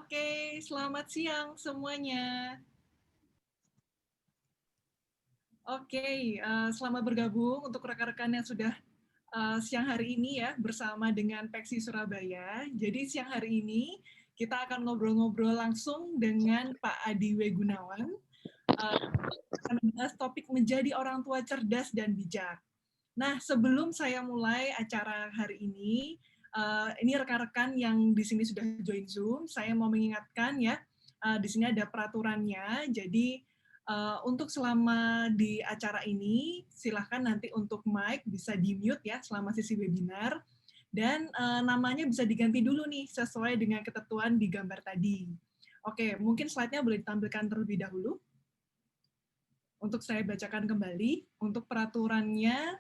Oke, selamat siang semuanya. Oke, selamat bergabung untuk rekan-rekan yang sudah siang hari ini ya bersama dengan Peksi Surabaya. Jadi siang hari ini kita akan ngobrol-ngobrol langsung dengan Pak Adi W. Gunawan. Akan membahas topik menjadi orang tua cerdas dan bijak. Nah, sebelum saya mulai acara hari ini rekan-rekan yang di sini sudah join Zoom, saya mau mengingatkan ya, di sini ada peraturannya. Jadi untuk selama di acara ini, silahkan nanti untuk mic bisa di-mute ya selama sesi webinar. Dan namanya bisa diganti dulu nih, sesuai dengan ketentuan di gambar tadi. Oke, mungkin slide-nya boleh ditampilkan terlebih dahulu. Untuk saya bacakan kembali, untuk peraturannya,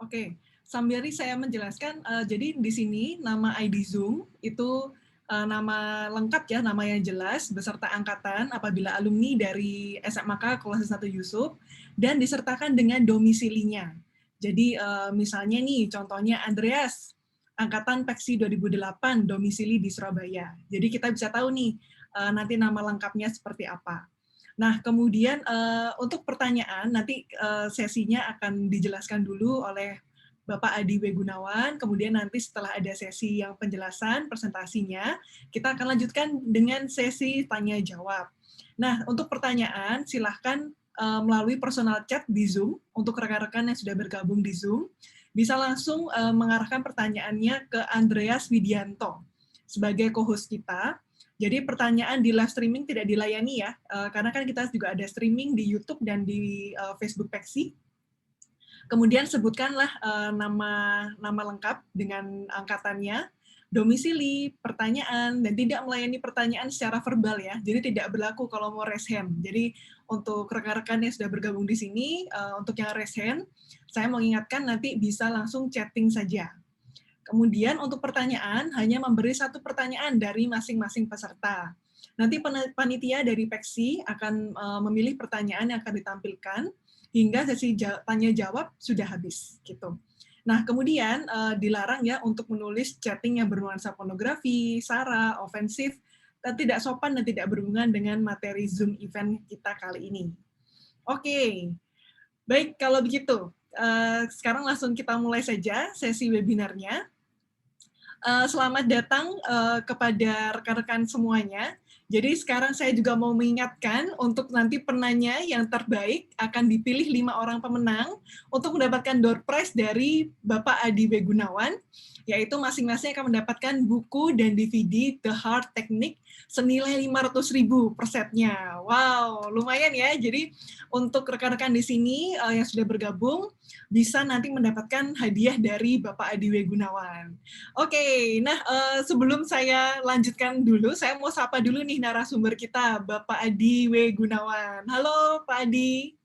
oke, sambil saya menjelaskan, jadi di sini nama ID Zoom itu nama lengkap ya, nama yang jelas, beserta angkatan apabila alumni dari SMAK Kelas 1 Yusuf, dan disertakan dengan domisilinya. Jadi misalnya nih, contohnya Andreas, angkatan Peksi 2008, domisili di Surabaya. Jadi kita bisa tahu nih, nanti nama lengkapnya seperti apa. Nah, kemudian untuk pertanyaan, nanti sesinya akan dijelaskan dulu oleh Bapak Adi W. Gunawan, kemudian nanti setelah ada sesi yang penjelasan, presentasinya, kita akan lanjutkan dengan sesi tanya-jawab. Nah, untuk pertanyaan, silahkan melalui personal chat di Zoom, untuk rekan-rekan yang sudah bergabung di Zoom, bisa langsung mengarahkan pertanyaannya ke Andreas Widianto sebagai co-host kita. Jadi pertanyaan di live streaming tidak dilayani ya, karena kan kita juga ada streaming di YouTube dan di Facebook Peksi. Kemudian sebutkanlah nama lengkap dengan angkatannya, domisili, pertanyaan, dan tidak melayani pertanyaan secara verbal ya. Jadi tidak berlaku kalau mau raise hand. Jadi untuk rekan-rekan yang sudah bergabung di sini, untuk yang raise hand, saya mengingatkan nanti bisa langsung chatting saja. Kemudian untuk pertanyaan, hanya memberi satu pertanyaan dari masing-masing peserta. Nanti panitia dari Peksi akan memilih pertanyaan yang akan ditampilkan hingga sesi tanya-jawab sudah habis. Gitu. Nah, kemudian dilarang ya untuk menulis chatting yang bernuansa pornografi, sara, ofensif, tidak sopan dan tidak berhubungan dengan materi Zoom event kita kali ini. Oke, baik kalau begitu. Sekarang langsung kita mulai saja sesi webinarnya. Selamat datang kepada rekan-rekan semuanya. Jadi sekarang saya juga mau mengingatkan untuk nanti penanya yang terbaik akan dipilih 5 orang pemenang untuk mendapatkan door prize dari Bapak Adi W. Gunawan, yaitu masing-masing akan mendapatkan buku dan DVD The Heart Technique senilai 500.000 per setnya. Wow, lumayan ya. Jadi untuk rekan-rekan di sini yang sudah bergabung, bisa nanti mendapatkan hadiah dari Bapak Adi W. Gunawan. Oke, nah sebelum saya lanjutkan dulu, saya mau sapa dulu nih narasumber kita, Bapak Adi W. Gunawan. Halo Pak Adi.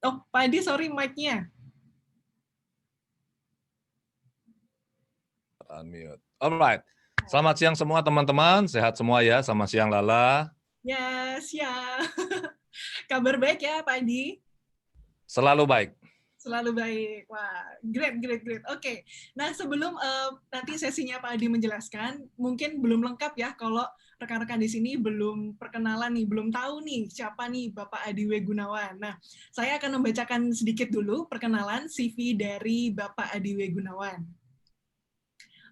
Oh, Pak Adi, sorry mic-nya. Unmute. Alright. Selamat siang semua teman-teman, sehat semua ya. Selamat siang Lala. Ya, siang. Kabar baik ya Pak Adi? Selalu baik. Selalu baik. Wah, great. Oke. Nah, sebelum nanti sesinya Pak Adi menjelaskan, mungkin belum lengkap ya kalau rekan-rekan di sini belum perkenalan nih, belum tahu nih siapa nih Bapak Adi W. Gunawan. Nah, saya akan membacakan sedikit dulu perkenalan CV dari Bapak Adi W. Gunawan.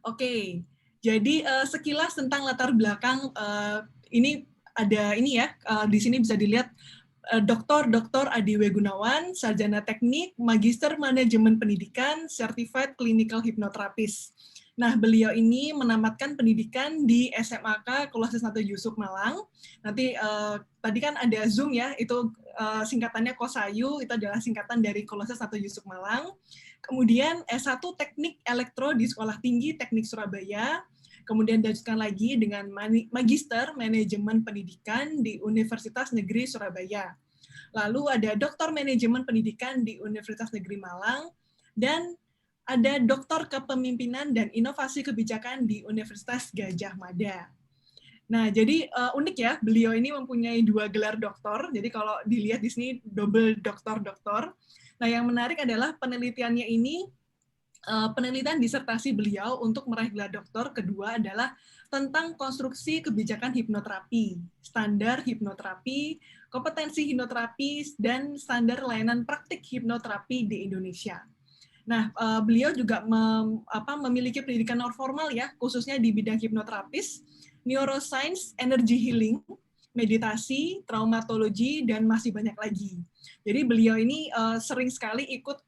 Oke. Jadi sekilas tentang latar belakang ini ada ini ya, di sini bisa dilihat Dr. Adi W. Gunawan, Sarjana Teknik, Magister Manajemen Pendidikan, Certified Clinical Hypnotherapist. Nah, beliau ini menamatkan pendidikan di SMAK Kolose 1 Yusuf Malang. Nanti tadi kan ada Zoom ya, itu singkatannya Kosayu, itu adalah singkatan dari Kolose 1 Yusuf Malang. Kemudian S1 Teknik Elektro di Sekolah Tinggi Teknik Surabaya. Kemudian dilanjutkan lagi dengan Magister Manajemen Pendidikan di Universitas Negeri Surabaya. Lalu ada Doktor Manajemen Pendidikan di Universitas Negeri Malang, dan ada Doktor Kepemimpinan dan Inovasi Kebijakan di Universitas Gadjah Mada. Nah, jadi unik ya, beliau ini mempunyai 2 gelar doktor, jadi kalau dilihat di sini double doktor-doktor. Nah, yang menarik adalah penelitiannya ini, penelitian disertasi beliau untuk meraih gelar doktor kedua adalah tentang konstruksi kebijakan hipnoterapi, standar hipnoterapi, kompetensi hipnoterapi, dan standar layanan praktik hipnoterapi di Indonesia. Nah, beliau juga memiliki pendidikan non formal ya, khususnya di bidang hipnoterapis, neuroscience, energy healing, meditasi, traumatologi, dan masih banyak lagi. Jadi beliau ini sering sekali ikut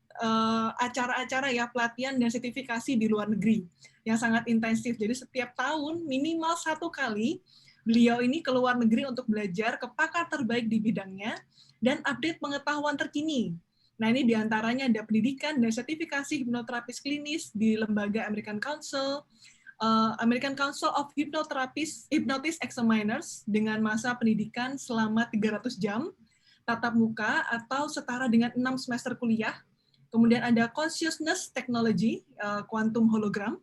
acara-acara ya pelatihan dan sertifikasi di luar negeri yang sangat intensif. Jadi setiap tahun minimal 1 kali beliau ini ke luar negeri untuk belajar ke pakar terbaik di bidangnya dan update pengetahuan terkini. Nah, ini diantaranya ada pendidikan dan sertifikasi hipnoterapis klinis di lembaga American Council of Hypnotist Examiners dengan masa pendidikan selama 300 jam, tatap muka atau setara dengan 6 semester kuliah. Kemudian ada Consciousness Technology, Quantum Hologram.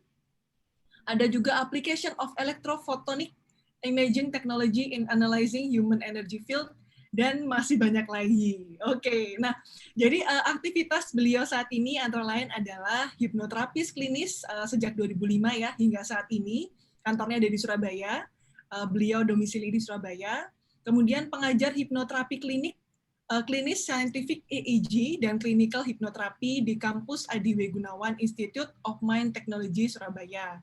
Ada juga Application of Electrophotonic Imaging Technology in Analyzing Human Energy Field, dan masih banyak lagi. Oke, nah jadi aktivitas beliau saat ini antara lain adalah hipnoterapis klinis sejak 2005 ya hingga saat ini. Kantornya ada di Surabaya, beliau domisili di Surabaya. Kemudian pengajar hipnoterapi klinis Scientific EEG dan Clinical Hipnoterapi di kampus Adi W. Gunawan Institute of Mind Technology Surabaya.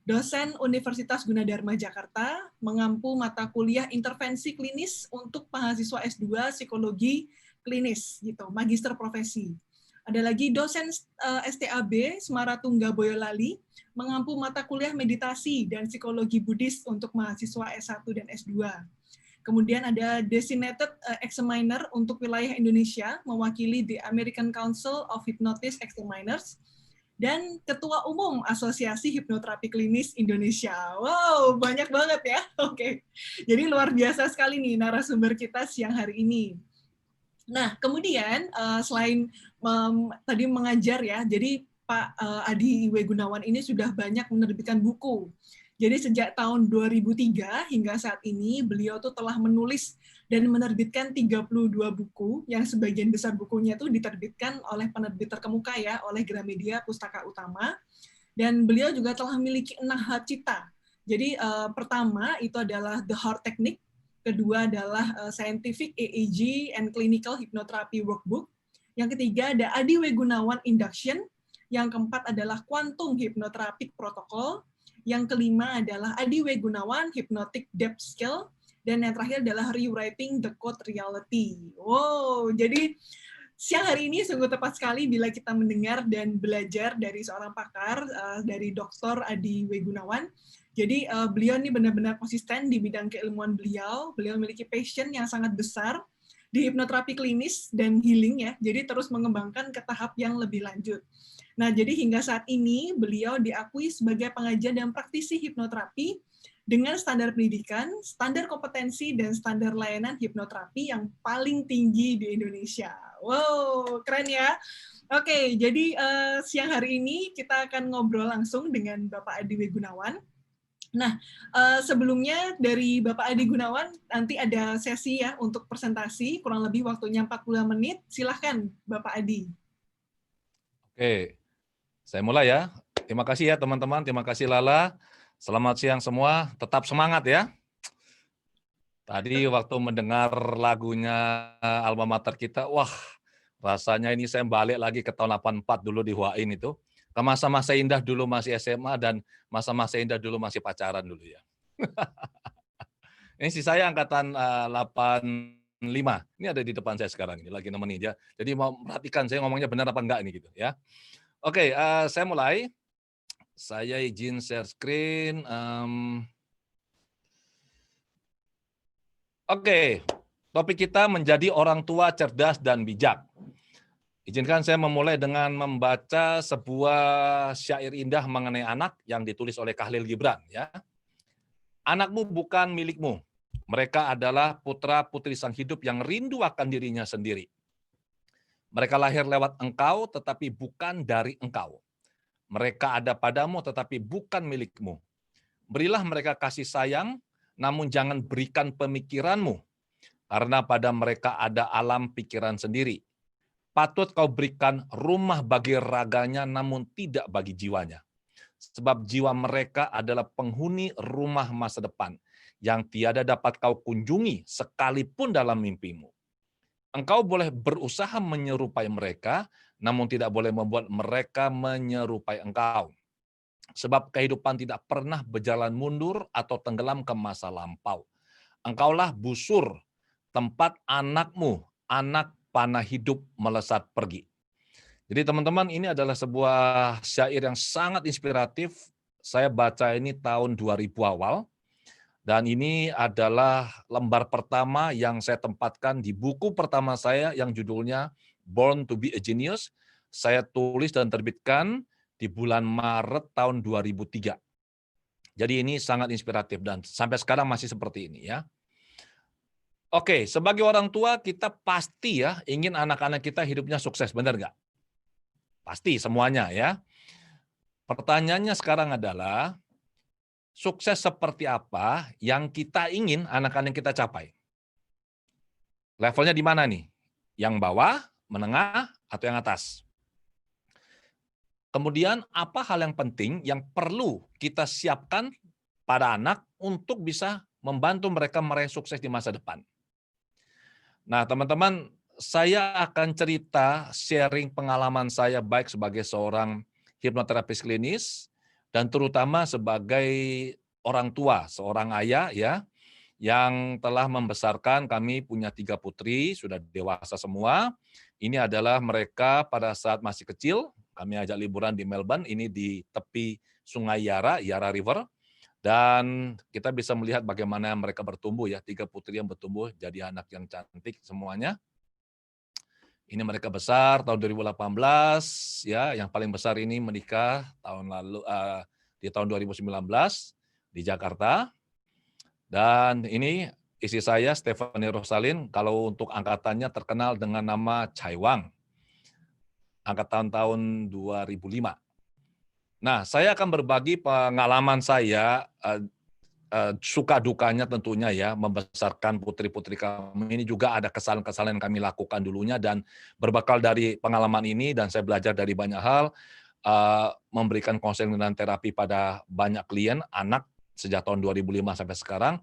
Dosen Universitas Gunadarma Jakarta, mengampu mata kuliah intervensi klinis untuk mahasiswa S2 Psikologi Klinis, gitu, Magister Profesi. Ada lagi dosen STAB Semaratungga Boyolali, mengampu mata kuliah meditasi dan psikologi Buddhis untuk mahasiswa S1 dan S2. Kemudian ada Designated Examiner untuk wilayah Indonesia, mewakili the American Council of Hypnotist Examiners, dan Ketua Umum Asosiasi Hipnoterapi Klinis Indonesia. Wow, banyak banget ya. Oke, jadi luar biasa sekali nih narasumber kita siang hari ini. Nah, kemudian selain tadi mengajar ya, jadi Pak Adi W. Gunawan ini sudah banyak menerbitkan buku. Jadi sejak tahun 2003 hingga saat ini, beliau tuh telah menulis dan menerbitkan 32 buku, yang sebagian besar bukunya itu diterbitkan oleh penerbit terkemuka ya, oleh Gramedia Pustaka Utama. Dan beliau juga telah memiliki 6 hal cita. Jadi pertama itu adalah The Heart Technique, kedua adalah Scientific EEG and Clinical Hypnotherapy Workbook, yang ketiga ada Adi W. Gunawan Induction, Yang keempat adalah Quantum Hypnotherapy Protocol. Yang kelima adalah Adi W. Gunawan, Hypnotic Depth Skill. Dan yang terakhir adalah Rewriting the Code Reality. Wow, jadi siang hari ini sungguh tepat sekali bila kita mendengar dan belajar dari seorang pakar, dari Dr. Adi W. Gunawan. Jadi beliau ini benar-benar konsisten di bidang keilmuan beliau. Beliau memiliki passion yang sangat besar di hipnoterapi klinis dan healing ya. Jadi terus mengembangkan ke tahap yang lebih lanjut. Nah, jadi hingga saat ini beliau diakui sebagai pengajar dan praktisi hipnoterapi dengan standar pendidikan, standar kompetensi, dan standar layanan hipnoterapi yang paling tinggi di Indonesia. Wow, keren ya. Oke, jadi siang hari ini kita akan ngobrol langsung dengan Bapak Adi W. Gunawan. Nah, sebelumnya dari Bapak Adi Gunawan, nanti ada sesi ya untuk presentasi, kurang lebih waktunya 40 menit. Silahkan, Bapak Adi. Oke, saya mulai ya. Terima kasih ya teman-teman, terima kasih Lala. Selamat siang semua, tetap semangat ya. Tadi waktu mendengar lagunya alma mater kita, wah rasanya ini saya balik lagi ke tahun 84 dulu di Huain itu. Ke masa-masa indah dulu masih SMA dan masa-masa indah dulu masih pacaran dulu ya. Ini si saya angkatan 85. Ini ada di depan saya sekarang ini lagi nemenin ya. Jadi mau perhatikan saya ngomongnya benar apa enggak ini gitu ya. Oke, saya mulai. Saya izin share screen. Oke, topik kita menjadi orang tua cerdas dan bijak. Izinkan saya memulai dengan membaca sebuah syair indah mengenai anak yang ditulis oleh Khalil Gibran. Ya. Anakmu bukan milikmu. Mereka adalah putra-putri sang hidup yang rindu akan dirinya sendiri. Mereka lahir lewat engkau, tetapi bukan dari engkau. Mereka ada padamu, tetapi bukan milikmu. Berilah mereka kasih sayang, namun jangan berikan pemikiranmu, karena pada mereka ada alam pikiran sendiri. Patut kau berikan rumah bagi raganya, namun tidak bagi jiwanya. Sebab jiwa mereka adalah penghuni rumah masa depan, yang tiada dapat kau kunjungi sekalipun dalam mimpimu. Engkau boleh berusaha menyerupai mereka, namun tidak boleh membuat mereka menyerupai engkau. Sebab kehidupan tidak pernah berjalan mundur atau tenggelam ke masa lampau. Engkaulah busur, tempat anakmu, anak panah hidup melesat pergi. Jadi teman-teman, ini adalah sebuah syair yang sangat inspiratif. Saya baca ini tahun 2000 awal. Dan ini adalah lembar pertama yang saya tempatkan di buku pertama saya yang judulnya Born to be a Genius. Saya tulis dan terbitkan di bulan Maret tahun 2003. Jadi ini sangat inspiratif dan sampai sekarang masih seperti ini ya. Oke, sebagai orang tua kita pasti ya ingin anak-anak kita hidupnya sukses, benar nggak? Pasti semuanya ya. Pertanyaannya sekarang adalah, sukses seperti apa yang kita ingin anak-anak kita capai? Levelnya di mana nih? Yang bawah, menengah, atau yang atas? Kemudian apa hal yang penting yang perlu kita siapkan pada anak untuk bisa membantu mereka meraih sukses di masa depan? Nah, teman-teman, saya akan cerita sharing pengalaman saya baik sebagai seorang hipnoterapis klinis dan terutama sebagai orang tua, seorang ayah ya, yang telah membesarkan. Kami punya 3 putri, sudah dewasa semua. Ini adalah mereka pada saat masih kecil, kami ajak liburan di Melbourne, ini di tepi Sungai Yara, Yara River, dan kita bisa melihat bagaimana mereka bertumbuh ya, 3 putri yang bertumbuh jadi anak yang cantik semuanya. Ini mereka besar tahun 2018 ya, yang paling besar ini menikah tahun lalu di tahun 2019 di Jakarta. Dan ini istri saya Stephanie Rosalin, kalau untuk angkatannya terkenal dengan nama Chai Wang. Angkatan tahun 2005. Nah, saya akan berbagi pengalaman saya suka dukanya tentunya ya, membesarkan putri-putri kami ini juga ada kesalahan-kesalahan yang kami lakukan dulunya dan berbekal dari pengalaman ini dan saya belajar dari banyak hal, memberikan konseling dan terapi pada banyak klien anak sejak tahun 2005 sampai sekarang,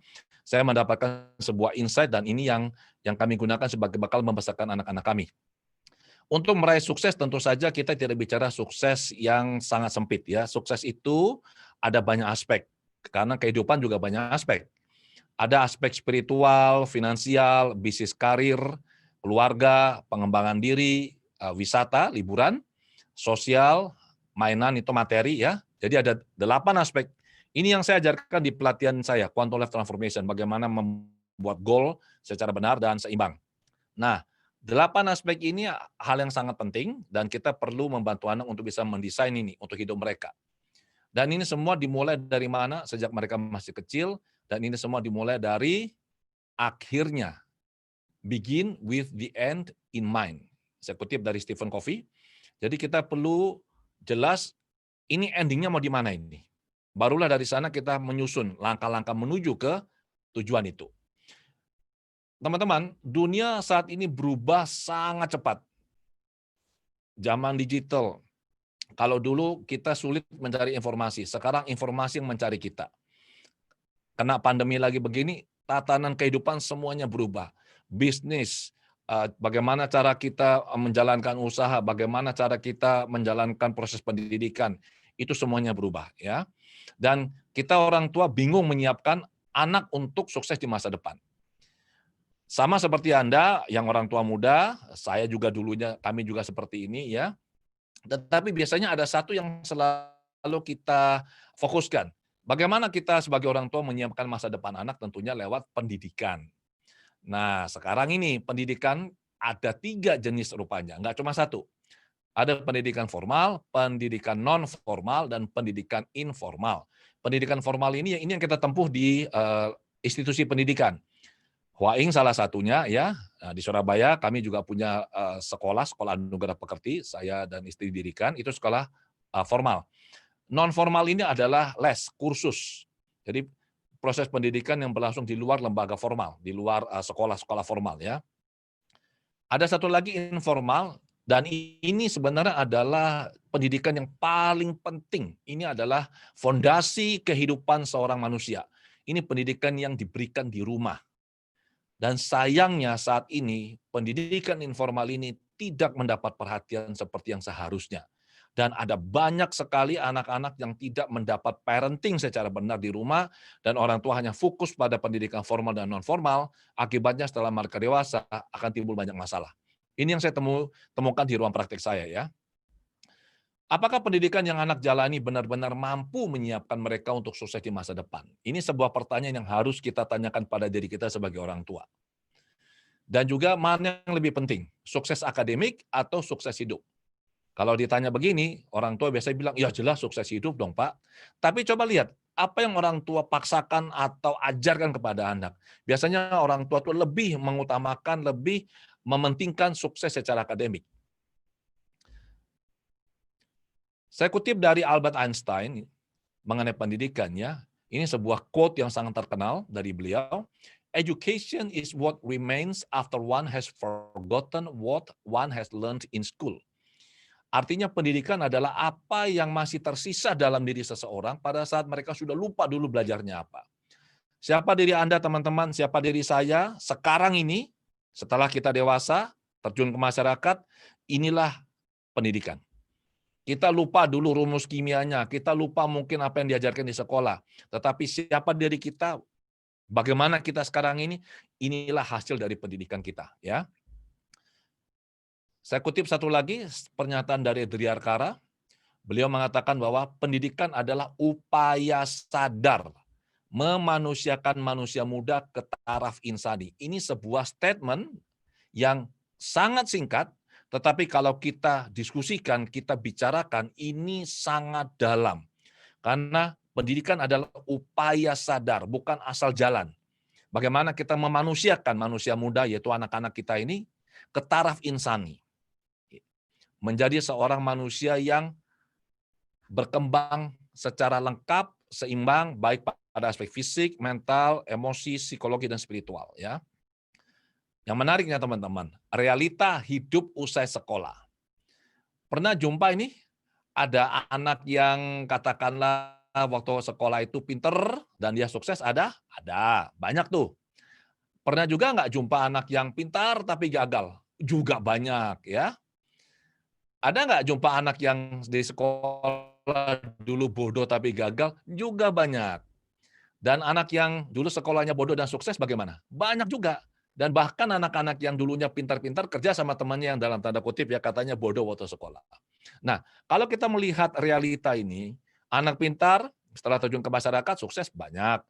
saya mendapatkan sebuah insight dan ini yang kami gunakan sebagai bekal membesarkan anak-anak kami. Untuk meraih sukses tentu saja kita tidak bicara sukses yang sangat sempit ya. Sukses itu ada banyak aspek, karena kehidupan juga banyak aspek. Ada aspek spiritual, finansial, bisnis karir, keluarga, pengembangan diri, wisata, liburan, sosial, mainan itu materi ya. Jadi ada 8 aspek. Ini yang saya ajarkan di pelatihan saya, Quantum Life Transformation, bagaimana membuat goal secara benar dan seimbang. Nah, 8 aspek ini hal yang sangat penting dan kita perlu membantu anak untuk bisa mendesain ini untuk hidup mereka. Dan ini semua dimulai dari mana? Sejak mereka masih kecil, dan ini semua dimulai dari akhirnya. Begin with the end in mind. Saya kutip dari Stephen Covey. Jadi kita perlu jelas ini endingnya mau di mana ini. Barulah dari sana kita menyusun langkah-langkah menuju ke tujuan itu. Teman-teman, dunia saat ini berubah sangat cepat. Zaman digital. Kalau dulu kita sulit mencari informasi, sekarang informasi yang mencari kita. Kena pandemi lagi begini, tatanan kehidupan semuanya berubah. Bisnis, bagaimana cara kita menjalankan usaha, bagaimana cara kita menjalankan proses pendidikan, itu semuanya berubah ya. Dan kita orang tua bingung menyiapkan anak untuk sukses di masa depan. Sama seperti Anda yang orang tua muda, saya juga dulunya, kami juga seperti ini ya. Tetapi biasanya ada satu yang selalu kita fokuskan. Bagaimana kita sebagai orang tua menyiapkan masa depan anak tentunya lewat pendidikan. Nah, sekarang ini pendidikan ada 3 jenis rupanya, nggak cuma satu. Ada pendidikan formal, pendidikan non formal, dan pendidikan informal. Pendidikan formal ini yang kita tempuh di institusi pendidikan. Hwaing salah satunya ya. Nah, di Surabaya kami juga punya sekolah Anugerah Pekerti, saya dan istri dirikan, itu sekolah formal. Non formal ini adalah les, kursus. Jadi proses pendidikan yang berlangsung di luar lembaga formal, di luar sekolah-sekolah formal ya. Ada satu lagi informal, dan ini sebenarnya adalah pendidikan yang paling penting. Ini adalah fondasi kehidupan seorang manusia. Ini pendidikan yang diberikan di rumah. Dan sayangnya saat ini pendidikan informal ini tidak mendapat perhatian seperti yang seharusnya. Dan ada banyak sekali anak-anak yang tidak mendapat parenting secara benar di rumah, dan orang tua hanya fokus pada pendidikan formal dan non-formal, akibatnya setelah mereka dewasa akan timbul banyak masalah. Ini yang saya temukan di ruang praktek saya ya. Apakah pendidikan yang anak jalani benar-benar mampu menyiapkan mereka untuk sukses di masa depan? Ini sebuah pertanyaan yang harus kita tanyakan pada diri kita sebagai orang tua. Dan juga mana yang lebih penting, sukses akademik atau sukses hidup? Kalau ditanya begini, orang tua biasanya bilang, ya jelas sukses hidup dong Pak. Tapi coba lihat, apa yang orang tua paksakan atau ajarkan kepada anak. Biasanya orang tua itu lebih mengutamakan, lebih mementingkan sukses secara akademik. Saya kutip dari Albert Einstein mengenai pendidikannya. Ini sebuah quote yang sangat terkenal dari beliau. Education is what remains after one has forgotten what one has learned in school. Artinya pendidikan adalah apa yang masih tersisa dalam diri seseorang pada saat mereka sudah lupa dulu belajarnya apa. Siapa diri Anda teman-teman, siapa diri saya sekarang ini, setelah kita dewasa, terjun ke masyarakat, inilah pendidikan. Kita lupa dulu rumus kimianya, kita lupa mungkin apa yang diajarkan di sekolah. Tetapi siapa diri kita, bagaimana kita sekarang ini, inilah hasil dari pendidikan kita. Ya. Saya kutip satu lagi pernyataan dari Driarkara. Beliau mengatakan bahwa pendidikan adalah upaya sadar memanusiakan manusia muda ke taraf insani. Ini sebuah statement yang sangat singkat, tetapi kalau kita diskusikan, kita bicarakan, ini sangat dalam. Karena pendidikan adalah upaya sadar, bukan asal jalan. Bagaimana kita memanusiakan manusia muda, yaitu anak-anak kita ini, ke taraf insani. Menjadi seorang manusia yang berkembang secara lengkap, seimbang, baik pada aspek fisik, mental, emosi, psikologi, dan spiritual. Ya. Yang menariknya teman-teman, realita hidup usai sekolah. Pernah jumpa ini, ada anak yang katakanlah waktu sekolah itu pinter dan dia sukses, ada? Ada, banyak tuh. Pernah juga nggak jumpa anak yang pintar tapi gagal? Juga banyak ya. Ada nggak jumpa anak yang di sekolah dulu bodoh tapi gagal? Juga banyak. Dan anak yang dulu sekolahnya bodoh dan sukses bagaimana? Banyak juga. Dan bahkan anak-anak yang dulunya pintar-pintar kerja sama temannya yang dalam tanda kutip ya katanya bodoh waktu sekolah. Nah, kalau kita melihat realita ini, anak pintar setelah terjun ke masyarakat sukses banyak.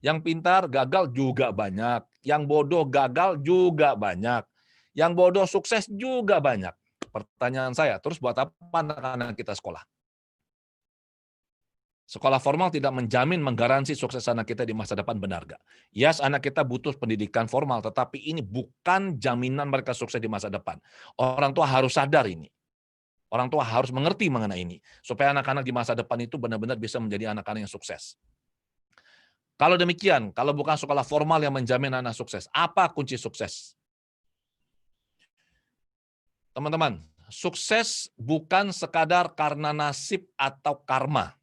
Yang pintar gagal juga banyak. Yang bodoh gagal juga banyak. Yang bodoh sukses juga banyak. Pertanyaan saya, terus buat apa anak-anak kita sekolah? Sekolah formal tidak menjamin menggaransi sukses anak kita di masa depan, benar nggak? Yes, anak kita butuh pendidikan formal, tetapi ini bukan jaminan mereka sukses di masa depan. Orang tua harus sadar ini. Orang tua harus mengerti mengenai ini. Supaya anak-anak di masa depan itu benar-benar bisa menjadi anak-anak yang sukses. Kalau demikian, kalau bukan sekolah formal yang menjamin anak sukses, apa kunci sukses? Teman-teman, sukses bukan sekadar karena nasib atau karma.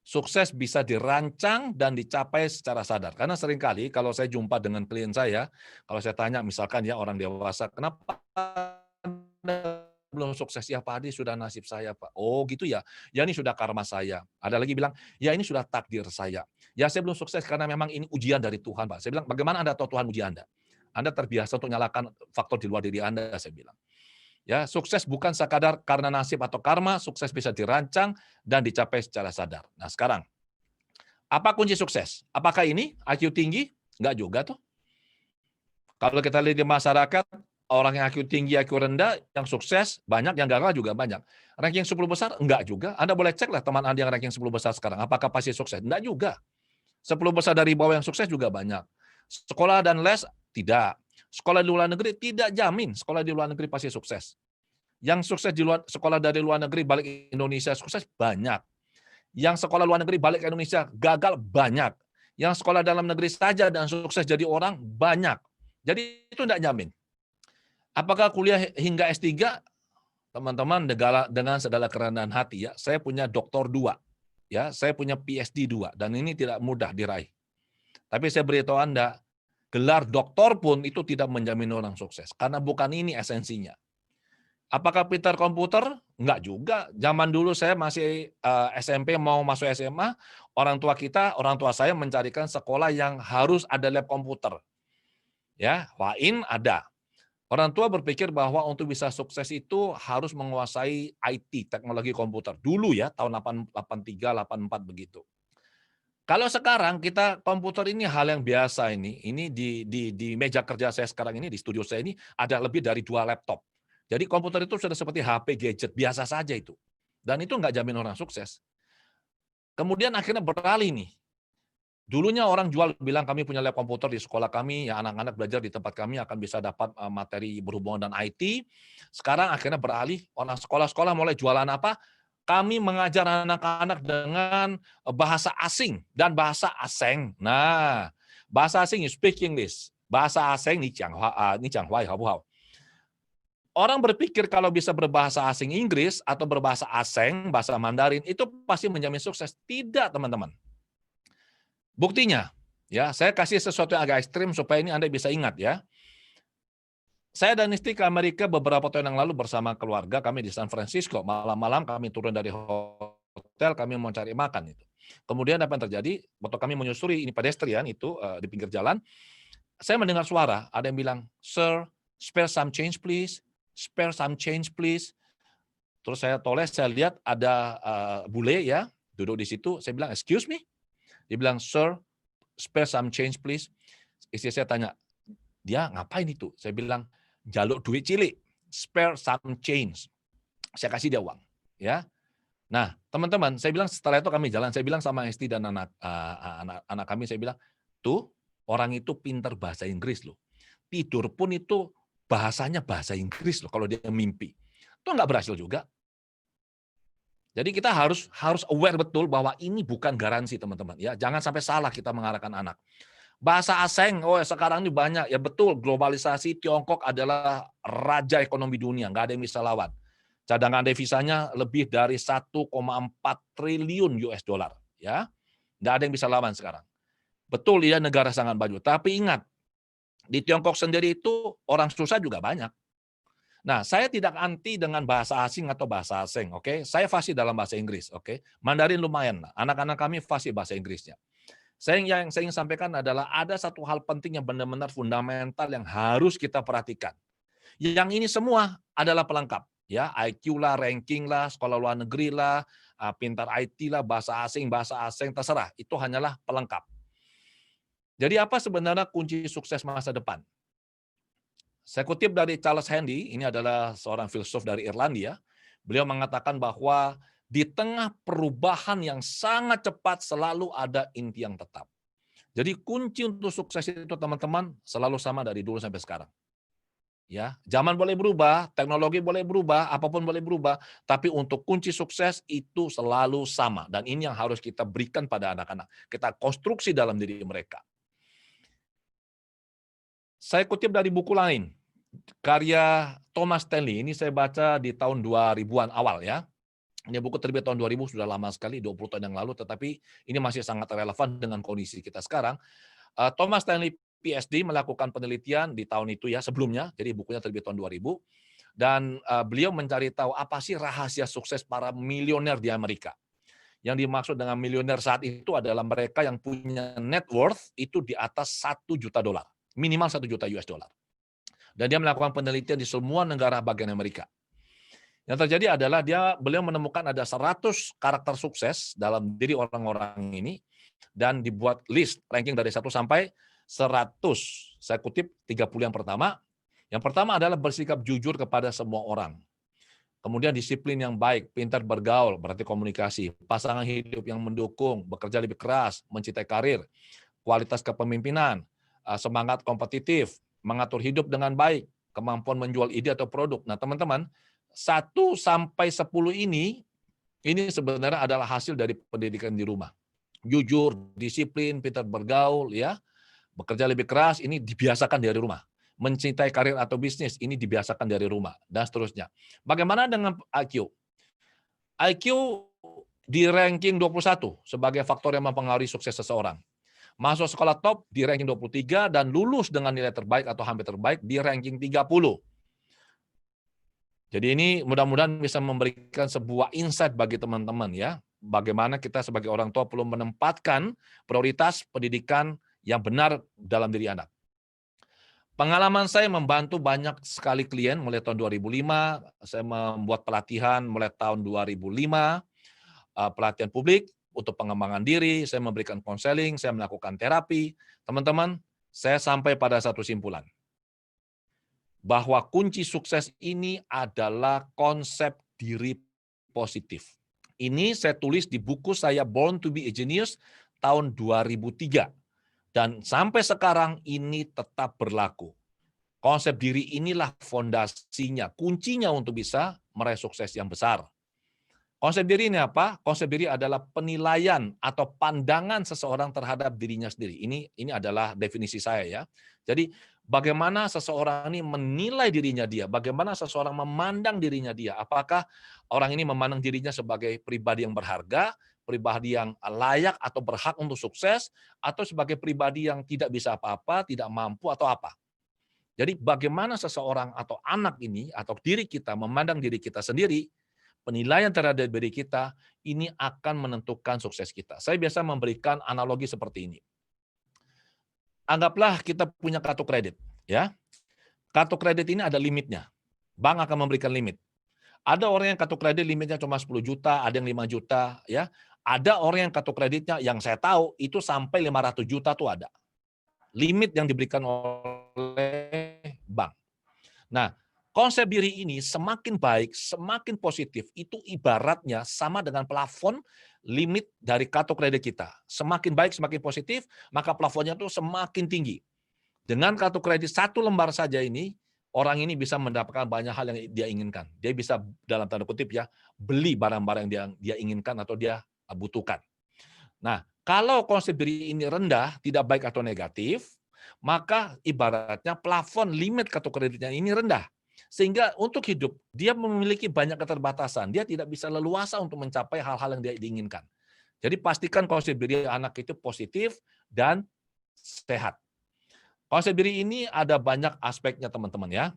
Sukses bisa dirancang dan dicapai secara sadar. Karena seringkali kalau saya jumpa dengan klien saya, kalau saya tanya misalkan ya orang dewasa, "Kenapa Anda belum sukses?" "Ya Pak Adi, sudah nasib saya Pak." "Oh gitu ya? Ya ini sudah karma saya." Ada lagi bilang, "Ya ini sudah takdir saya." "Ya saya belum sukses karena memang ini ujian dari Tuhan Pak." Saya bilang, "Bagaimana Anda tahu Tuhan uji Anda? Anda terbiasa untuk nyalakan faktor di luar diri Anda," saya bilang. Ya, sukses bukan sekadar karena nasib atau karma, sukses bisa dirancang dan dicapai secara sadar. Nah, sekarang, apa kunci sukses? Apakah ini IQ tinggi? Enggak juga tuh. Kalau kita lihat di masyarakat, orang yang IQ tinggi, IQ rendah, yang sukses banyak, yang gagal juga banyak. Ranking 10 besar? Enggak juga. Anda boleh cek lah teman Anda yang ranking 10 besar sekarang, apakah pasti sukses? Enggak juga. 10 besar dari bawah yang sukses juga banyak. Sekolah dan les? Tidak. Sekolah di luar negeri? Tidak jamin sekolah di luar negeri pasti sukses. Yang sukses di luar sekolah dari luar negeri balik Indonesia sukses banyak. Yang sekolah luar negeri balik ke Indonesia gagal banyak. Yang sekolah dalam negeri saja dan sukses jadi orang banyak. Jadi itu tidak jamin. Apakah kuliah hingga S3? Teman-teman dengan segala kerendahan hati ya, saya punya doktor 2. Ya, saya punya PhD 2 dan ini tidak mudah diraih. Tapi saya beritahu Anda, gelar doktor pun itu tidak menjamin orang sukses karena bukan ini esensinya. Apakah pintar komputer? Enggak juga. Zaman dulu saya masih SMP mau masuk SMA, orang tua saya mencarikan sekolah yang harus ada lab komputer. Ya, WAIN ada. Orang tua berpikir bahwa untuk bisa sukses itu harus menguasai IT, teknologi komputer. Dulu ya, tahun 83, 84 begitu. Kalau sekarang kita komputer ini hal yang biasa ini. Ini di meja kerja saya sekarang ini, di studio saya ini ada lebih dari 2 laptop. Jadi komputer itu sudah seperti HP gadget, biasa saja itu. Dan itu nggak jamin orang sukses. Kemudian akhirnya beralih nih. Dulunya orang jual bilang kami punya lab komputer di sekolah kami, ya anak-anak belajar di tempat kami akan bisa dapat materi berhubungan dengan IT. Sekarang akhirnya beralih, orang sekolah-sekolah mulai jualan apa? Kami mengajar anak-anak dengan bahasa asing dan bahasa asing. Nah, bahasa asing you speak English. Bahasa asing ni Huai hao bu hao. Orang berpikir kalau bisa berbahasa asing Inggris atau berbahasa asing, bahasa Mandarin, itu pasti menjamin sukses. Tidak, teman-teman. Buktinya, ya saya kasih sesuatu yang agak ekstrim supaya ini Anda bisa ingat ya. Saya dan istri ke Amerika beberapa tahun yang lalu bersama keluarga kami di San Francisco. Malam-malam kami turun dari hotel, kami mau cari makan itu. Kemudian apa yang terjadi? Waktu kami menyusuri ini pedestrian itu di pinggir jalan, saya mendengar suara ada yang bilang, "Sir, spare some change please. Spare some change please." Terus saya toleh, saya lihat ada bule ya duduk di situ. Saya bilang, "Excuse me?" Dia bilang, "Sir, spare some change please." Istri saya tanya, dia ngapain itu? Saya bilang, jaluk duit cilik, spare some change. Saya kasih dia uang, ya. Nah, teman-teman, saya bilang setelah itu kami jalan, saya bilang sama istri dan anak kami, saya bilang, tuh orang itu pintar bahasa Inggris loh. Tidur pun itu bahasanya bahasa Inggris loh kalau dia mimpi. Itu nggak berhasil juga. Jadi kita harus aware betul bahwa ini bukan garansi, teman-teman. Ya, jangan sampai salah kita mengarahkan anak. Bahasa asing, oh sekarang ini banyak. Ya betul, globalisasi Tiongkok adalah raja ekonomi dunia, nggak ada yang bisa lawan. Cadangan devisanya lebih dari 1,4 triliun US dollar. Ya, nggak ada yang bisa lawan sekarang. Betul, dia negara sangat maju. Tapi ingat, di Tiongkok sendiri itu orang susah juga banyak. Nah, saya tidak anti dengan bahasa asing atau bahasa asing, oke? Saya fasih dalam bahasa Inggris, oke? Mandarin lumayan, anak-anak kami fasih bahasa Inggrisnya. Yang saya ingin sampaikan adalah ada satu hal penting yang benar-benar fundamental yang harus kita perhatikan. Yang ini semua adalah pelengkap, ya, IQ lah, ranking lah, sekolah luar negeri lah, pintar IT lah, bahasa asing, terserah. Itu hanyalah pelengkap. Jadi apa sebenarnya kunci sukses masa depan? Saya kutip dari Charles Handy, ini adalah seorang filsuf dari Irlandia. Beliau mengatakan bahwa di tengah perubahan yang sangat cepat selalu ada inti yang tetap. Jadi kunci untuk sukses itu teman-teman selalu sama dari dulu sampai sekarang. Ya, zaman boleh berubah, teknologi boleh berubah, apapun boleh berubah, tapi untuk kunci sukses itu selalu sama dan ini yang harus kita berikan pada anak-anak. Kita konstruksi dalam diri mereka. Saya kutip dari buku lain, karya Thomas Stanley, ini saya baca di tahun 2000-an awal ya. Ini buku terbit tahun 2000, sudah lama sekali, 20 tahun yang lalu, tetapi ini masih sangat relevan dengan kondisi kita sekarang. Thomas Stanley PhD melakukan penelitian di tahun itu ya, sebelumnya, jadi bukunya terbit tahun 2000, dan beliau mencari tahu apa sih rahasia sukses para milioner di Amerika. Yang dimaksud dengan milioner saat itu adalah mereka yang punya net worth itu di atas $1 juta, minimal $1 juta. Dan dia melakukan penelitian di semua negara bagian Amerika. Yang terjadi adalah beliau menemukan ada 100 karakter sukses dalam diri orang-orang ini dan dibuat list ranking dari 1 sampai 100. Saya kutip 30 yang pertama. Yang pertama adalah bersikap jujur kepada semua orang. Kemudian disiplin yang baik, pintar bergaul, berarti komunikasi, pasangan hidup yang mendukung, bekerja lebih keras, mencintai karir, kualitas kepemimpinan, semangat kompetitif, mengatur hidup dengan baik, kemampuan menjual ide atau produk. Nah, teman-teman, 1 sampai 10 ini sebenarnya adalah hasil dari pendidikan di rumah. Jujur, disiplin, pintar bergaul, ya, bekerja lebih keras, ini dibiasakan dari rumah. Mencintai karir atau bisnis, ini dibiasakan dari rumah, dan seterusnya. Bagaimana dengan IQ? IQ di ranking 21 sebagai faktor yang mempengaruhi sukses seseorang. Masuk sekolah top di ranking 23 dan lulus dengan nilai terbaik atau hampir terbaik di ranking 30. Jadi ini mudah-mudahan bisa memberikan sebuah insight bagi teman-teman ya, bagaimana kita sebagai orang tua perlu menempatkan prioritas pendidikan yang benar dalam diri anak. Pengalaman saya membantu banyak sekali klien mulai tahun 2005, saya membuat pelatihan mulai tahun 2005, pelatihan publik untuk pengembangan diri, saya memberikan konseling, saya melakukan terapi. Teman-teman, saya sampai pada satu simpulan, bahwa kunci sukses ini adalah konsep diri positif. Ini saya tulis di buku saya Born to be a Genius tahun 2003. Dan sampai sekarang ini tetap berlaku. Konsep diri inilah fondasinya, kuncinya untuk bisa meraih sukses yang besar. Konsep diri ini apa? Konsep diri adalah penilaian atau pandangan seseorang terhadap dirinya sendiri. Ini adalah definisi saya ya. Jadi bagaimana seseorang ini menilai dirinya dia, bagaimana seseorang memandang dirinya dia. Apakah orang ini memandang dirinya sebagai pribadi yang berharga, pribadi yang layak atau berhak untuk sukses, atau sebagai pribadi yang tidak bisa apa-apa, tidak mampu atau apa. Jadi bagaimana seseorang atau anak ini atau diri kita memandang diri kita sendiri, penilaian terhadap diri kita ini akan menentukan sukses kita. Saya biasa memberikan analogi seperti ini. Anggaplah kita punya kartu kredit, ya. Kartu kredit ini ada limitnya. Bank akan memberikan limit. Ada orang yang kartu kredit limitnya cuma 10 juta, ada yang 5 juta, ya. Ada orang yang kartu kreditnya yang saya tahu itu sampai 500 juta tuh ada. Limit yang diberikan oleh bank. Nah, konsep diri ini semakin baik, semakin positif, itu ibaratnya sama dengan plafon limit dari kartu kredit kita. Semakin baik, semakin positif, maka plafonnya tuh semakin tinggi. Dengan kartu kredit 1 lembar saja ini, orang ini bisa mendapatkan banyak hal yang dia inginkan. Dia bisa dalam tanda kutip ya, beli barang-barang yang dia inginkan atau dia butuhkan. Nah, kalau konsep diri ini rendah, tidak baik atau negatif, maka ibaratnya plafon limit kartu kreditnya ini rendah. Sehingga untuk hidup, dia memiliki banyak keterbatasan. Dia tidak bisa leluasa untuk mencapai hal-hal yang dia inginkan. Jadi pastikan konsep diri anak itu positif dan sehat. Konsep diri ini ada banyak aspeknya teman-teman ya.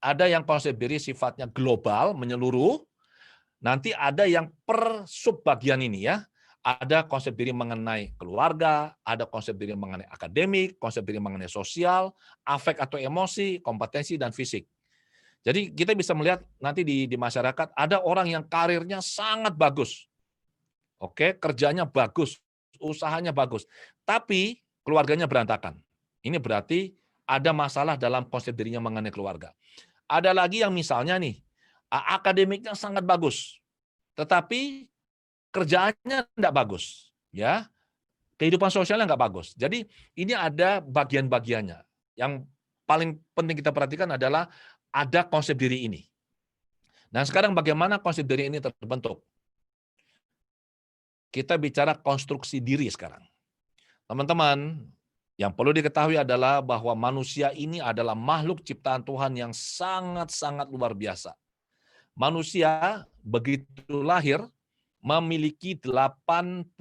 ada yang konsep diri sifatnya global, menyeluruh, nanti ada yang per subbagian ini ya. Ada konsep diri mengenai keluarga, ada konsep diri mengenai akademik, konsep diri mengenai sosial, afek atau emosi, kompetensi, dan fisik. Jadi kita bisa melihat nanti di masyarakat ada orang yang karirnya sangat bagus, oke, kerjanya bagus, usahanya bagus, tapi keluarganya berantakan. Ini berarti ada masalah dalam konsep dirinya mengenai keluarga. Ada lagi yang misalnya nih, akademiknya sangat bagus, tetapi kerjaannya tidak bagus, ya. Kehidupan sosialnya nggak bagus. Jadi ini ada bagian-bagiannya. Yang paling penting kita perhatikan adalah ada konsep diri ini. Nah, sekarang bagaimana konsep diri ini terbentuk? Kita bicara konstruksi diri sekarang. Teman-teman, yang perlu diketahui adalah bahwa manusia ini adalah makhluk ciptaan Tuhan yang sangat-sangat luar biasa. Manusia begitu lahir memiliki 86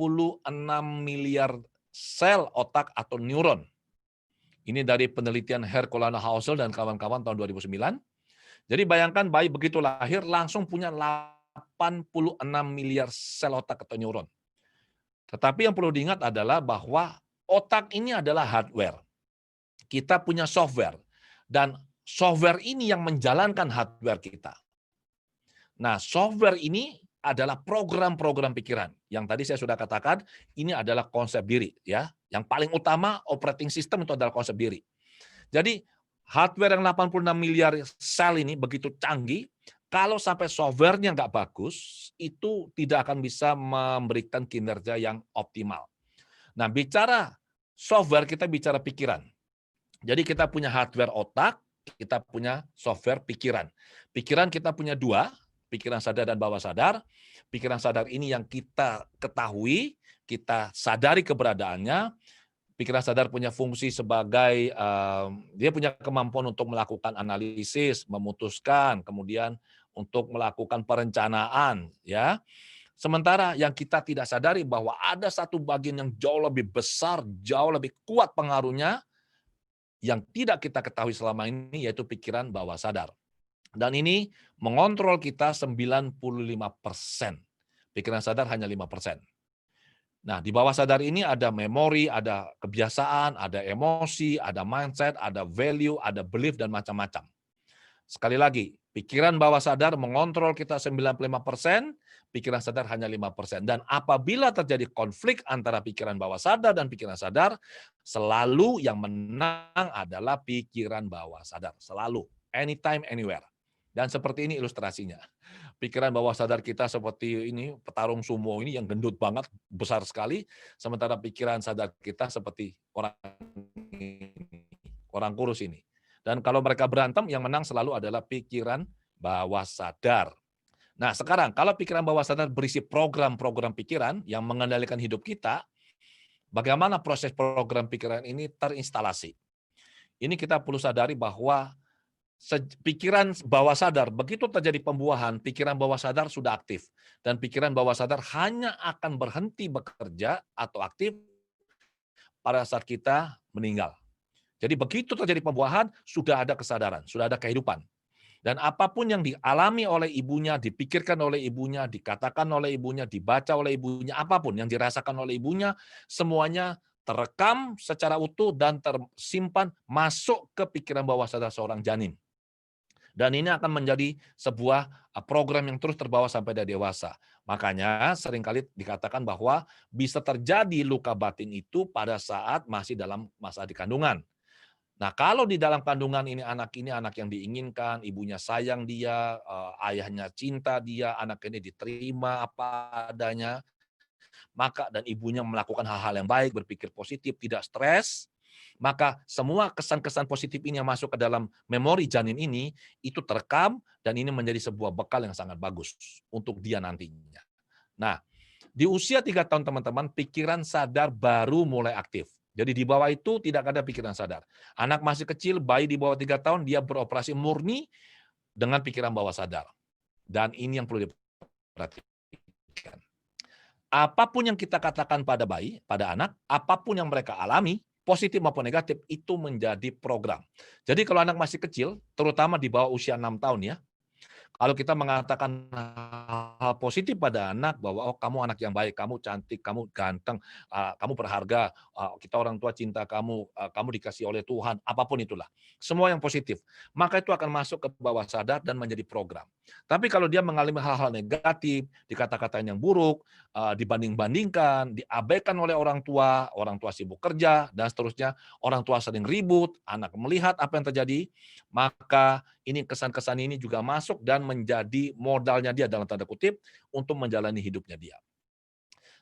miliar sel otak atau neuron. Ini dari penelitian Herculano Hausel dan kawan-kawan tahun 2009. Jadi bayangkan bayi begitu lahir langsung punya 86 miliar sel otak atau neuron. Tetapi yang perlu diingat adalah bahwa otak ini adalah hardware. Kita punya software. Dan software ini yang menjalankan hardware kita. Nah, software ini adalah program-program pikiran. Yang tadi saya sudah katakan, ini adalah konsep diri. Ya. Yang paling utama, operating system itu adalah konsep diri. Jadi, hardware yang 86 miliar sel ini begitu canggih, kalau sampai software-nya nggak bagus, itu tidak akan bisa memberikan kinerja yang optimal. Nah, bicara software, kita bicara pikiran. Jadi kita punya hardware otak, kita punya software pikiran. Pikiran kita punya dua, pikiran sadar dan bawah sadar. Pikiran sadar ini yang kita ketahui, kita sadari keberadaannya. Pikiran sadar punya fungsi sebagai, dia punya kemampuan untuk melakukan analisis, memutuskan, kemudian untuk melakukan perencanaan, ya. Sementara yang kita tidak sadari bahwa ada satu bagian yang jauh lebih besar, jauh lebih kuat pengaruhnya, yang tidak kita ketahui selama ini, yaitu pikiran bawah sadar. Dan ini mengontrol kita 95%. Pikiran sadar hanya 5%. Nah, di bawah sadar ini ada memori, ada kebiasaan, ada emosi, ada mindset, ada value, ada belief, dan macam-macam. Sekali lagi, pikiran bawah sadar mengontrol kita 95%, pikiran sadar hanya 5%. Dan apabila terjadi konflik antara pikiran bawah sadar dan pikiran sadar, selalu yang menang adalah pikiran bawah sadar. Selalu, anytime, anywhere. Dan seperti ini ilustrasinya. Pikiran bawah sadar kita seperti ini, petarung sumo ini yang gendut banget, besar sekali, sementara pikiran sadar kita seperti orang kurus ini. Dan kalau mereka berantem, yang menang selalu adalah pikiran bawah sadar. Nah, sekarang kalau pikiran bawah sadar berisi program-program pikiran yang mengendalikan hidup kita, bagaimana proses program pikiran ini terinstalasi? Ini kita perlu sadari bahwa pikiran bawah sadar, begitu terjadi pembuahan, pikiran bawah sadar sudah aktif. Dan pikiran bawah sadar hanya akan berhenti bekerja atau aktif pada saat kita meninggal. Jadi begitu terjadi pembuahan, sudah ada kesadaran, sudah ada kehidupan. Dan apapun yang dialami oleh ibunya, dipikirkan oleh ibunya, dikatakan oleh ibunya, dibaca oleh ibunya, apapun yang dirasakan oleh ibunya, semuanya terekam secara utuh dan tersimpan masuk ke pikiran bawah sadar seorang janin. Dan ini akan menjadi sebuah program yang terus terbawa sampai dia dewasa. Makanya seringkali dikatakan bahwa bisa terjadi luka batin itu pada saat masih dalam masa di kandungan. Nah, kalau di dalam kandungan ini anak yang diinginkan, ibunya sayang dia, ayahnya cinta dia, anak ini diterima apa adanya, maka dan ibunya melakukan hal-hal yang baik, berpikir positif, tidak stres, maka semua kesan-kesan positif ini yang masuk ke dalam memori janin ini, itu terekam dan ini menjadi sebuah bekal yang sangat bagus untuk dia nantinya. Nah, di usia 3 tahun teman-teman, pikiran sadar baru mulai aktif. Jadi di bawah itu tidak ada pikiran sadar. Anak masih kecil, bayi di bawah 3 tahun, dia beroperasi murni dengan pikiran bawah sadar. Dan ini yang perlu diperhatikan. Apapun yang kita katakan pada bayi, pada anak, apapun yang mereka alami, positif maupun negatif, itu menjadi program. Jadi kalau anak masih kecil, terutama di bawah usia 6 tahun ya, kalau kita mengatakan hal positif pada anak bahwa, "Oh, kamu anak yang baik, kamu cantik, kamu ganteng, kamu berharga, kita orang tua cinta kamu, kamu dikasih oleh Tuhan," apapun itulah. Semua yang positif. Maka itu akan masuk ke bawah sadar dan menjadi program. Tapi kalau dia mengalami hal-hal negatif, dikata-katain yang buruk, dibanding-bandingkan, diabaikan oleh orang tua sibuk kerja, dan seterusnya, orang tua sering ribut, anak melihat apa yang terjadi, maka ini kesan-kesan ini juga masuk dan menjadi modalnya dia dalam tanda kutip untuk menjalani hidupnya dia.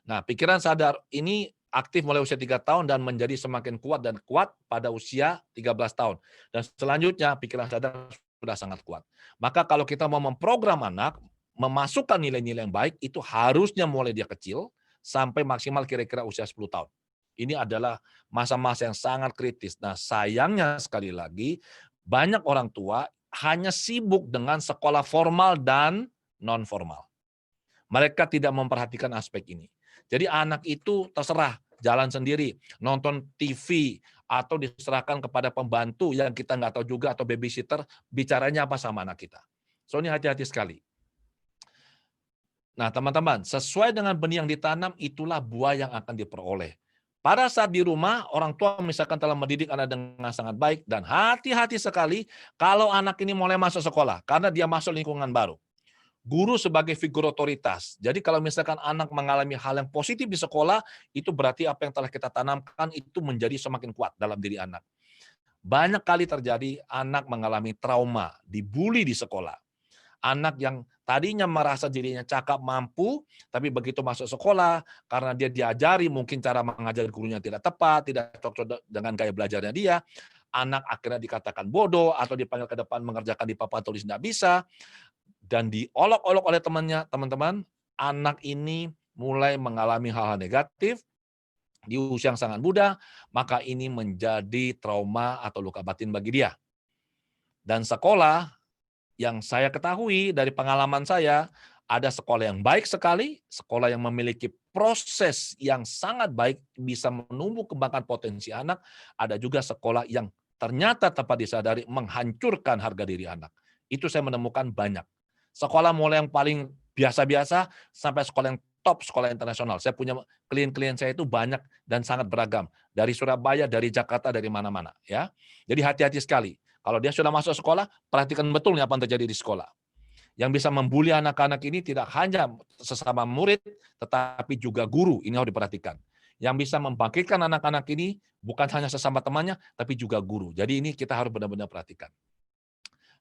Nah, pikiran sadar ini aktif mulai usia 3 tahun dan menjadi semakin kuat dan kuat pada usia 13 tahun. Dan selanjutnya pikiran sadar sudah sangat kuat. Maka kalau kita mau memprogram anak, memasukkan nilai-nilai yang baik, itu harusnya mulai dia kecil sampai maksimal kira-kira usia 10 tahun. Ini adalah masa-masa yang sangat kritis. Nah, sayangnya sekali lagi, banyak orang tua hanya sibuk dengan sekolah formal dan non formal. Mereka tidak memperhatikan aspek ini. Jadi anak itu terserah jalan sendiri, nonton TV, atau diserahkan kepada pembantu yang kita nggak tahu juga atau babysitter, bicaranya apa sama anak kita. So ini hati-hati sekali. Nah teman-teman, sesuai dengan benih yang ditanam, itulah buah yang akan diperoleh. Pada saat di rumah, orang tua misalkan telah mendidik anak dengan sangat baik, dan hati-hati sekali kalau anak ini mulai masuk sekolah, karena dia masuk lingkungan baru. Guru sebagai figur otoritas. Jadi kalau misalkan anak mengalami hal yang positif di sekolah, itu berarti apa yang telah kita tanamkan itu menjadi semakin kuat dalam diri anak. Banyak kali terjadi anak mengalami trauma, dibully di sekolah. Anak yang tadinya merasa dirinya cakap, mampu, tapi begitu masuk sekolah, karena dia diajari mungkin cara mengajar gurunya tidak tepat, tidak cocok dengan gaya belajarnya dia, anak akhirnya dikatakan bodoh atau dipanggil ke depan mengerjakan di papan tulis tidak bisa, dan diolok-olok oleh temannya, teman-teman, anak ini mulai mengalami hal-hal negatif di usia yang sangat muda, maka ini menjadi trauma atau luka batin bagi dia. Dan sekolah yang saya ketahui dari pengalaman saya, ada sekolah yang baik sekali, sekolah yang memiliki proses yang sangat baik, bisa menumbuh kembangkan potensi anak, ada juga sekolah yang ternyata tanpa disadari menghancurkan harga diri anak. Itu saya menemukan banyak. Sekolah mulai yang paling biasa-biasa sampai sekolah yang top, sekolah internasional. Saya punya klien-klien saya itu banyak dan sangat beragam. Dari Surabaya, dari Jakarta, dari mana-mana. Ya. Jadi hati-hati sekali. Kalau dia sudah masuk sekolah, perhatikan betul nih apa yang terjadi di sekolah. Yang bisa membuli anak-anak ini tidak hanya sesama murid, tetapi juga guru. Ini harus diperhatikan. Yang bisa membangkitkan anak-anak ini bukan hanya sesama temannya, tapi juga guru. Jadi ini kita harus benar-benar perhatikan.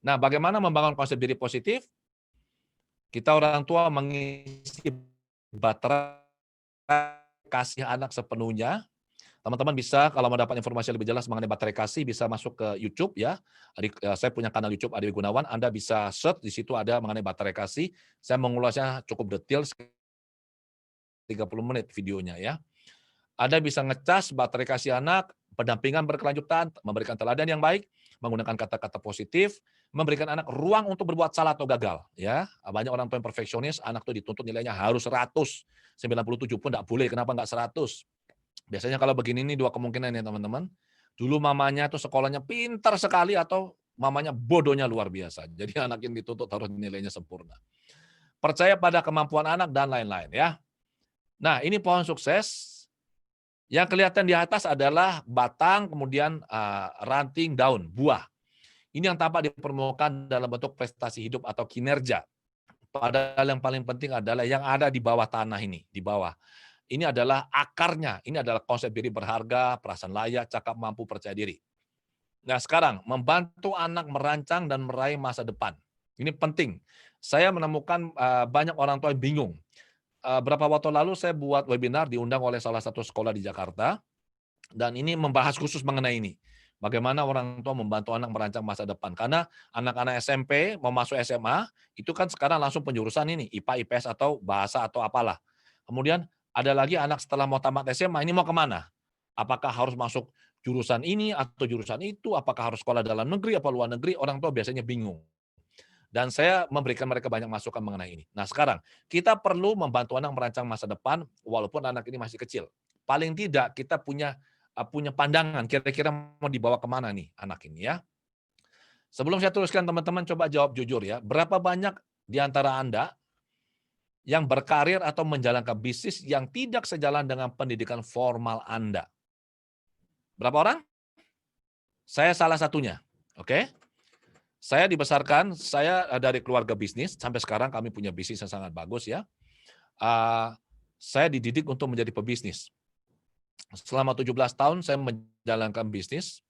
Nah, bagaimana membangun konsep diri positif? Kita orang tua mengisi baterai kasih anak sepenuhnya. Teman-teman bisa kalau mau dapat informasi lebih jelas mengenai baterai kasih bisa masuk ke YouTube ya. Saya punya kanal YouTube Adi Gunawan, Anda bisa search di situ ada mengenai baterai kasih. Saya mengulasnya cukup detail 30 menit videonya ya. Anda bisa ngecas baterai kasih anak, pendampingan berkelanjutan, memberikan teladan yang baik, menggunakan kata-kata positif, memberikan anak ruang untuk berbuat salah atau gagal. Ya, banyak orang tua yang perfeksionis, anak tuh dituntut nilainya harus 100, 97 pun enggak boleh, kenapa enggak 100? Biasanya kalau begini nih dua kemungkinan ya teman-teman. Dulu mamanya tuh sekolahnya pintar sekali atau mamanya bodohnya luar biasa. Jadi anak yang dituntut harus nilainya sempurna. Percaya pada kemampuan anak dan lain-lain ya. Nah, ini pohon sukses. Yang kelihatan di atas adalah batang, kemudian ranting, daun, buah. Ini yang tampak di permukaan dalam bentuk prestasi hidup atau kinerja. Padahal yang paling penting adalah yang ada di bawah tanah ini, di bawah. Ini adalah akarnya, ini adalah konsep diri berharga, perasaan layak, cakap mampu, percaya diri. Nah sekarang, membantu anak merancang dan meraih masa depan. Ini penting. Saya menemukan banyak orang tua yang bingung. Berapa waktu lalu saya buat webinar diundang oleh salah satu sekolah di Jakarta, dan ini membahas khusus mengenai ini. Bagaimana orang tua membantu anak merancang masa depan. Karena anak-anak SMP mau masuk SMA, itu kan sekarang langsung penjurusan ini, IPA, IPS, atau bahasa, atau apalah. Kemudian ada lagi anak setelah mau tamat SMA, ini mau kemana? Apakah harus masuk jurusan ini atau jurusan itu? Apakah harus sekolah dalam negeri, apa luar negeri? Orang tua biasanya bingung. Dan saya memberikan mereka banyak masukan mengenai ini. Nah sekarang, kita perlu membantu anak merancang masa depan, walaupun anak ini masih kecil. Paling tidak kita punya punya pandangan kira-kira mau dibawa kemana nih anak ini ya. Sebelum saya teruskan teman-teman coba jawab jujur ya. Berapa banyak di antara Anda yang berkarir atau menjalankan bisnis yang tidak sejalan dengan pendidikan formal Anda? Berapa orang? Saya salah satunya. Oke. Saya dibesarkan, saya dari keluarga bisnis, sampai sekarang kami punya bisnis yang sangat bagus ya. Saya dididik untuk menjadi pebisnis. Selama 17 tahun saya menjalankan bisnis,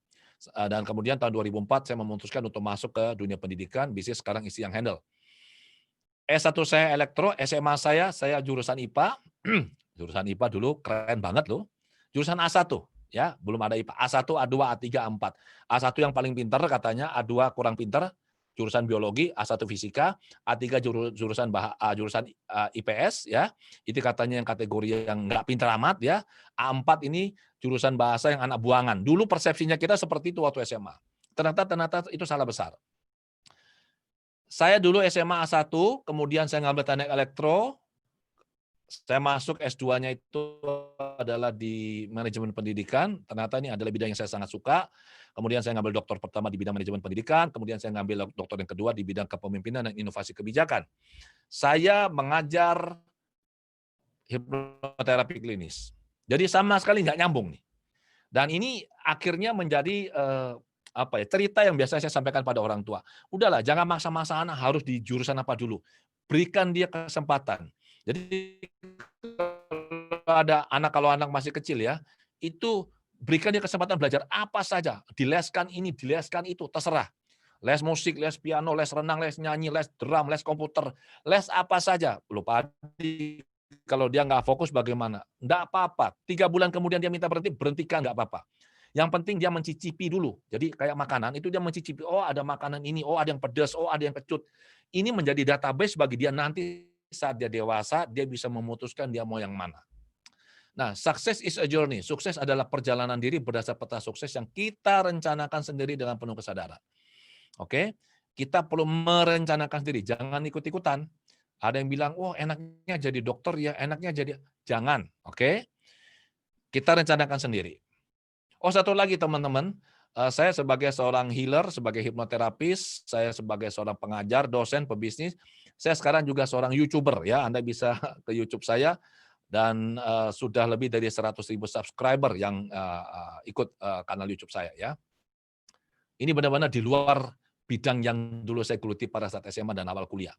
dan kemudian tahun 2004 saya memutuskan untuk masuk ke dunia pendidikan, bisnis sekarang istri yang handle. S1 saya elektro, SMA saya jurusan IPA, jurusan IPA dulu keren banget loh, jurusan A1 ya, belum ada IPA, A1, A2, A3, A4. A1 yang paling pintar katanya, A2 kurang pintar, jurusan biologi, A1 fisika, A3 jurusan IPS ya, itu katanya yang kategori yang nggak pintar amat ya, A4 ini jurusan bahasa yang anak buangan. Dulu persepsinya kita seperti itu waktu SMA. Ternyata itu salah besar. Saya dulu SMA A1, kemudian saya ngambil teknik elektro, saya masuk S2-nya itu adalah di manajemen pendidikan, ternyata ini adalah bidang yang saya sangat suka. Kemudian saya ngambil doktor pertama di bidang manajemen pendidikan, kemudian saya ngambil doktor yang kedua di bidang kepemimpinan dan inovasi kebijakan. Saya mengajar hipnoterapi klinis. Jadi sama sekali nggak nyambung nih. Dan ini akhirnya menjadi cerita yang biasa saya sampaikan pada orang tua. Udahlah, jangan maksa-maksa anak harus di jurusan apa dulu. Berikan dia kesempatan. Jadi kalau anak masih kecil ya, itu berikan dia kesempatan belajar apa saja. Dileskan ini, dileskan itu, terserah. Les musik, les piano, les renang, les nyanyi, les drum, les komputer, les apa saja. Lupa kalau dia nggak fokus bagaimana? Nggak apa-apa. 3 bulan kemudian dia minta berhenti, berhentikan nggak apa-apa. Yang penting dia mencicipi dulu. Jadi kayak makanan, itu dia mencicipi, oh ada makanan ini, oh ada yang pedas, oh ada yang kecut. Ini menjadi database bagi dia nanti saat dia dewasa, dia bisa memutuskan dia mau yang mana. Nah, success is a journey. Sukses adalah perjalanan diri berdasar peta sukses yang kita rencanakan sendiri dengan penuh kesadaran. Oke? Kita perlu merencanakan sendiri, jangan ikut-ikutan. Ada yang bilang, oh enaknya jadi dokter ya, enaknya jadi... Jangan, oke? Kita rencanakan sendiri. Oh, satu lagi teman-teman, saya sebagai seorang healer, sebagai hipnoterapis, saya sebagai seorang pengajar, dosen, pebisnis, saya sekarang juga seorang YouTuber ya. Anda bisa ke YouTube saya dan sudah lebih dari 100.000 subscriber yang ikut kanal YouTube saya ya. Ini benar-benar di luar bidang yang dulu saya geluti pada saat SMA dan awal kuliah.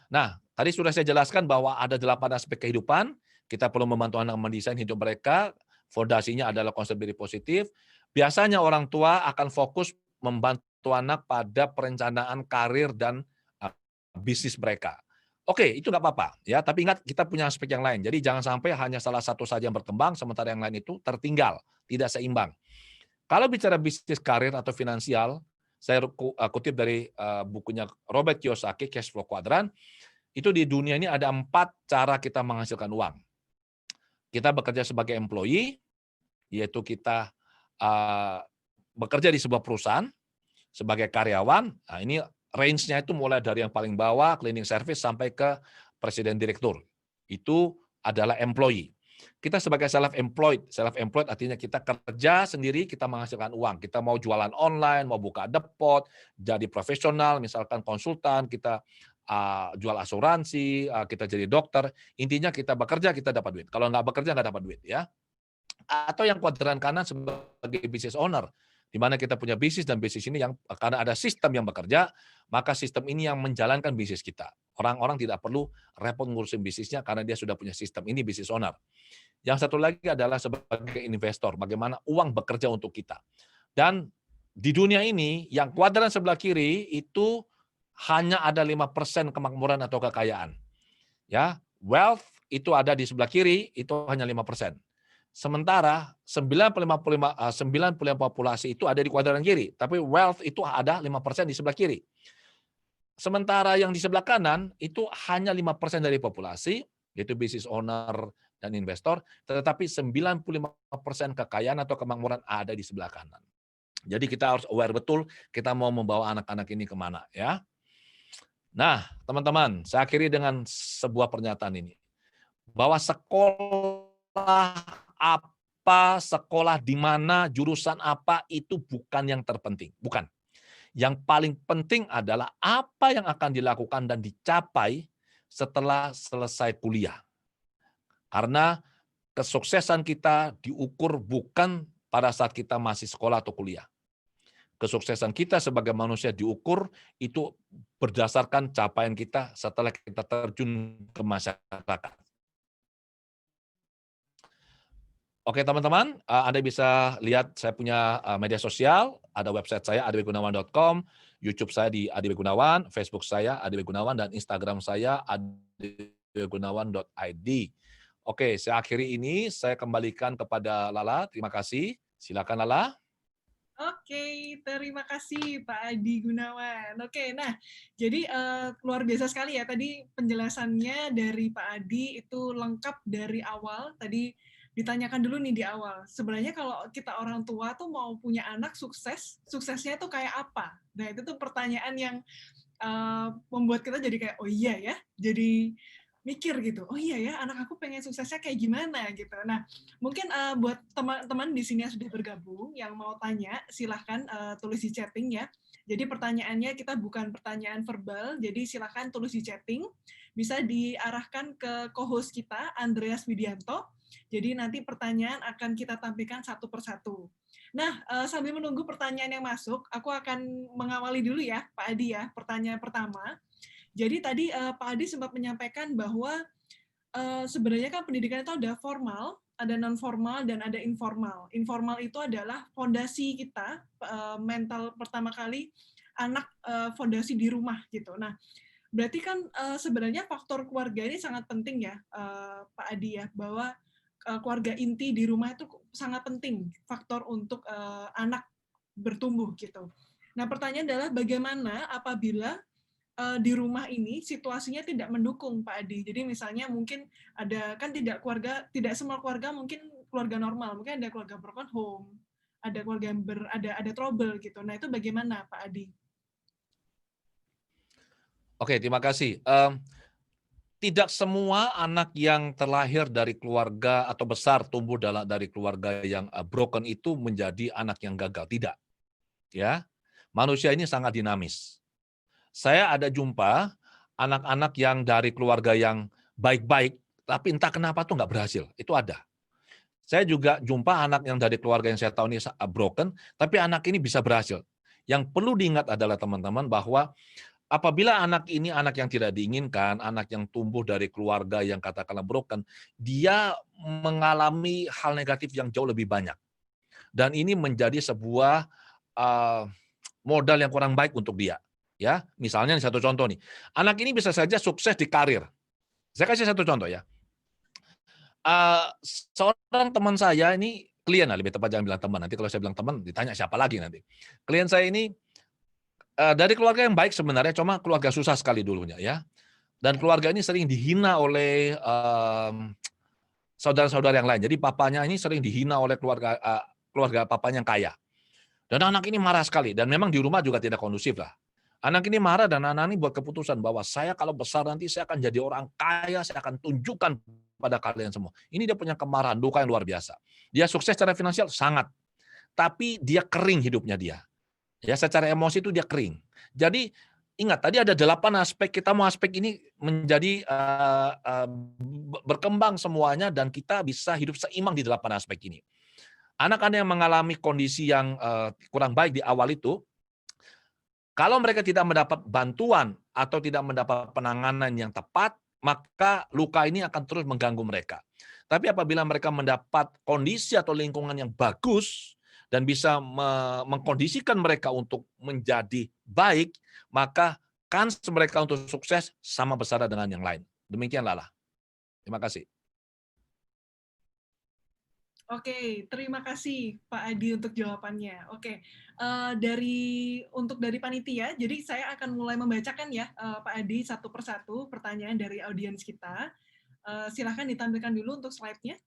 Nah, tadi sudah saya jelaskan bahwa ada 8 aspek kehidupan, kita perlu membantu anak mendesain hidup mereka, fondasinya adalah konsep diri positif. Biasanya orang tua akan fokus membantu anak pada perencanaan karir dan bisnis mereka. Oke, itu nggak apa-apa ya, tapi ingat kita punya aspek yang lain. Jadi jangan sampai hanya salah satu saja yang berkembang, sementara yang lain itu tertinggal, tidak seimbang. Kalau bicara bisnis karir atau finansial, saya kutip dari bukunya Robert Kiyosaki, Cash Flow Quadrant, itu di dunia ini ada 4 cara kita menghasilkan uang. Kita bekerja sebagai employee, yaitu kita bekerja di sebuah perusahaan sebagai karyawan. Nah, ini range-nya itu mulai dari yang paling bawah, cleaning service, sampai ke presiden direktur. Itu adalah employee. Kita sebagai self-employed artinya kita kerja sendiri, kita menghasilkan uang. Kita mau jualan online, mau buka depot, jadi profesional, misalkan konsultan, kita jual asuransi, kita jadi dokter. Intinya kita bekerja, kita dapat duit. Kalau nggak bekerja, nggak dapat duit ya. Atau yang kuadran kanan sebagai business owner, di mana kita punya bisnis dan bisnis ini yang karena ada sistem yang bekerja, maka sistem ini yang menjalankan bisnis kita. Orang-orang tidak perlu repot ngurusin bisnisnya karena dia sudah punya sistem. Ini business owner. Yang satu lagi adalah sebagai investor, bagaimana uang bekerja untuk kita. Dan di dunia ini, yang kuadran sebelah kiri itu hanya ada 5% kemakmuran atau kekayaan. Ya, wealth itu ada di sebelah kiri, itu hanya 5%. Sementara 95 populasi itu ada di kuadran kiri, tapi wealth itu ada 5% di sebelah kiri. Sementara yang di sebelah kanan itu hanya 5% dari populasi, yaitu business owner dan investor, tetapi 95% kekayaan atau kemakmuran ada di sebelah kanan. Jadi kita harus aware betul kita mau membawa anak-anak ini kemana ya. Nah, teman-teman, saya akhiri dengan sebuah pernyataan ini. Bahwa sekolah apa apa, sekolah di mana, jurusan apa, itu bukan yang terpenting. Bukan. Yang paling penting adalah apa yang akan dilakukan dan dicapai setelah selesai kuliah. Karena kesuksesan kita diukur bukan pada saat kita masih sekolah atau kuliah. Kesuksesan kita sebagai manusia diukur itu berdasarkan capaian kita setelah kita terjun ke masyarakat. Oke teman-teman, Anda bisa lihat saya punya media sosial, ada website saya adwgunawan.com, YouTube saya di Adi Gunawan, Facebook saya Adi Gunawan, dan Instagram saya adigunawan.id. Oke, saya akhiri ini, saya kembalikan kepada Lala. Terima kasih. Silakan Lala. Oke, terima kasih Pak Adi Gunawan. Oke, nah jadi luar biasa sekali ya tadi penjelasannya dari Pak Adi itu lengkap dari awal. Tadi ditanyakan dulu nih di awal. Sebenarnya kalau kita orang tua tuh mau punya anak sukses, suksesnya tuh kayak apa? Nah itu tuh pertanyaan yang membuat kita jadi kayak, oh iya ya, jadi mikir gitu, oh iya ya, anak aku pengen suksesnya kayak gimana gitu. Nah, mungkin buat teman-teman di sini yang sudah bergabung, yang mau tanya, silahkan tulis di chatting ya. Jadi pertanyaannya kita bukan pertanyaan verbal, jadi silahkan tulis di chatting. Bisa diarahkan ke co-host kita, Andreas Widianto. Jadi nanti pertanyaan akan kita tampilkan satu persatu. Nah, sambil menunggu pertanyaan yang masuk, aku akan mengawali dulu ya, Pak Adi ya, pertanyaan pertama. Jadi tadi Pak Adi sempat menyampaikan bahwa sebenarnya kan pendidikan itu ada formal, ada non formal dan ada informal. Informal itu adalah fondasi kita mental pertama kali anak fondasi di rumah gitu. Nah, berarti kan sebenarnya faktor keluarga ini sangat penting ya, Pak Adi ya, bahwa keluarga inti di rumah itu sangat penting faktor untuk anak bertumbuh gitu. Nah, pertanyaan adalah bagaimana apabila di rumah ini situasinya tidak mendukung Pak Adi. Jadi misalnya mungkin ada kan tidak keluarga, tidak semua keluarga mungkin keluarga normal, mungkin ada keluarga broken home, ada keluarga yang ada trouble gitu. Nah itu bagaimana Pak Adi? Oke, terima kasih. Tidak semua anak yang terlahir dari keluarga atau besar tumbuh dari keluarga yang broken itu menjadi anak yang gagal. Tidak, ya. Manusia ini sangat dinamis. Saya ada jumpa anak-anak yang dari keluarga yang baik-baik, tapi entah kenapa tuh nggak berhasil. Itu ada. Saya juga jumpa anak yang dari keluarga yang saya tahu ini broken, tapi anak ini bisa berhasil. Yang perlu diingat adalah teman-teman bahwa apabila anak ini anak yang tidak diinginkan, anak yang tumbuh dari keluarga yang katakanlah broken, dia mengalami hal negatif yang jauh lebih banyak. Dan ini menjadi sebuah modal yang kurang baik untuk dia. Ya, misalnya satu contoh nih, anak ini bisa saja sukses di karir. Saya kasih satu contoh ya. Seorang teman saya ini, klien lah lebih tepat, jangan bilang teman, nanti kalau saya bilang teman ditanya siapa lagi nanti. Klien saya ini dari keluarga yang baik sebenarnya, cuma keluarga susah sekali dulunya ya. Dan keluarga ini sering dihina oleh saudara-saudara yang lain. Jadi papanya ini sering dihina oleh keluarga papanya yang kaya. Dan anak ini marah sekali, dan memang di rumah juga tidak kondusif lah. Anak ini marah dan anak ini buat keputusan bahwa saya kalau besar nanti saya akan jadi orang kaya, saya akan tunjukkan pada kalian semua. Ini dia punya kemarahan, duka yang luar biasa. Dia sukses secara finansial sangat, tapi dia kering hidupnya dia. Ya, secara emosi itu dia kering. Jadi ingat tadi ada 8 aspek, kita mau aspek ini menjadi berkembang semuanya dan kita bisa hidup seimbang di 8 aspek ini. Anak-anak yang mengalami kondisi yang kurang baik di awal itu, kalau mereka tidak mendapat bantuan atau tidak mendapat penanganan yang tepat, maka luka ini akan terus mengganggu mereka. Tapi apabila mereka mendapat kondisi atau lingkungan yang bagus dan bisa mengkondisikan mereka untuk menjadi baik, maka kans mereka untuk sukses sama besar dengan yang lain. Demikianlah. Terima kasih. Oke, terima kasih Pak Adi untuk jawabannya. Oke, dari panitia, jadi saya akan mulai membacakan ya Pak Adi satu persatu pertanyaan dari audiens kita. Silahkan ditampilkan dulu untuk slide-nya.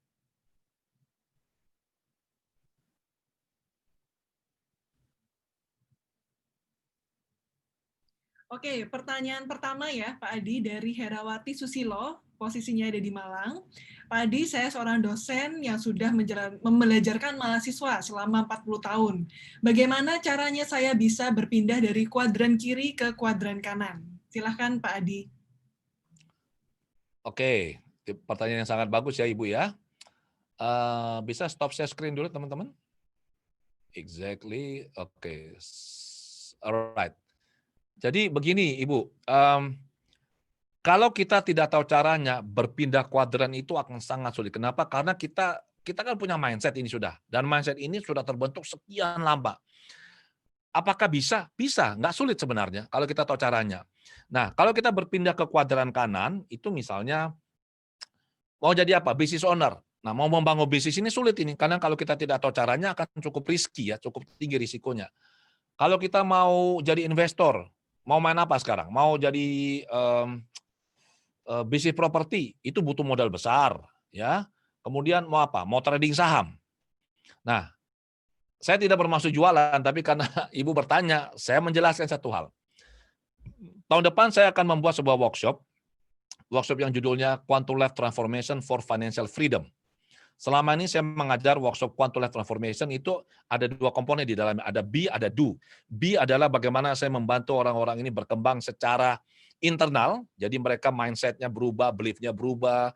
Oke, pertanyaan pertama ya Pak Adi dari Herawati Susilo. posisinya ada di Malang. Pak Adi, saya seorang dosen yang sudah membelajarkan mahasiswa selama 40 tahun. Bagaimana caranya saya bisa berpindah dari kuadran kiri ke kuadran kanan? Silahkan Pak Adi. Oke, pertanyaan yang sangat bagus ya Ibu ya. Bisa stop share screen dulu teman-teman? Exactly, oke. Alright. Jadi begini Ibu, kalau kita tidak tahu caranya, berpindah kuadran itu akan sangat sulit. Kenapa? Karena kita kan punya mindset ini sudah, dan mindset ini sudah terbentuk sekian lama. Apakah bisa? Bisa, nggak sulit sebenarnya kalau kita tahu caranya. Nah, kalau kita berpindah ke kuadran kanan, itu misalnya mau jadi apa? Business owner. Nah, mau membangun bisnis ini sulit ini, karena kalau kita tidak tahu caranya akan cukup riski ya, cukup tinggi risikonya. Kalau kita mau jadi investor, mau main apa sekarang? Mau jadi bisnis properti, itu butuh modal besar, ya. Kemudian mau apa? Mau trading saham. Nah, saya tidak bermaksud jualan, tapi karena Ibu bertanya, saya menjelaskan satu hal. Tahun depan saya akan membuat sebuah workshop yang judulnya Quantum Life Transformation for Financial Freedom. Selama ini saya mengajar workshop Quantum Life Transformation itu ada dua komponen di dalamnya, ada be, ada do. Be adalah bagaimana saya membantu orang-orang ini berkembang secara internal, jadi mereka mindset-nya berubah, belief-nya berubah,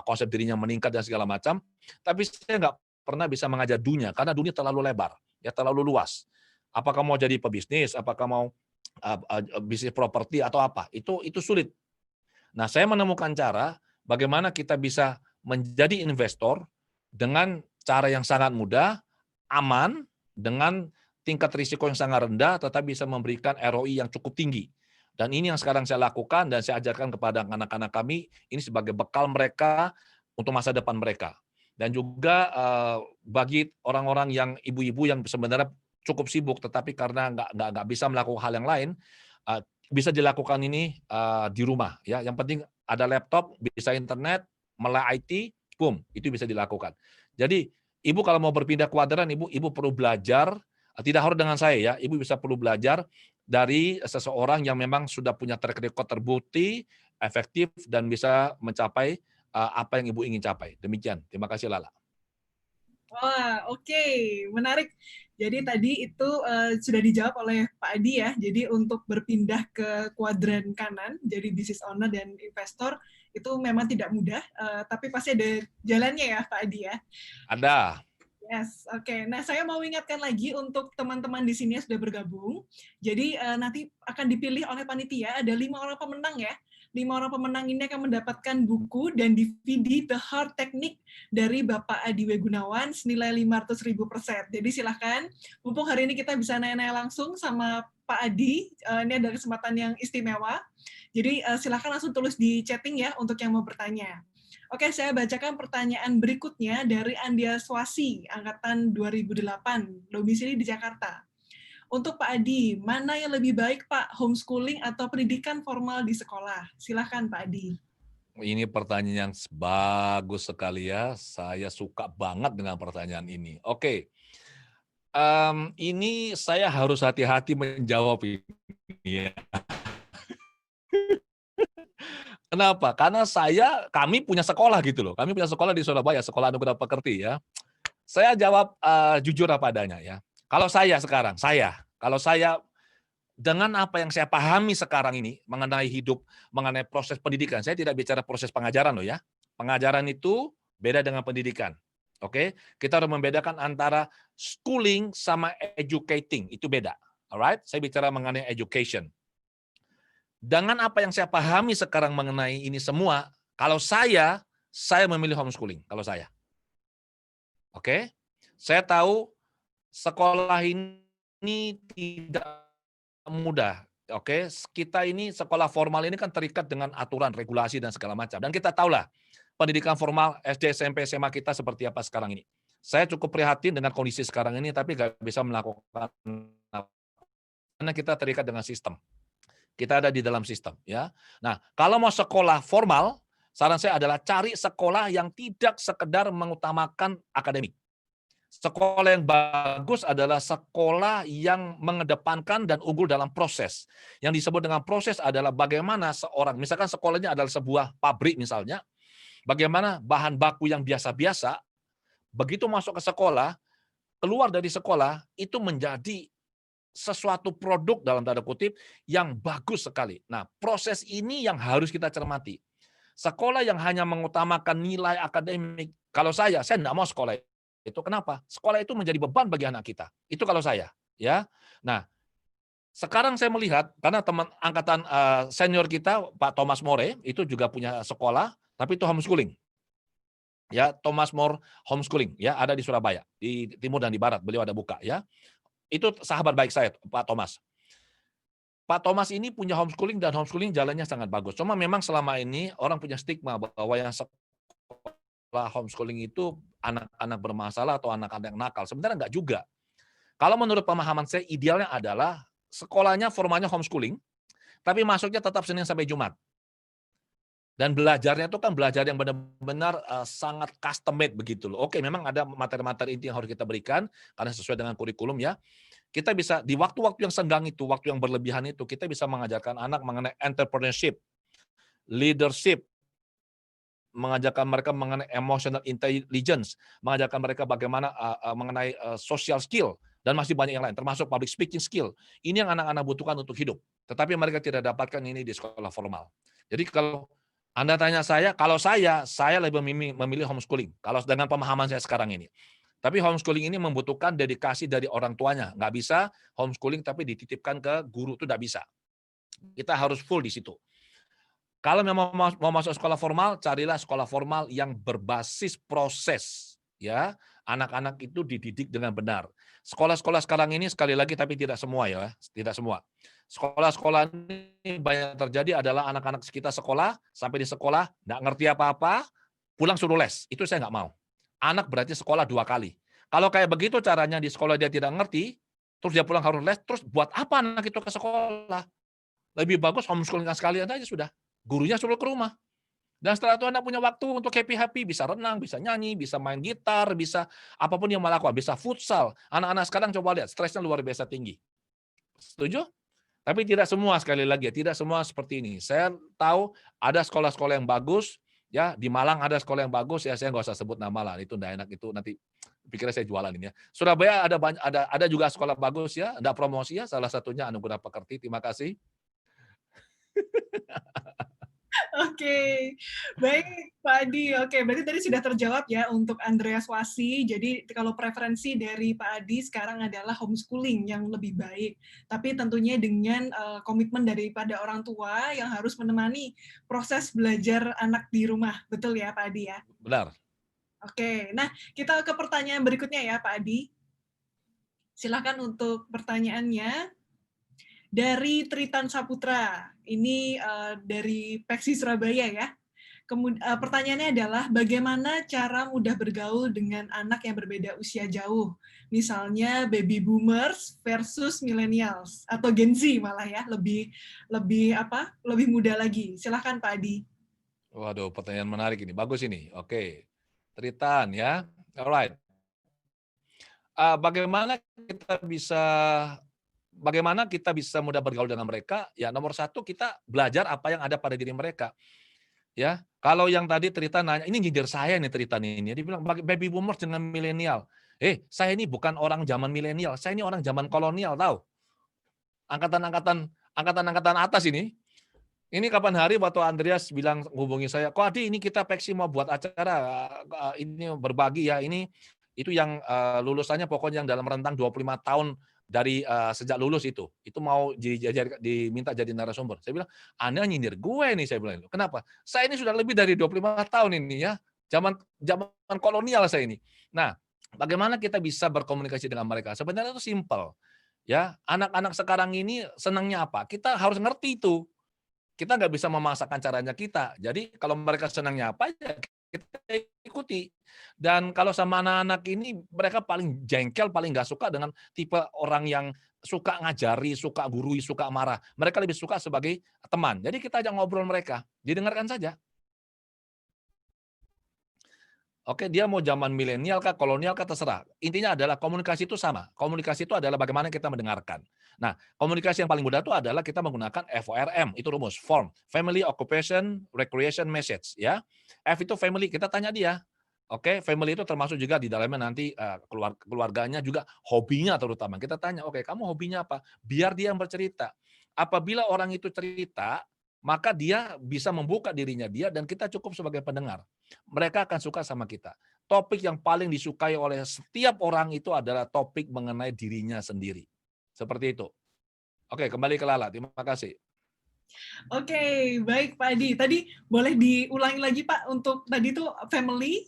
konsep dirinya meningkat dan segala macam. Tapi saya nggak pernah bisa mengajar dunia, karena dunia terlalu lebar, ya terlalu luas. Apakah mau jadi pebisnis, apakah mau bisnis properti atau apa, itu sulit. Nah, saya menemukan cara bagaimana kita bisa menjadi investor dengan cara yang sangat mudah, aman, dengan tingkat risiko yang sangat rendah, tetapi bisa memberikan ROI yang cukup tinggi. Dan ini yang sekarang saya lakukan dan saya ajarkan kepada anak-anak kami, ini sebagai bekal mereka untuk masa depan mereka. Dan juga bagi orang-orang yang ibu-ibu yang sebenarnya cukup sibuk, tetapi karena nggak bisa melakukan hal yang lain, bisa dilakukan ini di rumah. Ya, yang penting ada laptop, bisa internet, melek IT, boom, itu bisa dilakukan. Jadi Ibu kalau mau berpindah kuadran, Ibu perlu belajar, tidak harus dengan saya ya, Ibu bisa perlu belajar dari seseorang yang memang sudah punya track record terbukti, efektif, dan bisa mencapai apa yang Ibu ingin capai. Demikian. Terima kasih Lala. Wah, oke, menarik. Jadi tadi itu sudah dijawab oleh Pak Adi ya. Jadi untuk berpindah ke kuadran kanan, jadi business owner dan investor, itu memang tidak mudah, tapi pasti ada jalannya ya Pak Adi ya. Ada. Yes, oke. Nah, saya mau ingatkan lagi untuk teman-teman di sini yang sudah bergabung. Jadi nanti akan dipilih oleh panitia, ada 5 orang pemenang ya. 5 orang pemenang ini akan mendapatkan buku dan DVD The Heart Technique dari Bapak Adi W. Gunawan senilai 500.000 per set. Jadi silahkan, mumpung hari ini kita bisa nanya-nanya langsung sama Pak Adi, ini ada kesempatan yang istimewa. Jadi silahkan langsung tulis di chatting ya untuk yang mau bertanya. Oke, saya bacakan pertanyaan berikutnya dari Andia Swasi, angkatan 2008, domisili di Jakarta. Untuk Pak Adi, mana yang lebih baik Pak, homeschooling atau pendidikan formal di sekolah? Silakan Pak Adi. Ini pertanyaan yang bagus sekali ya, saya suka banget dengan pertanyaan ini. Oke, ini saya harus hati-hati menjawab ini ya. Kenapa? Karena kami punya sekolah gitu loh. Kami punya sekolah di Surabaya, Sekolah Anugerah Pekerti ya. Saya jawab jujur apa adanya ya. Kalau saya sekarang, kalau saya dengan apa yang saya pahami sekarang ini mengenai hidup, mengenai proses pendidikan, saya tidak bicara proses pengajaran loh ya. Pengajaran itu beda dengan pendidikan. Oke, kita harus membedakan antara schooling sama educating, itu beda. Alright, saya bicara mengenai education. Dengan apa yang saya pahami sekarang mengenai ini semua, kalau saya memilih homeschooling, kalau saya. Oke? Saya tahu sekolah ini tidak mudah. Oke, kita ini sekolah formal ini kan terikat dengan aturan, regulasi, dan segala macam. Dan kita tahulah, pendidikan formal SD, SMP, SMA kita seperti apa sekarang ini. Saya cukup prihatin dengan kondisi sekarang ini, tapi nggak bisa melakukan karena kita terikat dengan sistem. Kita ada di dalam sistem, ya. Nah, kalau mau sekolah formal, saran saya adalah cari sekolah yang tidak sekedar mengutamakan akademik. Sekolah yang bagus adalah sekolah yang mengedepankan dan unggul dalam proses. Yang disebut dengan proses adalah bagaimana seorang, misalkan sekolahnya adalah sebuah pabrik misalnya, Bagaimana bahan baku yang biasa-biasa, begitu masuk ke sekolah, keluar dari sekolah, itu menjadi sesuatu produk dalam tanda kutip yang bagus sekali. Nah, proses ini yang harus kita cermati. Sekolah yang hanya mengutamakan nilai akademik, kalau saya enggak mau sekolah itu. Kenapa? Sekolah itu menjadi beban bagi anak kita. Itu kalau saya, ya. Nah, sekarang saya melihat karena teman angkatan senior kita Pak Thomas More itu juga punya sekolah, tapi itu homeschooling. Ya, Thomas More Homeschooling ya, ada di Surabaya, di timur dan di barat. Beliau ada buka ya. Itu sahabat baik saya, Pak Thomas. Pak Thomas ini punya homeschooling dan homeschooling jalannya sangat bagus. Cuma memang selama ini orang punya stigma bahwa yang sekolah homeschooling itu anak-anak bermasalah atau anak-anak yang nakal. Sebenarnya enggak juga. Kalau menurut pemahaman saya idealnya adalah sekolahnya formalnya homeschooling, tapi masuknya tetap Senin sampai Jumat. Dan belajarnya itu kan belajar yang benar-benar sangat custom made begitu loh. Oke, memang ada materi-materi inti yang harus kita berikan karena sesuai dengan kurikulum ya. Kita bisa di waktu-waktu yang senggang itu, waktu yang berlebihan itu, kita bisa mengajarkan anak mengenai entrepreneurship, leadership, mengajarkan mereka mengenai emotional intelligence, mengajarkan mereka bagaimana mengenai social skill dan masih banyak yang lain, termasuk public speaking skill. Ini yang anak-anak butuhkan untuk hidup. Tetapi mereka tidak dapatkan ini di sekolah formal. Jadi kalau Anda tanya saya, kalau saya lebih memilih homeschooling. Kalau dengan pemahaman saya sekarang ini. Tapi homeschooling ini membutuhkan dedikasi dari orang tuanya. Nggak bisa homeschooling tapi dititipkan ke guru, itu nggak bisa. Kita harus full di situ. Kalau memang mau masuk sekolah formal, carilah sekolah formal yang berbasis proses. Ya, anak-anak itu dididik dengan benar. Sekolah-sekolah sekarang ini sekali lagi tapi tidak semua ya, tidak semua. Sekolah-sekolah ini banyak terjadi adalah anak-anak kita sekolah, sampai di sekolah nggak ngerti apa-apa, pulang suruh les. Itu saya nggak mau. Anak berarti sekolah 2 kali. Kalau kayak begitu caranya di sekolah dia tidak ngerti, terus dia pulang harus les, terus buat apa anak itu ke sekolah? Lebih bagus homeschooling sekalian aja sudah. Gurunya suruh ke rumah. Dan setelah itu anak punya waktu untuk happy-happy, bisa renang, bisa nyanyi, bisa main gitar, bisa apapun yang mau lakukan, bisa futsal. Anak-anak sekarang coba lihat, stresnya luar biasa tinggi. Setuju? Tapi tidak semua, sekali lagi, tidak semua seperti ini. Saya tahu ada sekolah-sekolah yang bagus, ya di Malang ada sekolah yang bagus, ya saya nggak usah sebut nama lah, itu nggak enak, itu nanti pikirnya saya jualan ini ya. Surabaya ada juga sekolah bagus ya, ada promosi ya, salah satunya Anugerah Pekerti. Terima kasih. Oke, baik Pak Adi. Oke, berarti tadi sudah terjawab ya untuk Andreas Wasi. Jadi kalau preferensi dari Pak Adi sekarang adalah homeschooling yang lebih baik. Tapi tentunya dengan komitmen daripada orang tua yang harus menemani proses belajar anak di rumah. Betul ya Pak Adi ya? Benar. Oke, nah kita ke pertanyaan berikutnya ya Pak Adi. Silakan untuk pertanyaannya. Dari Tritan Saputra, ini dari Peksi Surabaya ya. Pertanyaannya adalah bagaimana cara mudah bergaul dengan anak yang berbeda usia jauh, misalnya baby boomers versus millennials atau Gen Z malah ya, lebih muda lagi. Silahkan Pak Adi. Waduh, pertanyaan menarik ini, bagus ini. Oke, Tritan ya, alright. Bagaimana kita bisa mudah bergaul dengan mereka? Ya nomor satu kita belajar apa yang ada pada diri mereka. Ya, kalau yang tadi Tritan nanya, ini nyindir saya nih Tritan ini. Dia bilang baby boomers dengan milenial. Saya ini bukan orang zaman milenial, saya ini orang zaman kolonial tahu. Angkatan-angkatan atas ini. Ini kapan hari waktu Andreas bilang hubungi saya, "Kok Adi ini kita Peksi mau buat acara ini berbagi ya, ini itu yang lulusannya pokoknya yang dalam rentang 25 tahun dari sejak lulus itu mau diminta jadi narasumber." Saya bilang, "Anda nyindir gue nih," saya bilang. "Kenapa? Saya ini sudah lebih dari 25 tahun ini ya, zaman kolonial saya ini." Nah, bagaimana kita bisa berkomunikasi dengan mereka? Sebenarnya itu simpel. Ya, anak-anak sekarang ini senangnya apa? Kita harus ngerti itu. Kita nggak bisa memaksakan caranya kita. Jadi kalau mereka senangnya apa, ya kita ikuti. Dan kalau sama anak-anak ini, mereka paling jengkel, paling nggak suka dengan tipe orang yang suka ngajari, suka gurui, suka marah. Mereka lebih suka sebagai teman. Jadi kita ajak ngobrol mereka, didengarkan saja. Oke, dia mau zaman milenial kah, kolonial kah, terserah. Intinya adalah komunikasi itu sama. Komunikasi itu adalah bagaimana kita mendengarkan. Nah, komunikasi yang paling mudah itu adalah kita menggunakan FORM, itu rumus, form, family, occupation, recreation, message, ya. F itu family, kita tanya dia. Oke, family itu termasuk juga di dalamnya nanti keluarganya juga, hobinya terutama. Kita tanya, oke, kamu hobinya apa? Biar dia yang bercerita. Apabila orang itu cerita, maka dia bisa membuka dirinya dia dan kita cukup sebagai pendengar. Mereka akan suka sama kita. Topik yang paling disukai oleh setiap orang itu adalah topik mengenai dirinya sendiri. Seperti itu. Oke, kembali ke Lala. Terima kasih. Oke, baik Pak Adi. Tadi boleh diulangi lagi Pak untuk tadi itu family.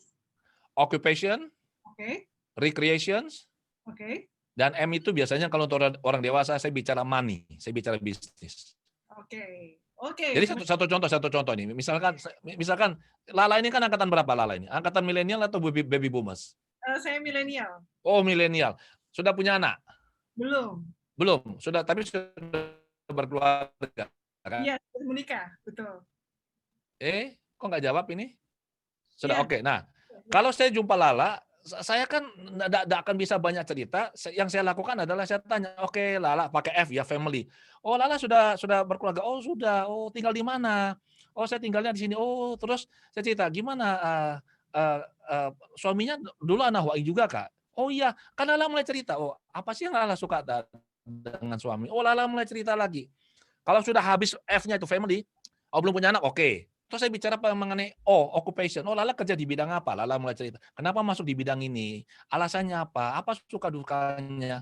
Occupation, Oke, recreations, oke, dan M itu biasanya kalau untuk orang dewasa saya bicara money, saya bicara bisnis. oke, oke. Jadi satu contoh nih. Misalkan Lala ini kan angkatan berapa Lala ini? Angkatan milenial atau baby boomers? Saya milenial. Oh, milenial. Sudah punya anak? Belum. Belum. Tapi sudah berkeluarga kan? Iya, sudah menikah, betul. Kok nggak jawab ini? Sudah, Iya. oke. Nah, kalau saya jumpa Lala, saya kan nggak akan bisa banyak cerita. Yang saya lakukan adalah saya tanya, oke Lala pakai F ya, family. Oh Lala sudah berkeluarga. Oh sudah. Oh tinggal di mana? Oh saya tinggalnya di sini. Oh terus saya cerita gimana eh, suaminya dulu anak WI juga kak. Oh iya, kan Lala mulai cerita. Oh apa sih yang Lala suka dengan suami? Oh Lala mulai cerita lagi. Kalau sudah habis F-nya itu family, oh belum punya anak, oke. Terus saya bicara mengenai occupation. Oh, Lala kerja di bidang apa? Lala mulai cerita. Kenapa masuk di bidang ini? Alasannya apa? Apa suka dukanya?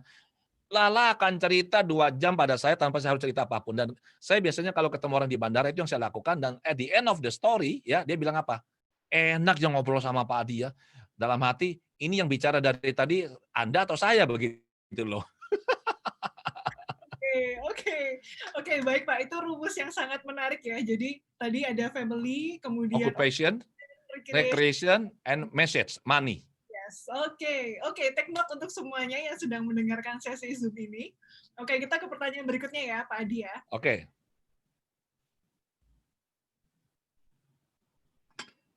Lala akan cerita 2 jam pada saya tanpa saya harus cerita apapun. Dan saya biasanya kalau ketemu orang di bandara itu yang saya lakukan. Dan at the end of the story, ya dia bilang apa? Enak yang ngobrol sama Pak Adi ya. Dalam hati, ini yang bicara dari tadi Anda atau saya begitu loh. Oke, oke, baik Pak. Itu rumus yang sangat menarik ya. Jadi tadi ada family, kemudian Occupation, recreation. recreation, and message, money. Yes, oke. Take note untuk semuanya yang sedang mendengarkan sesi Zoom ini. Oke, kita ke pertanyaan berikutnya ya, Pak Adi ya. Oke.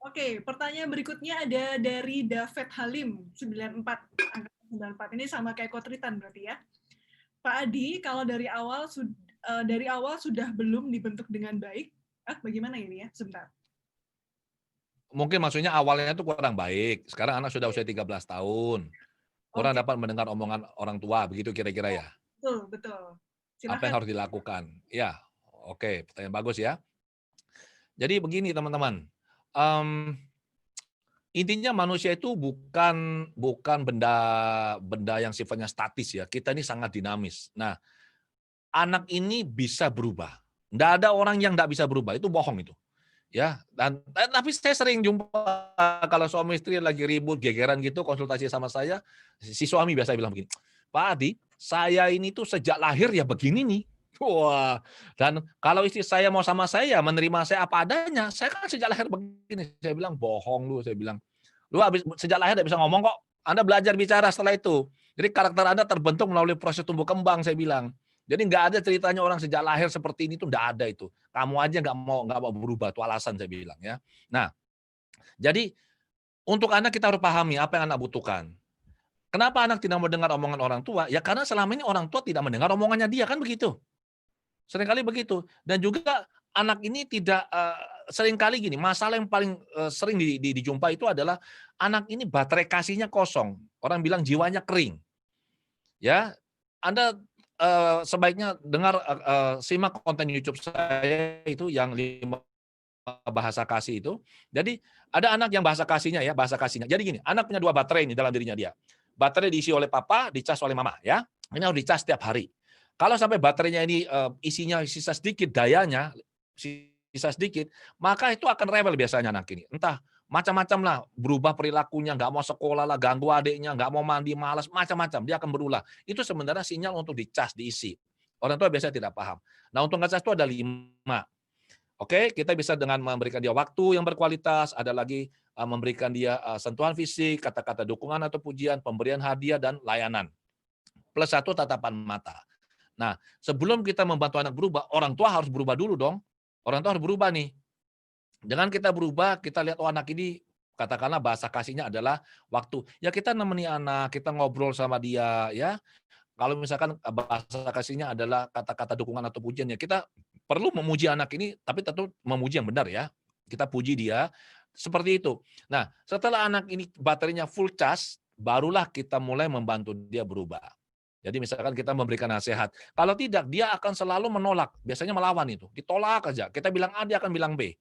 Oke, pertanyaan berikutnya ada dari David Halim, 94, angka 94. Ini sama kayak Kotritan berarti ya. Pak Adi, kalau dari awal sudah belum dibentuk dengan baik, bagaimana ini ya? Sebentar. Mungkin maksudnya awalnya itu kurang baik. Sekarang anak sudah usia 13 tahun. Kurang Oke. dapat mendengar omongan orang tua, begitu kira-kira ya? Betul. Apa yang Silakan. harus dilakukan? Ya, oke, pertanyaan bagus ya. Jadi begini teman-teman, intinya manusia itu bukan benda yang sifatnya statis ya. Kita ini sangat dinamis. Nah, anak ini bisa berubah. Nggak ada orang yang nggak bisa berubah, itu bohong itu. Ya, tapi saya sering jumpa kalau suami istri lagi ribut, gegeran gitu, konsultasi sama saya, si suami biasa bilang begini, Pak Adi, saya ini tuh sejak lahir ya begini nih. Wah, dan kalau istri saya mau sama saya, menerima saya apa adanya, saya kan sejak lahir begini. Saya bilang, bohong lu, saya bilang. Lu sejak lahir tidak bisa ngomong kok, Anda belajar bicara setelah itu. Jadi karakter Anda terbentuk melalui proses tumbuh kembang, saya bilang. Jadi nggak ada ceritanya orang sejak lahir seperti ini tuh nggak ada itu. Kamu aja nggak mau berubah, itu alasan saya bilang ya. Nah, jadi untuk anak kita harus pahami apa yang anak butuhkan. Kenapa anak tidak mendengar omongan orang tua? Ya karena selama ini orang tua tidak mendengar omongannya dia, kan begitu. Seringkali begitu. Dan juga anak ini tidak seringkali gini, masalah yang paling sering dijumpai itu adalah anak ini baterai kasihnya kosong. Orang bilang jiwanya kering. Ya, Anda sebaiknya dengar simak konten YouTube saya itu yang 5 bahasa kasih itu. Jadi ada anak yang bahasa kasihnya ya, bahasa kasihnya. Jadi gini, anak punya 2 baterai ini dalam dirinya dia. Baterai diisi oleh papa, dicas oleh mama ya. Ini harus dicas setiap hari. Kalau sampai baterainya ini isinya sisa sedikit dayanya, sisa sedikit, maka itu akan rebel biasanya anak ini. Entah macam-macam lah, berubah perilakunya, nggak mau sekolah lah, ganggu adiknya, nggak mau mandi, malas, macam-macam. Dia akan berulah. Itu sebenarnya sinyal untuk dicas, diisi. Orang tua biasanya tidak paham. Nah, untuk ngecas itu ada 5. Oke, kita bisa dengan memberikan dia waktu yang berkualitas, ada lagi memberikan dia sentuhan fisik, kata-kata dukungan atau pujian, pemberian hadiah, dan layanan. Plus 1 tatapan mata. Nah, sebelum kita membantu anak berubah, orang tua harus berubah dulu dong. Orang tua harus berubah nih. Jangan kita berubah, kita lihat, oh anak ini Katakanlah bahasa kasihnya adalah waktu. Ya kita nemeni anak, kita ngobrol sama dia, ya. Kalau misalkan bahasa kasihnya adalah kata-kata dukungan atau pujian, ya kita perlu memuji anak ini, tapi tentu memuji yang benar ya. Kita puji dia, seperti itu. Nah, setelah anak ini baterainya full charge, barulah kita mulai membantu dia berubah. Jadi misalkan kita memberikan nasihat, kalau tidak dia akan selalu menolak, biasanya melawan itu, ditolak aja. Kita bilang A, dia akan bilang B.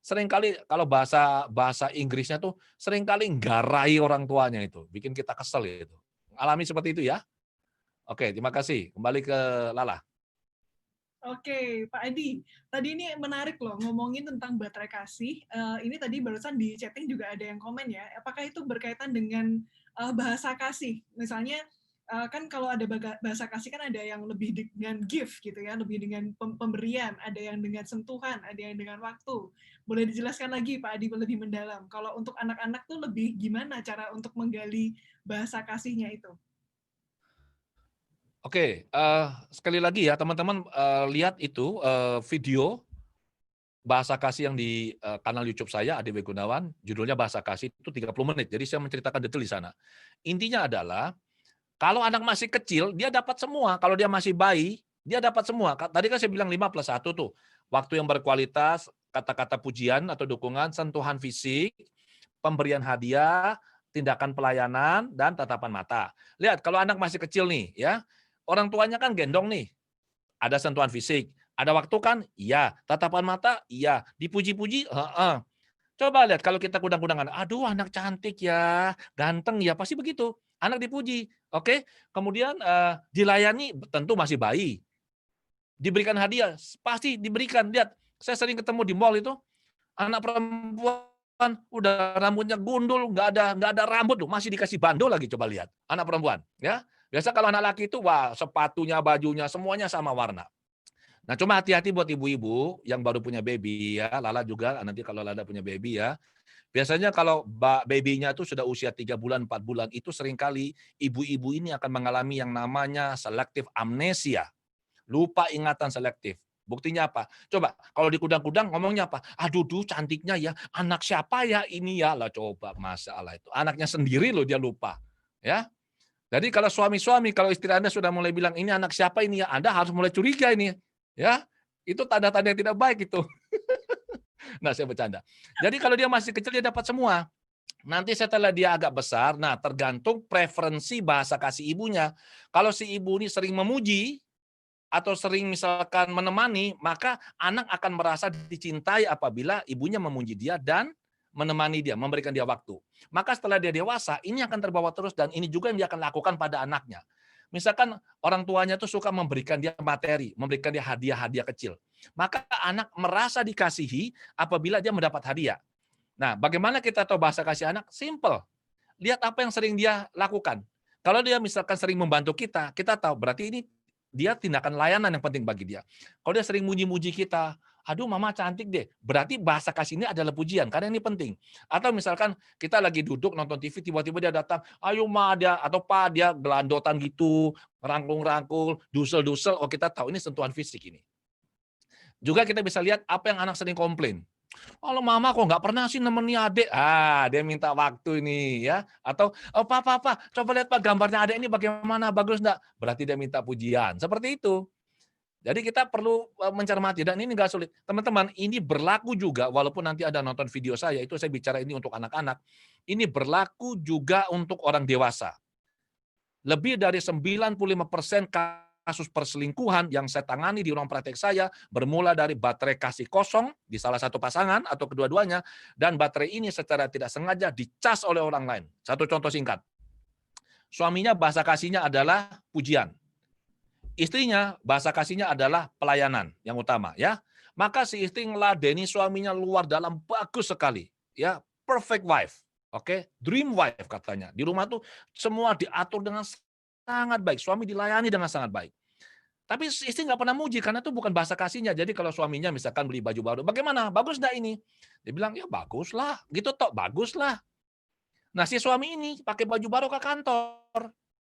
Seringkali kalau bahasa bahasa Inggrisnya tuh seringkali nggarai orang tuanya itu, bikin kita kesel itu. Alami seperti itu ya? Oke, terima kasih. Kembali ke Lala. Oke, Pak Adi. Tadi ini menarik loh ngomongin tentang baterai kasih. Ini tadi barusan di chatting juga ada yang komen ya. Apakah itu berkaitan dengan bahasa kasih? Misalnya kan kalau ada bahasa kasih kan ada yang lebih dengan gift gitu ya, lebih dengan pemberian, ada yang dengan sentuhan, ada yang dengan waktu. Boleh dijelaskan lagi Pak Adi lebih mendalam. Kalau untuk anak-anak tuh lebih gimana cara untuk menggali bahasa kasihnya itu? Oke, sekali lagi ya teman-teman, lihat itu, video bahasa kasih yang di, kanal YouTube saya, Ade W. Gunawan, judulnya Bahasa Kasih itu 30 menit. Jadi saya menceritakan detail di sana. Intinya adalah, kalau anak masih kecil, dia dapat semua. Kalau dia masih bayi, dia dapat semua. Tadi kan saya bilang 5+1 tuh. Waktu yang berkualitas, kata-kata pujian atau dukungan, sentuhan fisik, pemberian hadiah, tindakan pelayanan, dan tatapan mata. Lihat, kalau anak masih kecil nih, ya, orang tuanya kan gendong nih, ada sentuhan fisik, ada waktu kan? Iya. Tatapan mata? Iya. Dipuji-puji? Heeh. Coba lihat kalau kita kudang-kudangan, aduh anak cantik ya, ganteng ya, pasti begitu. Anak dipuji, oke. Kemudian dilayani, tentu masih bayi. Diberikan hadiah, pasti diberikan. Lihat, saya sering ketemu di mall itu, anak perempuan udah rambutnya gundul, nggak ada rambut loh, masih dikasih bandol lagi, coba lihat. Anak perempuan, ya. Biasa kalau anak laki itu, wah sepatunya, bajunya, semuanya sama warna. Nah, cuma hati-hati buat ibu-ibu yang baru punya baby ya, Lala juga nanti kalau Lala punya baby ya. Biasanya kalau baby-nya tuh sudah usia 3 bulan, 4 bulan, itu seringkali ibu-ibu ini akan mengalami yang namanya selective amnesia, lupa ingatan selektif. Buktinya apa? Coba kalau di kudang-kudang ngomongnya apa? Aduh duh cantiknya ya, anak siapa ya ini ya? Lah coba masalah itu. Anaknya sendiri loh dia lupa. Ya. Jadi kalau suami-suami, kalau istri Anda sudah mulai bilang ini anak siapa ini ya, Anda harus mulai curiga ini. Ya. Itu tanda-tanda yang tidak baik itu. Nah, saya bercanda. Jadi kalau dia masih kecil dia dapat semua. Nanti setelah dia agak besar, nah tergantung preferensi bahasa kasih ibunya. Kalau si ibu ini sering memuji atau sering misalkan menemani, maka anak akan merasa dicintai apabila ibunya memuji dia dan menemani dia, memberikan dia waktu. Maka setelah dia dewasa, ini akan terbawa terus dan ini juga yang dia akan lakukan pada anaknya. Misalkan orang tuanya tuh suka memberikan dia materi, memberikan dia hadiah-hadiah kecil. Maka anak merasa dikasihi apabila dia mendapat hadiah. Nah, bagaimana kita tahu bahasa kasih anak? Simple. Lihat apa yang sering dia lakukan. Kalau dia misalkan sering membantu kita tahu berarti ini dia tindakan layanan yang penting bagi dia. Kalau dia sering muji-muji kita, aduh mama cantik deh, berarti bahasa kasih ini adalah pujian, karena ini penting. Atau misalkan kita lagi duduk nonton TV, tiba-tiba dia datang, ayo ma dia, atau pa dia gelandotan gitu, rangkul-rangkul, dusel-dusel, oh kita tahu ini sentuhan fisik ini. Juga kita bisa lihat apa yang anak sering komplain. Kalau mama kok nggak pernah sih nemeni adik, dia minta waktu ini ya. Atau, oh papa, coba lihat pak gambarnya adik ini bagaimana, bagus nggak? Berarti dia minta pujian, seperti itu. Jadi kita perlu mencermati dan ini nggak sulit. Teman-teman, ini berlaku juga walaupun nanti ada nonton video saya, itu saya bicara ini untuk anak-anak. Ini berlaku juga untuk orang dewasa. Lebih dari 95% kasus perselingkuhan yang saya tangani di ruang praktek saya bermula dari baterai kasih kosong di salah satu pasangan atau kedua-duanya, dan baterai ini secara tidak sengaja dicas oleh orang lain. Satu contoh singkat. Suaminya bahasa kasihnya adalah pujian. Istrinya bahasa kasihnya adalah pelayanan yang utama ya. Maka si istri ngeladeni suaminya luar dalam bagus sekali ya, perfect wife. Oke, dream wife katanya. Di rumah tuh semua diatur dengan sangat baik. Suami dilayani dengan sangat baik. Tapi istri nggak pernah muji karena itu bukan bahasa kasihnya. Jadi kalau suaminya misalkan beli baju baru, bagaimana? Bagus nggak ini? Dia bilang, ya bagus lah. Gitu toh, bagus lah. Nah si suami ini pakai baju baru ke kantor.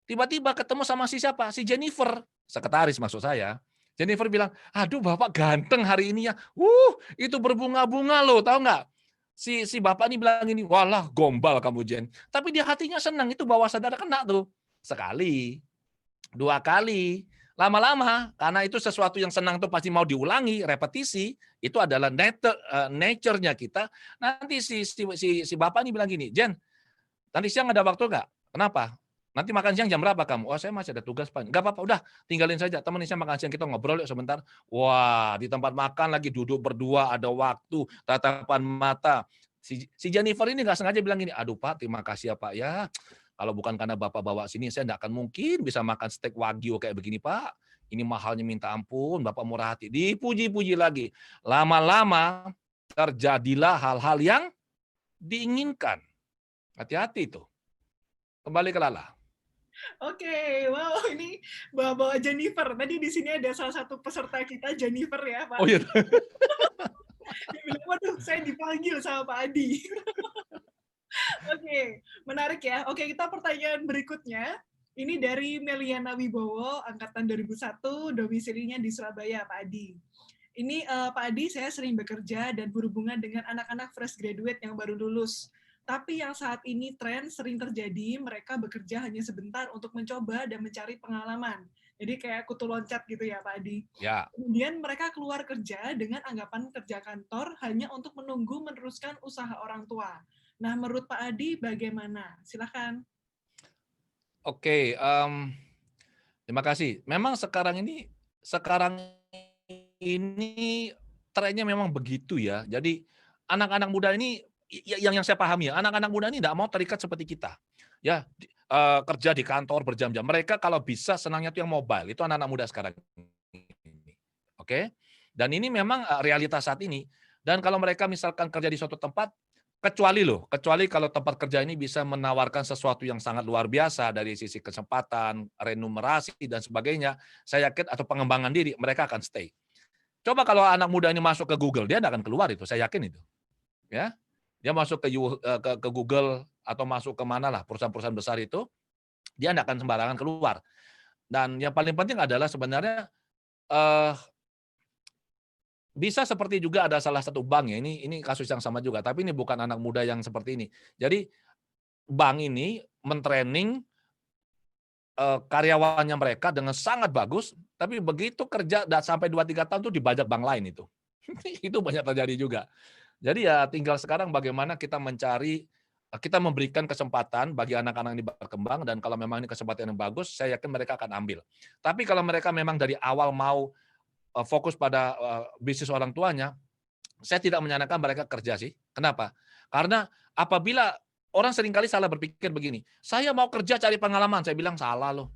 Tiba-tiba ketemu sama si siapa? Si Jennifer. Sekretaris maksud saya. Jennifer bilang, aduh bapak ganteng hari ini ya. Itu berbunga-bunga loh, tahu nggak? si bapak ini bilang ini, "Walah gombal kamu Jen." Tapi dia hatinya senang, itu bawah sadar kena tuh. Sekali, 2 kali, lama-lama karena itu sesuatu yang senang tuh pasti mau diulangi, repetisi, itu adalah nature-nya kita. Nanti si bapak ini bilang gini, "Jen, nanti siang ada waktu nggak?" "Kenapa?" "Nanti makan siang jam berapa kamu?" "Oh saya masih ada tugas Pak." "Nggak apa-apa, udah tinggalin saja, temenin saya makan siang, kita ngobrol yuk sebentar." Wah, di tempat makan lagi duduk berdua, ada waktu, tatapan mata. Si Jennifer ini nggak sengaja bilang gini, "Aduh Pak, terima kasih ya Pak ya. Kalau bukan karena Bapak bawa sini, saya nggak akan mungkin bisa makan steak wagyu kayak begini Pak. Ini mahalnya minta ampun, Bapak murah hati." Dipuji-puji lagi. Lama-lama terjadilah hal-hal yang diinginkan. Hati-hati tuh. Kembali ke Lala. Oke, wow ini bawa-bawa Jennifer. Tadi di sini ada salah satu peserta kita Jennifer ya Pak. Oh iya. Dia bilang, waduh saya dipanggil sama Pak Adi. Oke, menarik ya. Oke, kita pertanyaan berikutnya. Ini dari Meliana Wibowo, angkatan 2001, domisilinya di Surabaya, Pak Adi. Ini Pak Adi, saya sering bekerja dan berhubungan dengan anak-anak fresh graduate yang baru lulus. Tapi yang saat ini tren sering terjadi, mereka bekerja hanya sebentar untuk mencoba dan mencari pengalaman. Jadi kayak kutu loncat gitu ya Pak Adi. Ya, Kemudian mereka keluar kerja dengan anggapan kerja kantor hanya untuk menunggu meneruskan usaha orang tua. Nah, menurut Pak Adi bagaimana? Silakan. oke, terima kasih. Memang sekarang ini trennya memang begitu ya. Jadi anak-anak muda ini yang saya pahami ya, anak-anak muda ini nggak mau terikat seperti kita. Ya, kerja di kantor berjam-jam. Mereka kalau bisa senangnya tuh yang mobile, itu anak-anak muda sekarang ini. Oke? Dan ini memang, realitas saat ini. Dan kalau mereka misalkan kerja di suatu tempat, kecuali kalau tempat kerja ini bisa menawarkan sesuatu yang sangat luar biasa dari sisi kesempatan, remunerasi dan sebagainya, saya yakin atau pengembangan diri, mereka akan stay. Coba kalau anak muda ini masuk ke Google, dia nggak akan keluar itu, saya yakin itu, ya. Dia masuk ke Google atau masuk ke manalah perusahaan-perusahaan besar itu, dia nggak akan sembarangan keluar. Dan yang paling penting adalah sebenarnya, eee, bisa seperti juga ada salah satu bank ya, ini kasus yang sama juga, tapi ini bukan anak muda yang seperti ini. Jadi bank ini men-training, karyawannya mereka dengan sangat bagus, tapi begitu kerja sampai 2 3 tahun tuh dibajak bank lain itu. Itu banyak terjadi juga. Jadi ya tinggal sekarang bagaimana kita mencari kita memberikan kesempatan bagi anak-anak ini berkembang dan kalau memang ini kesempatan yang bagus, saya yakin mereka akan ambil. Tapi kalau mereka memang dari awal mau, fokus pada, bisnis orang tuanya, saya tidak menyarankan mereka kerja sih. Kenapa? Karena apabila orang seringkali salah berpikir begini, "Saya mau kerja cari pengalaman." Saya bilang, "Salah loh,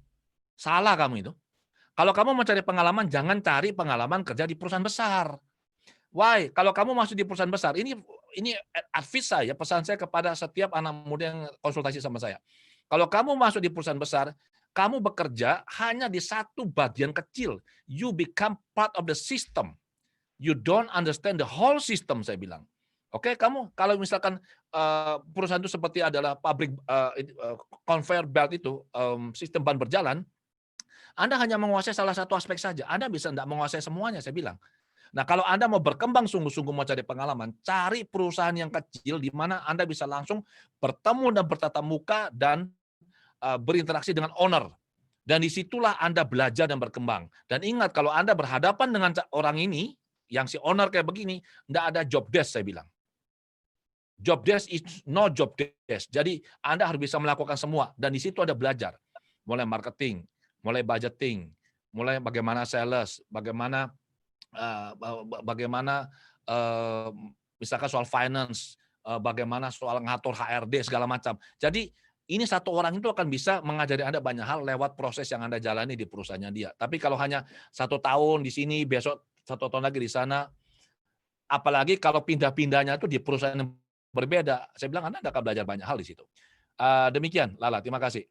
salah kamu itu. Kalau kamu mau cari pengalaman, jangan cari pengalaman kerja di perusahaan besar. Why? Kalau kamu masuk di perusahaan besar, ini advice saya, pesan saya kepada setiap anak muda yang konsultasi sama saya. Kalau kamu masuk di perusahaan besar, kamu bekerja hanya di satu bagian kecil. You become part of the system. You don't understand the whole system, saya bilang. Oke, kamu kalau misalkan perusahaan itu seperti adalah pabrik conveyor belt itu, sistem ban berjalan, Anda hanya menguasai salah satu aspek saja. Anda bisa tidak menguasai semuanya, saya bilang. Nah, kalau Anda mau berkembang sungguh-sungguh mau cari pengalaman, cari perusahaan yang kecil di mana Anda bisa langsung bertemu dan bertatap muka dan berinteraksi dengan owner. Dan disitulah Anda belajar dan berkembang. Dan ingat, kalau Anda berhadapan dengan orang ini, yang si owner kayak begini, tidak ada job desk, saya bilang. Job desk is no job desk. Jadi Anda harus bisa melakukan semua. Dan di situ ada belajar. Mulai marketing, mulai budgeting, mulai bagaimana sales, bagaimana bagaimana misalkan soal finance, bagaimana soal ngatur HRD segala macam. Jadi ini satu orang itu akan bisa mengajari Anda banyak hal lewat proses yang Anda jalani di perusahaannya dia. Tapi kalau hanya 1 tahun di sini, besok 1 tahun lagi di sana, apalagi kalau pindah-pindahnya itu di perusahaan yang berbeda, saya bilang Anda akan belajar banyak hal di situ. Demikian, Lala, terima kasih.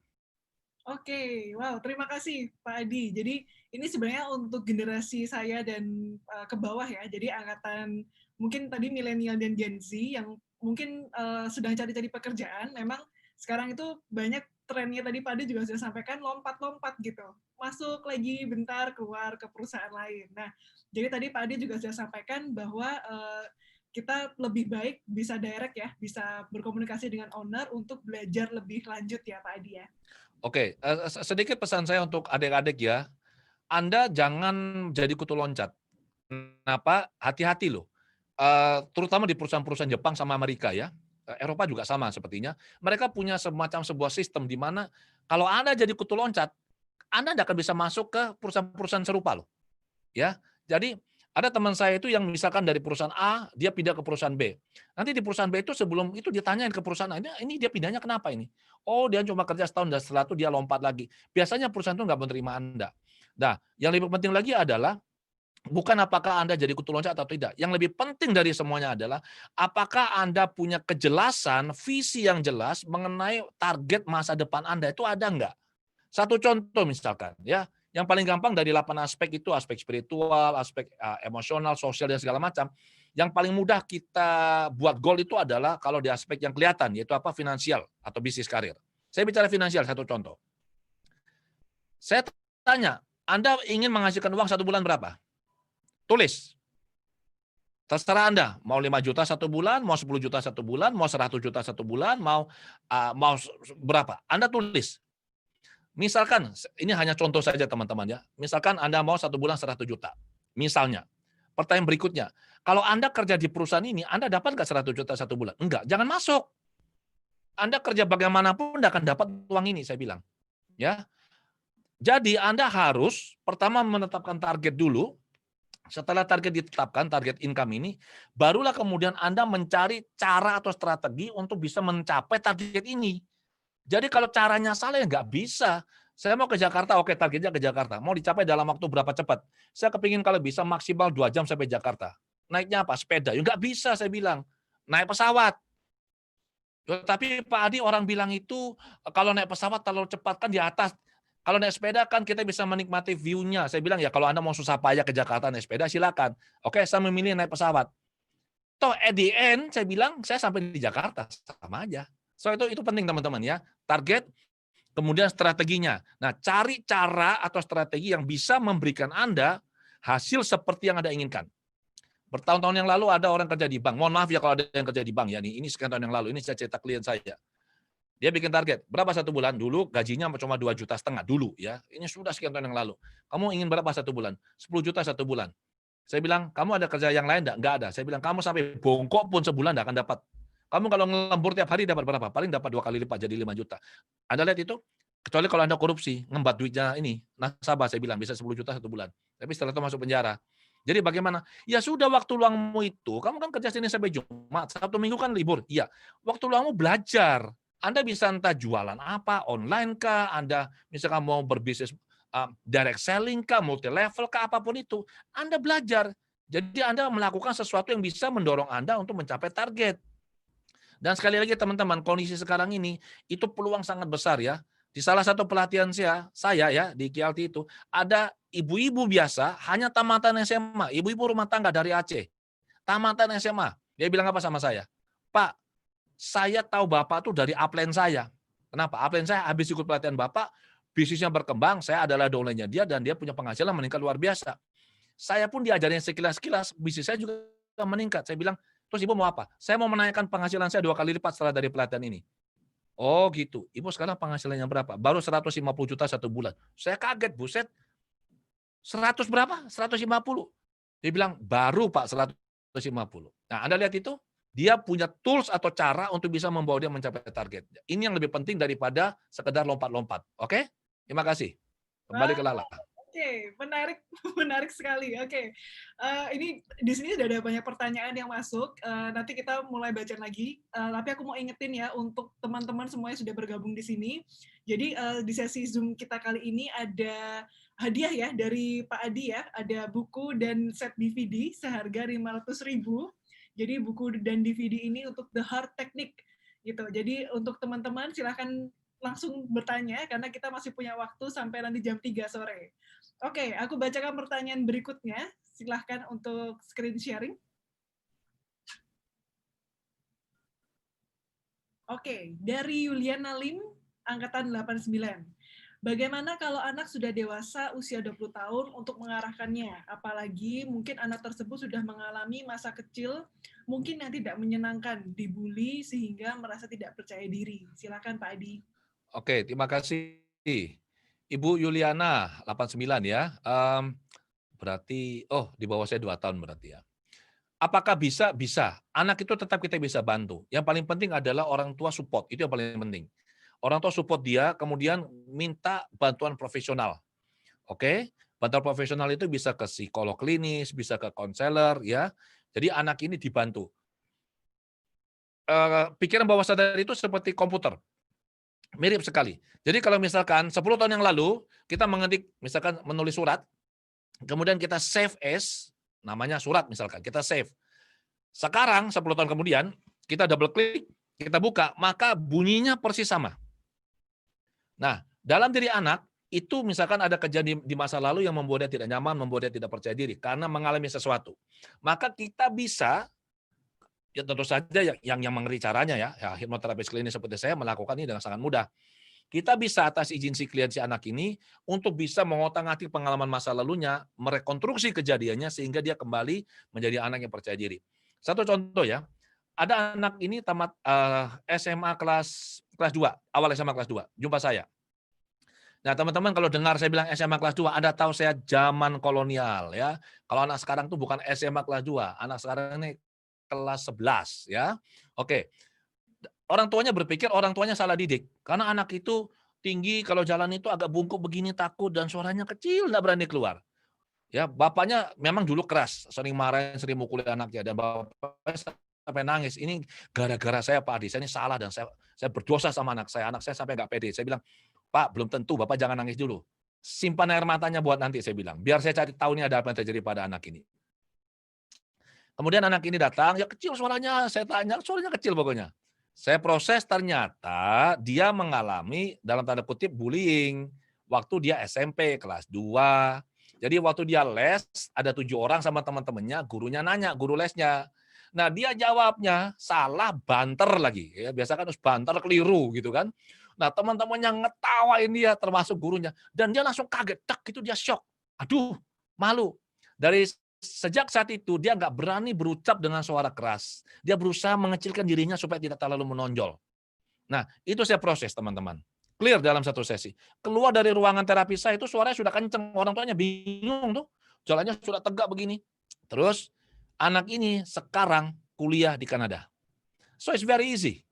Oke, wow, terima kasih Pak Adi. Jadi ini sebenarnya untuk generasi saya dan ke bawah ya. Jadi angkatan mungkin tadi milenial dan Gen Z yang mungkin sedang cari-cari pekerjaan. Memang sekarang itu banyak trennya tadi Pak Adi juga sudah sampaikan lompat-lompat gitu. Masuk lagi bentar keluar ke perusahaan lain. Nah, jadi tadi Pak Adi juga sudah sampaikan bahwa kita lebih baik bisa direct ya, bisa berkomunikasi dengan owner untuk belajar lebih lanjut ya Pak Adi ya. Oke, sedikit pesan saya untuk adik-adik ya, Anda jangan jadi kutu loncat. Kenapa? Hati-hati loh, terutama di perusahaan-perusahaan Jepang sama Amerika ya, Eropa juga sama sepertinya. Mereka punya semacam sebuah sistem di mana kalau Anda jadi kutu loncat, Anda tidak akan bisa masuk ke perusahaan-perusahaan serupa loh, ya. Jadi ada teman saya itu yang misalkan dari perusahaan A, dia pindah ke perusahaan B. Nanti di perusahaan B itu sebelum itu ditanyain ke perusahaan A, "Ini dia pindahnya kenapa ini?" "Oh, dia cuma kerja setahun dan setelah itu dia lompat lagi." Biasanya perusahaan itu nggak menerima Anda. Nah, yang lebih penting lagi adalah bukan apakah Anda jadi kutu loncat atau tidak. Yang lebih penting dari semuanya adalah apakah Anda punya kejelasan, visi yang jelas mengenai target masa depan Anda itu ada nggak? Satu contoh misalkan ya, yang paling gampang dari 8 aspek itu aspek spiritual, aspek emosional, sosial dan segala macam. Yang paling mudah kita buat goal itu adalah kalau di aspek yang kelihatan yaitu apa? Finansial atau bisnis karir. Saya bicara finansial satu contoh. Saya tanya, Anda ingin menghasilkan uang 1 bulan berapa? Tulis. Terserah Anda, mau 5 juta 1 bulan, mau 10 juta 1 bulan, mau 100 juta 1 bulan, mau berapa? Anda tulis. Misalkan, ini hanya contoh saja teman-teman ya. Misalkan Anda mau 1 bulan 100 juta. Misalnya. Pertanyaan berikutnya, kalau Anda kerja di perusahaan ini, Anda dapat nggak 100 juta 1 bulan? Enggak, jangan masuk. Anda kerja bagaimanapun tidak akan dapat uang ini, saya bilang. Ya, jadi Anda harus pertama menetapkan target dulu. Setelah target ditetapkan, target income ini, barulah kemudian Anda mencari cara atau strategi untuk bisa mencapai target ini. Jadi kalau caranya salah ya nggak bisa. Saya mau ke Jakarta, oke targetnya ke Jakarta. Mau dicapai dalam waktu berapa cepat? Saya kepingin kalau bisa maksimal 2 jam sampai Jakarta. Naiknya apa? Sepeda. Ya nggak bisa saya bilang. Naik pesawat. Tapi Pak Adi orang bilang itu kalau naik pesawat terlalu cepat kan di atas. Kalau naik sepeda kan kita bisa menikmati view-nya. Saya bilang ya kalau Anda mau susah payah ke Jakarta naik sepeda silakan. Oke, saya memilih naik pesawat. Toh at the end saya bilang saya sampai di Jakarta sama aja. So itu penting teman-teman ya. Target kemudian strateginya. Nah, cari cara atau strategi yang bisa memberikan Anda hasil seperti yang Anda inginkan. Bertahun-tahun yang lalu ada orang kerja di bank. Mohon maaf ya kalau ada yang kerja di bank ya. Ini sekian tahun yang lalu. Ini saya cerita klien saya. Dia bikin target. Berapa 1 bulan? Dulu gajinya cuma 2,5 juta dulu ya. Ini sudah sekian tahun yang lalu. Kamu ingin berapa 1 bulan? 10 juta 1 bulan. Saya bilang, kamu ada kerja yang lain enggak? Enggak ada. Saya bilang, kamu sampai bongkok pun sebulan enggak akan dapat. Kamu kalau ngelembur tiap hari dapat berapa? Paling dapat 2 kali lipat jadi 5 juta. Anda lihat itu? Kecuali kalau Anda korupsi, ngembat duitnya ini, nasabah saya bilang bisa 10 juta 1 bulan. Tapi setelah itu masuk penjara. Jadi bagaimana? Ya sudah waktu luangmu itu, kamu kan kerja Senin sampai Jumat, Sabtu Minggu kan libur. Iya. Waktu luangmu belajar. Anda bisa entah jualan apa, online kah, Anda misalkan mau berbisnis direct selling kah, multi level kah, apapun itu. Anda belajar. Jadi Anda melakukan sesuatu yang bisa mendorong Anda untuk mencapai target. Dan sekali lagi teman-teman, kondisi sekarang ini itu peluang sangat besar ya. Di salah satu pelatihan saya ya di KLT itu ada ibu-ibu biasa hanya tamatan SMA, ibu-ibu rumah tangga dari Aceh. Tamatan SMA. Dia bilang apa sama saya? Pak, saya tahu Bapak tuh dari upline saya. Kenapa? Upline saya habis ikut pelatihan Bapak, bisnisnya berkembang, saya adalah downline-nya dia dan dia punya penghasilan meningkat luar biasa. Saya pun diajarin sekilas-sekilas, bisnis saya juga meningkat. Saya bilang, terus Ibu mau apa? Saya mau menaikkan penghasilan saya 2 kali lipat setelah dari pelatihan ini. Oh gitu. Ibu sekarang penghasilannya berapa? Baru 150 juta 1 bulan. Saya kaget, buset. 100 berapa? 150. Dia bilang, baru Pak 150. Nah, Anda lihat itu, dia punya tools atau cara untuk bisa membawa dia mencapai target. Ini yang lebih penting daripada sekedar lompat-lompat. Oke? Terima kasih. Kembali ke Lala. Oke, menarik, menarik sekali. Oke, ini di sini sudah ada banyak pertanyaan yang masuk. Nanti kita mulai baca lagi. Tapi aku mau ingetin ya untuk teman-teman semuanya sudah bergabung di sini. Jadi di sesi Zoom kita kali ini ada hadiah ya dari Pak Adi ya. Ada buku dan set DVD seharga 500.000. Jadi buku dan DVD ini untuk The Heart Technique gitu. Jadi untuk teman-teman silahkan langsung bertanya karena kita masih punya waktu sampai nanti jam 3 sore. Oke, aku bacakan pertanyaan berikutnya. Silahkan untuk screen sharing. Oke, dari Yuliana Lim, angkatan 89. Bagaimana kalau anak sudah dewasa usia 20 tahun untuk mengarahkannya? Apalagi mungkin anak tersebut sudah mengalami masa kecil mungkin yang tidak menyenangkan, dibully sehingga merasa tidak percaya diri. Silakan Pak Adi. Oke, terima kasih. Ibu Yuliana, 89 ya. Berarti, di bawah saya 2 tahun berarti ya. Apakah bisa? Bisa. Anak itu tetap kita bisa bantu. Yang paling penting adalah orang tua support, itu yang paling penting. Orang tua support dia, kemudian minta bantuan profesional. Oke? Bantuan profesional itu bisa ke psikolog klinis, bisa ke konselor ya. Jadi anak ini dibantu. Pikiran bawah sadar itu seperti komputer. Mirip sekali. Jadi kalau misalkan 10 tahun yang lalu, kita mengetik, misalkan menulis surat, kemudian kita save as, namanya surat misalkan, kita save. Sekarang 10 tahun kemudian, kita double klik, kita buka, maka bunyinya persis sama. Nah, dalam diri anak, itu misalkan ada kejadian di masa lalu yang membuat dia tidak nyaman, membuat dia tidak percaya diri, karena mengalami sesuatu. Maka kita bisa, ya tentu saja yang mengerti caranya ya hipnoterapis klinis seperti saya melakukan ini dengan sangat mudah. Kita bisa atas izin si klien si anak ini untuk bisa mengotak-atik pengalaman masa lalunya, merekonstruksi kejadiannya sehingga dia kembali menjadi anak yang percaya diri. Satu contoh ya, ada anak ini tamat SMA kelas 2, awal SMA kelas 2, jumpa saya. Nah, teman-teman kalau dengar saya bilang SMA kelas 2, Anda tahu saya zaman kolonial ya. Kalau anak sekarang tuh bukan SMA kelas 2, anak sekarang ini kelas 11 ya. Oke. Orang tuanya berpikir orang tuanya salah didik. Karena anak itu tinggi, kalau jalan itu agak bungkuk begini, takut dan suaranya kecil, enggak berani keluar. Ya, bapaknya memang dulu keras, sering marahin, sering mukulin anaknya dan bapaknya sampai nangis. Ini gara-gara saya Pak Adi, saya ini salah dan saya berdosa sama anak saya. Anak saya sampai nggak pede. Saya bilang, "Pak, belum tentu, Bapak jangan nangis dulu. Simpan air matanya buat nanti," saya bilang. "Biar saya cari tahu nih ada apa yang terjadi pada anak ini." Kemudian anak ini datang, ya kecil suaranya, saya tanya, suaranya kecil pokoknya. Saya proses, ternyata dia mengalami dalam tanda kutip bullying waktu dia SMP kelas 2. Jadi waktu dia les, ada 7 orang sama teman-temannya, gurunya nanya, guru lesnya. Nah, dia jawabnya salah, banter lagi. Ya, biasa kan harus banter keliru gitu kan. Nah, teman-temannya ngetawain dia termasuk gurunya dan dia langsung kaget, tak itu dia shock. Aduh, malu. Dari sejak saat itu dia nggak berani berucap dengan suara keras. Dia berusaha mengecilkan dirinya supaya tidak terlalu menonjol. Nah, itu saya proses teman-teman. Clear dalam satu sesi. Keluar dari ruangan terapi saya itu suaranya sudah kenceng. Orang tuanya bingung tuh. Jalannya sudah tegak begini. Terus anak ini sekarang kuliah di Kanada. So it's very easy.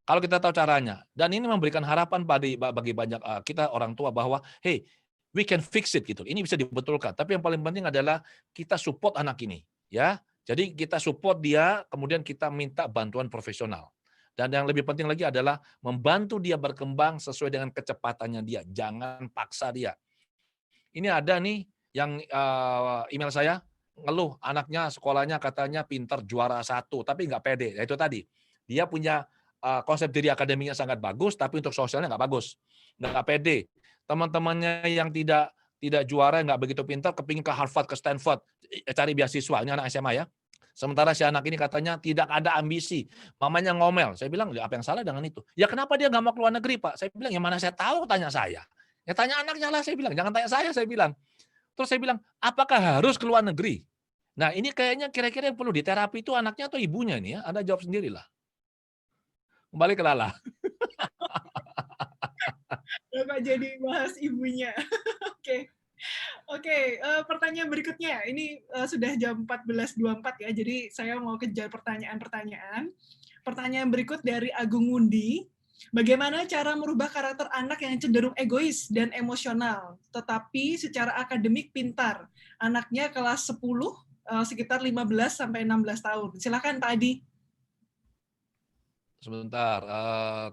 Kalau kita tahu caranya. Dan ini memberikan harapan bagi banyak kita orang tua bahwa, hey, we can fix it gitu. Ini bisa dibetulkan. Tapi yang paling penting adalah kita support anak ini, ya. Jadi kita support dia, kemudian kita minta bantuan profesional. Dan yang lebih penting lagi adalah membantu dia berkembang sesuai dengan kecepatannya dia. Jangan paksa dia. Ini ada nih yang email saya ngeluh anaknya sekolahnya katanya pintar juara 1 tapi nggak pede. Ya itu tadi. Dia punya konsep diri akademiknya sangat bagus tapi untuk sosialnya nggak bagus. Nggak pede. Teman-temannya yang tidak juara, nggak begitu pintar, kepingin ke Harvard, ke Stanford, cari beasiswa. Ini anak SMA ya. Sementara si anak ini katanya tidak ada ambisi. Mamanya ngomel. Saya bilang, ya apa yang salah dengan itu? Ya kenapa dia nggak mau keluar negeri, Pak? Saya bilang, ya mana saya tahu, tanya saya. Ya tanya anaknya lah, saya bilang. Jangan tanya saya bilang. Terus saya bilang, apakah harus keluar negeri? Nah ini kayaknya kira-kira yang perlu diterapi itu anaknya atau ibunya ini ya? Anda jawab sendirilah. Kembali ke Lala. Bapak jadi bahas ibunya. Oke. Oke, pertanyaan berikutnya. Ini sudah jam 14.24 ya, jadi saya mau kejar pertanyaan-pertanyaan. Pertanyaan berikut dari Agung Ngundi. Bagaimana cara merubah karakter anak yang cenderung egois dan emosional, tetapi secara akademik pintar? Anaknya kelas 10, sekitar 15 sampai 16 tahun. Silakan Pak Adi. Sebentar,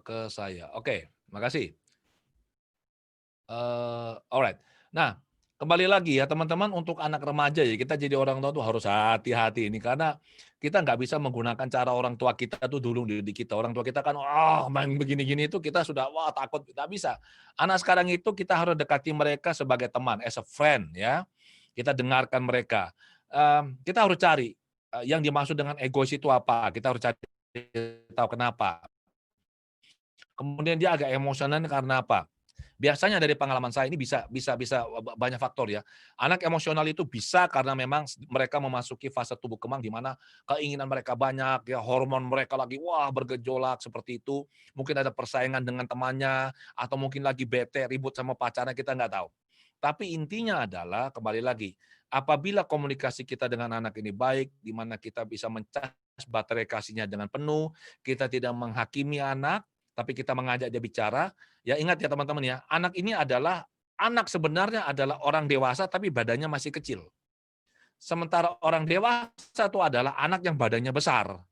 ke saya. Oke, makasih. Alright. Nah, kembali lagi ya teman-teman untuk anak remaja ya, kita jadi orang tua tuh harus hati-hati ini karena kita nggak bisa menggunakan cara orang tua kita tuh dulu didik kita. Orang tua kita kan, main begini-gini itu kita sudah, takut, nggak bisa. Anak sekarang itu kita harus dekati mereka sebagai teman, as a friend ya. Kita dengarkan mereka. Kita harus cari, yang dimaksud dengan egois itu apa, kita harus cari tahu kenapa. Kemudian dia agak emosional karena apa. Biasanya dari pengalaman saya ini bisa banyak faktor ya. Anak emosional itu bisa karena memang mereka memasuki fase tubuh kembang di mana keinginan mereka banyak, ya hormon mereka lagi wah bergejolak seperti itu. Mungkin ada persaingan dengan temannya atau mungkin lagi bete ribut sama pacarnya kita nggak tahu. Tapi intinya adalah kembali lagi, apabila komunikasi kita dengan anak ini baik, di mana kita bisa mencas baterai kasihnya dengan penuh, kita tidak menghakimi anak, tapi kita mengajak dia bicara. Ya ingat ya teman-teman ya, anak sebenarnya adalah orang dewasa tapi badannya masih kecil. Sementara orang dewasa itu adalah anak yang badannya besar.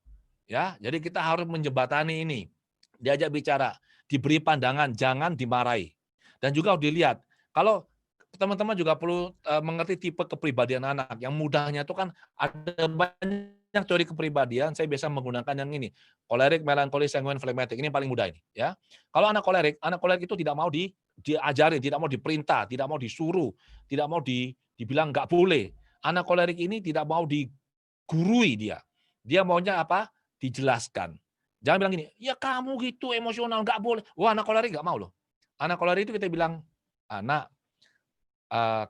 Ya, jadi kita harus menjembatani ini. Diajak bicara, diberi pandangan, jangan dimarahi. Dan juga harus dilihat, kalau teman-teman juga perlu mengerti tipe kepribadian anak. Yang mudahnya itu kan ada banyak teori kepribadian, saya biasa menggunakan yang ini. Kolerik, melankolis, sanguin, flematik. Ini paling mudah ini, ya. Kalau anak kolerik itu tidak mau diajarin, tidak mau diperintah, tidak mau disuruh, tidak mau dibilang nggak boleh. Anak kolerik ini tidak mau digurui dia. Dia maunya apa? Dijelaskan. Jangan bilang gini, "Ya kamu gitu emosional, nggak boleh." Wah, anak kolerik nggak mau loh. Anak kolerik itu kita bilang, "Anak,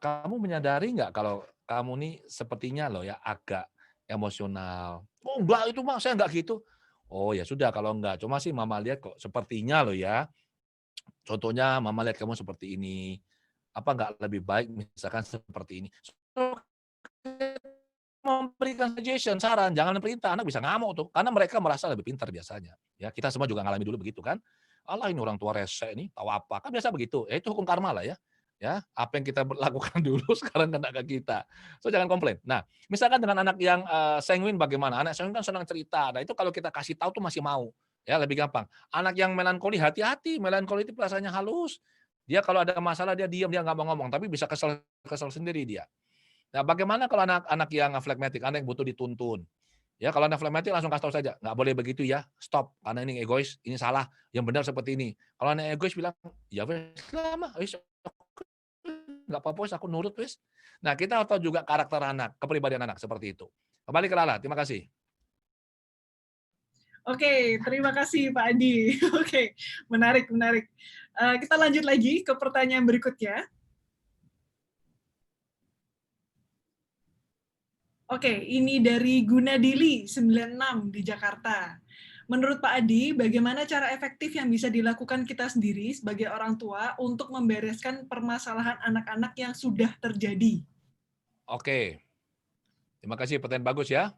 kamu menyadari nggak kalau kamu nih sepertinya loh ya agak emosional." "Oh enggak, itu mah saya nggak gitu." "Oh ya sudah kalau enggak, cuma sih mama lihat kok sepertinya loh ya, contohnya mama lihat kamu seperti ini. Apa nggak lebih baik misalkan seperti ini." So, memberikan suggestion, saran, jangan perintah, anak bisa ngamuk tuh, karena mereka merasa lebih pintar biasanya. Ya, kita semua juga ngalami dulu begitu kan. "Alah ini orang tua rese nih, tahu apa." Kan biasa begitu, ya itu hukum karma lah ya. Ya, apa yang kita lakukan dulu sekarang kena ke kita. So jangan komplain. Nah, misalkan dengan anak yang, sanguin bagaimana? Anak sanguin kan senang cerita, nah itu kalau kita kasih tahu tuh masih mau, ya lebih gampang. Anak yang melankoli, hati-hati, melankoli itu perasaannya halus. Dia kalau ada masalah dia diam, dia nggak mau ngomong, tapi bisa kesel kesel sendiri dia. Nah, bagaimana kalau anak-anak yang flegmatik, anak yang butuh dituntun? Ya, kalau anak flegmatik langsung kasih tahu saja, "Nggak boleh begitu ya, stop, karena ini egois, ini salah, yang benar seperti ini." Kalau anak egois bilang, "Ya wes lah mah, wes nggak apa-apa wes, aku nurut wes." Nah, kita harus tahu juga karakter anak, kepribadian anak seperti itu. Kembali ke Lala, terima kasih. Oke, terima kasih Pak Adi. Oke, menarik, menarik. Kita lanjut lagi ke pertanyaan berikutnya. Oke, ini dari Gunadili 96 di Jakarta. Menurut Pak Adi, bagaimana cara efektif yang bisa dilakukan kita sendiri sebagai orang tua untuk membereskan permasalahan anak-anak yang sudah terjadi? Oke, terima kasih, pertanyaan bagus ya.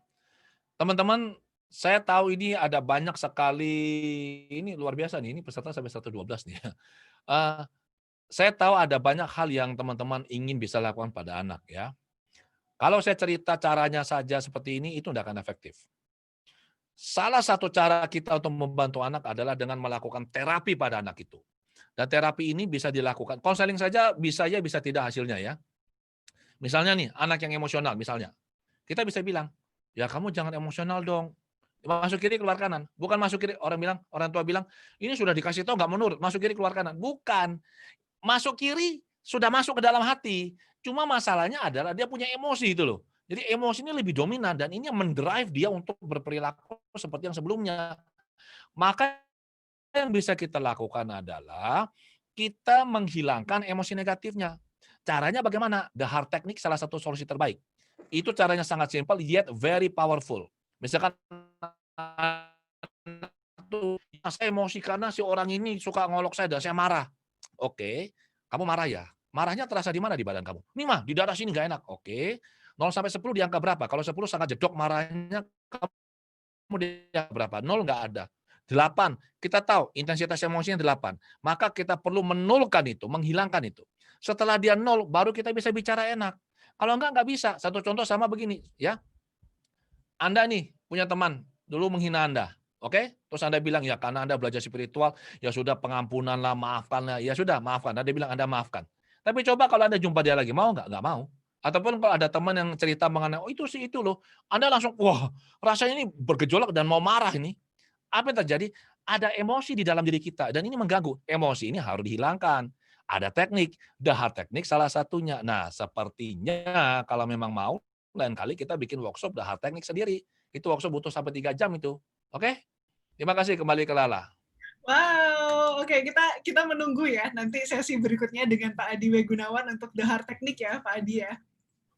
Teman-teman, saya tahu ini ada banyak sekali, ini luar biasa nih, ini peserta sampai 112 nih ya. Eee, saya tahu ada banyak hal yang teman-teman ingin bisa lakukan pada anak ya. Kalau saya cerita caranya saja seperti ini, itu tidak akan efektif. Salah satu cara kita untuk membantu anak adalah dengan melakukan terapi pada anak itu. Dan terapi ini bisa dilakukan, konseling saja bisa ya, bisa tidak hasilnya ya. Misalnya nih, anak yang emosional misalnya, kita bisa bilang, "Ya kamu jangan emosional dong, masuk kiri keluar kanan." Bukan masuk kiri, orang tua bilang, "Ini sudah dikasih tahu nggak menurut, masuk kiri keluar kanan." Bukan, masuk kiri sudah masuk ke dalam hati, cuma masalahnya adalah dia punya emosi itu loh. Jadi emosi ini lebih dominan dan ini yang men-drive dia untuk berperilaku seperti yang sebelumnya. Maka yang bisa kita lakukan adalah kita menghilangkan emosi negatifnya. Caranya bagaimana? The Heart Technique salah satu solusi terbaik. Itu caranya sangat simpel yet very powerful. Misalkan saya emosi karena si orang ini suka ngolok saya dan saya marah. Oke, kamu marah ya? Marahnya terasa di mana di badan kamu? Nih mah, di daerah sini nggak enak. Oke, 0 sampai 10 di angka berapa? Kalau 10 sangat jedok marahnya, kamu di angka berapa? 0 nggak ada. 8, kita tahu intensitas emosinya 8. Maka kita perlu menolkan itu, menghilangkan itu. Setelah dia 0, baru kita bisa bicara enak. Kalau nggak bisa. Satu contoh sama begini, ya. Anda nih punya teman, dulu menghina Anda, oke? Terus Anda bilang, "Ya karena Anda belajar spiritual, ya sudah pengampunanlah, maafkanlah." Ya sudah, maafkan. Anda bilang Anda maafkan. Tapi coba kalau Anda jumpa dia lagi, mau nggak? Nggak mau. Ataupun kalau ada teman yang cerita mengenai, "Oh itu sih itu loh." Anda langsung, wah rasanya ini bergejolak dan mau marah ini. Apa yang terjadi? Ada emosi di dalam diri kita dan ini mengganggu. Emosi ini harus dihilangkan. Ada teknik, Dahar teknik salah satunya. Nah, sepertinya kalau memang mau, lain kali kita bikin workshop Dahar teknik sendiri. Itu workshop butuh sampai 3 jam itu. Oke? Terima kasih, kembali ke Lala. Wow, oke, kita menunggu ya nanti sesi berikutnya dengan Pak Adi W. Gunawan untuk The Hard Technique ya, Pak Adi ya.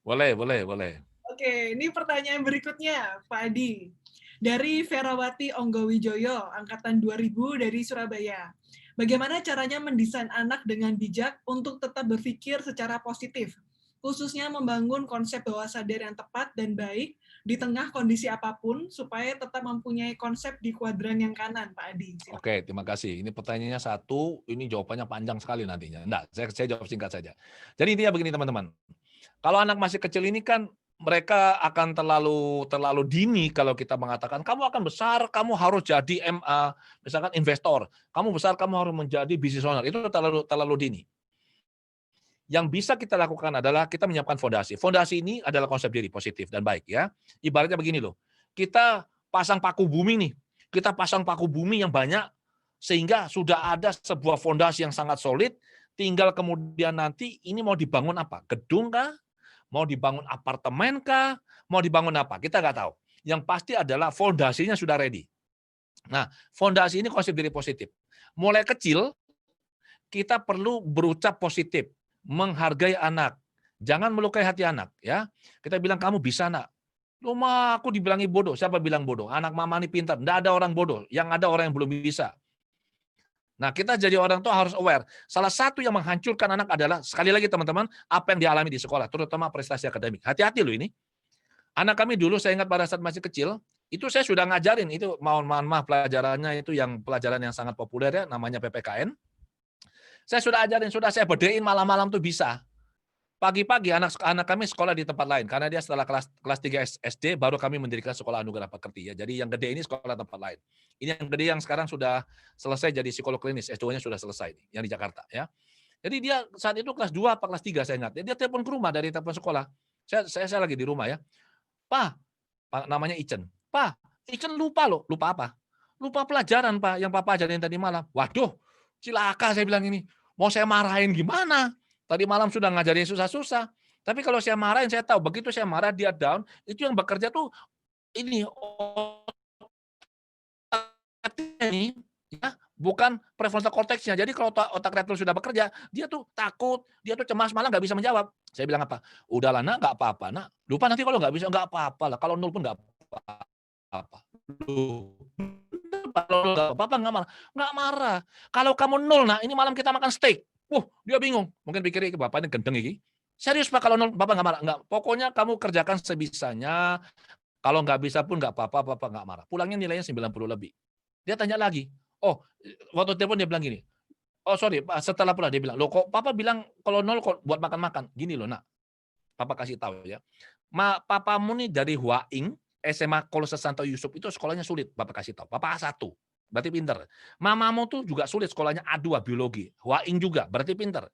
Boleh, boleh, boleh. Oke, ini pertanyaan berikutnya, Pak Adi. Dari Ferawati Onggowijoyo, angkatan 2000 dari Surabaya. Bagaimana caranya mendesain anak dengan bijak untuk tetap berpikir secara positif, khususnya membangun konsep bawah sadar yang tepat dan baik di tengah kondisi apapun, supaya tetap mempunyai konsep di kuadran yang kanan, Pak Adi. Silakan. Oke, terima kasih. Ini pertanyaannya satu, ini jawabannya panjang sekali nantinya. Enggak, saya jawab singkat saja. Jadi intinya begini teman-teman. Kalau anak masih kecil ini kan mereka akan terlalu dini kalau kita mengatakan kamu akan besar, kamu harus jadi MA, misalkan investor. Kamu besar, kamu harus menjadi business owner. Itu terlalu dini. Yang bisa kita lakukan adalah kita menyiapkan fondasi. Fondasi ini adalah konsep diri positif dan baik ya. Ibaratnya begini loh. Kita pasang paku bumi nih. Kita pasang paku bumi yang banyak sehingga sudah ada sebuah fondasi yang sangat solid, tinggal kemudian nanti ini mau dibangun apa? Gedung kah? Mau dibangun apartemen kah? Mau dibangun apa? Kita nggak tahu. Yang pasti adalah fondasinya sudah ready. Nah, fondasi ini konsep diri positif. Mulai kecil, kita perlu berucap positif, menghargai anak. Jangan melukai hati anak. Ya, kita bilang kamu bisa nak. Loh, aku dibilangi bodoh. Siapa bilang bodoh? Anak mama ini pintar. Tidak ada orang bodoh. Yang ada orang yang belum bisa. Nah, kita jadi orang tua harus aware. Salah satu yang menghancurkan anak adalah, sekali lagi teman-teman, apa yang dialami di sekolah, terutama prestasi akademik. Hati-hati loh ini. Anak kami dulu, saya ingat pada saat masih kecil, itu saya sudah ngajarin, itu mohon maaf pelajarannya itu yang pelajaran yang sangat populer ya, namanya PPKN. Saya sudah ajarin, sudah saya bedain malam-malam tuh bisa. Pagi-pagi anak kami sekolah di tempat lain, karena dia setelah kelas 3 SD, baru kami mendirikan sekolah Anugerah Pekerti ya. Jadi yang gede ini sekolah tempat lain. Ini yang gede yang sekarang sudah selesai jadi psikolog klinis, S2-nya sudah selesai, yang di Jakarta ya. Jadi dia saat itu kelas 2 apa kelas 3 saya ingat. Dia telepon ke rumah dari telepon sekolah. Saya lagi di rumah ya. Pak, namanya Icen. Pak, Icen lupa loh. Lupa apa? Lupa pelajaran, Pak, yang Papa ajarin tadi malam. Waduh, cilaka saya bilang ini. Mau saya marahin gimana? Tadi malam sudah ngajarin susah-susah. Tapi kalau saya marahin, saya tahu begitu saya marah dia down, itu yang bekerja tuh ini otaknya ini ya, bukan prefrontal cortex-nya. Jadi kalau otak reptil sudah bekerja, dia tuh takut, dia tuh cemas, malah nggak bisa menjawab. Saya bilang apa? Udahlah nak, nggak apa-apa nak. Lupa nanti kalau nggak bisa, nggak apa-apa lah. Kalau nol pun nggak apa-apa. Kalau nggak apa-apa nggak marah. Nggak marah. Kalau kamu nol nak, ini malam kita makan steak. Dia bingung. Mungkin pikir bapak ini gendeng ini. Serius Pak, kalau nol bapak nggak marah? Nggak. Pokoknya kamu kerjakan sebisanya. Kalau nggak bisa pun nggak apa-apa, bapak nggak marah. Pulangnya nilainya 90 lebih. Dia tanya lagi. Waktu telepon dia bilang gini. Sorry, setelah pulang dia bilang, loh kok papa bilang kalau nol kok buat makan-makan. Gini loh nak, papa kasih tahu ya. Papamu nih dari Huaing, SMA Kolose Santo Yusuf itu sekolahnya sulit, papa kasih tahu. Papa A1, berarti pinter. Mamamu tuh juga sulit, sekolahnya A2 biologi. Huaing juga, berarti pinter.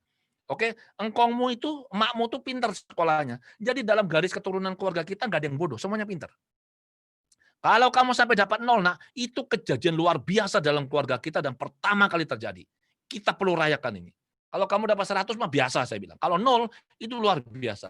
Oke, engkongmu itu, emakmu tuh pinter sekolahnya. Jadi dalam garis keturunan keluarga kita nggak ada yang bodoh, semuanya pinter. Kalau kamu sampai dapat nol, nak, itu kejadian luar biasa dalam keluarga kita dan pertama kali terjadi. Kita perlu rayakan ini. Kalau kamu dapat 100 mah biasa saya bilang. Kalau nol itu luar biasa.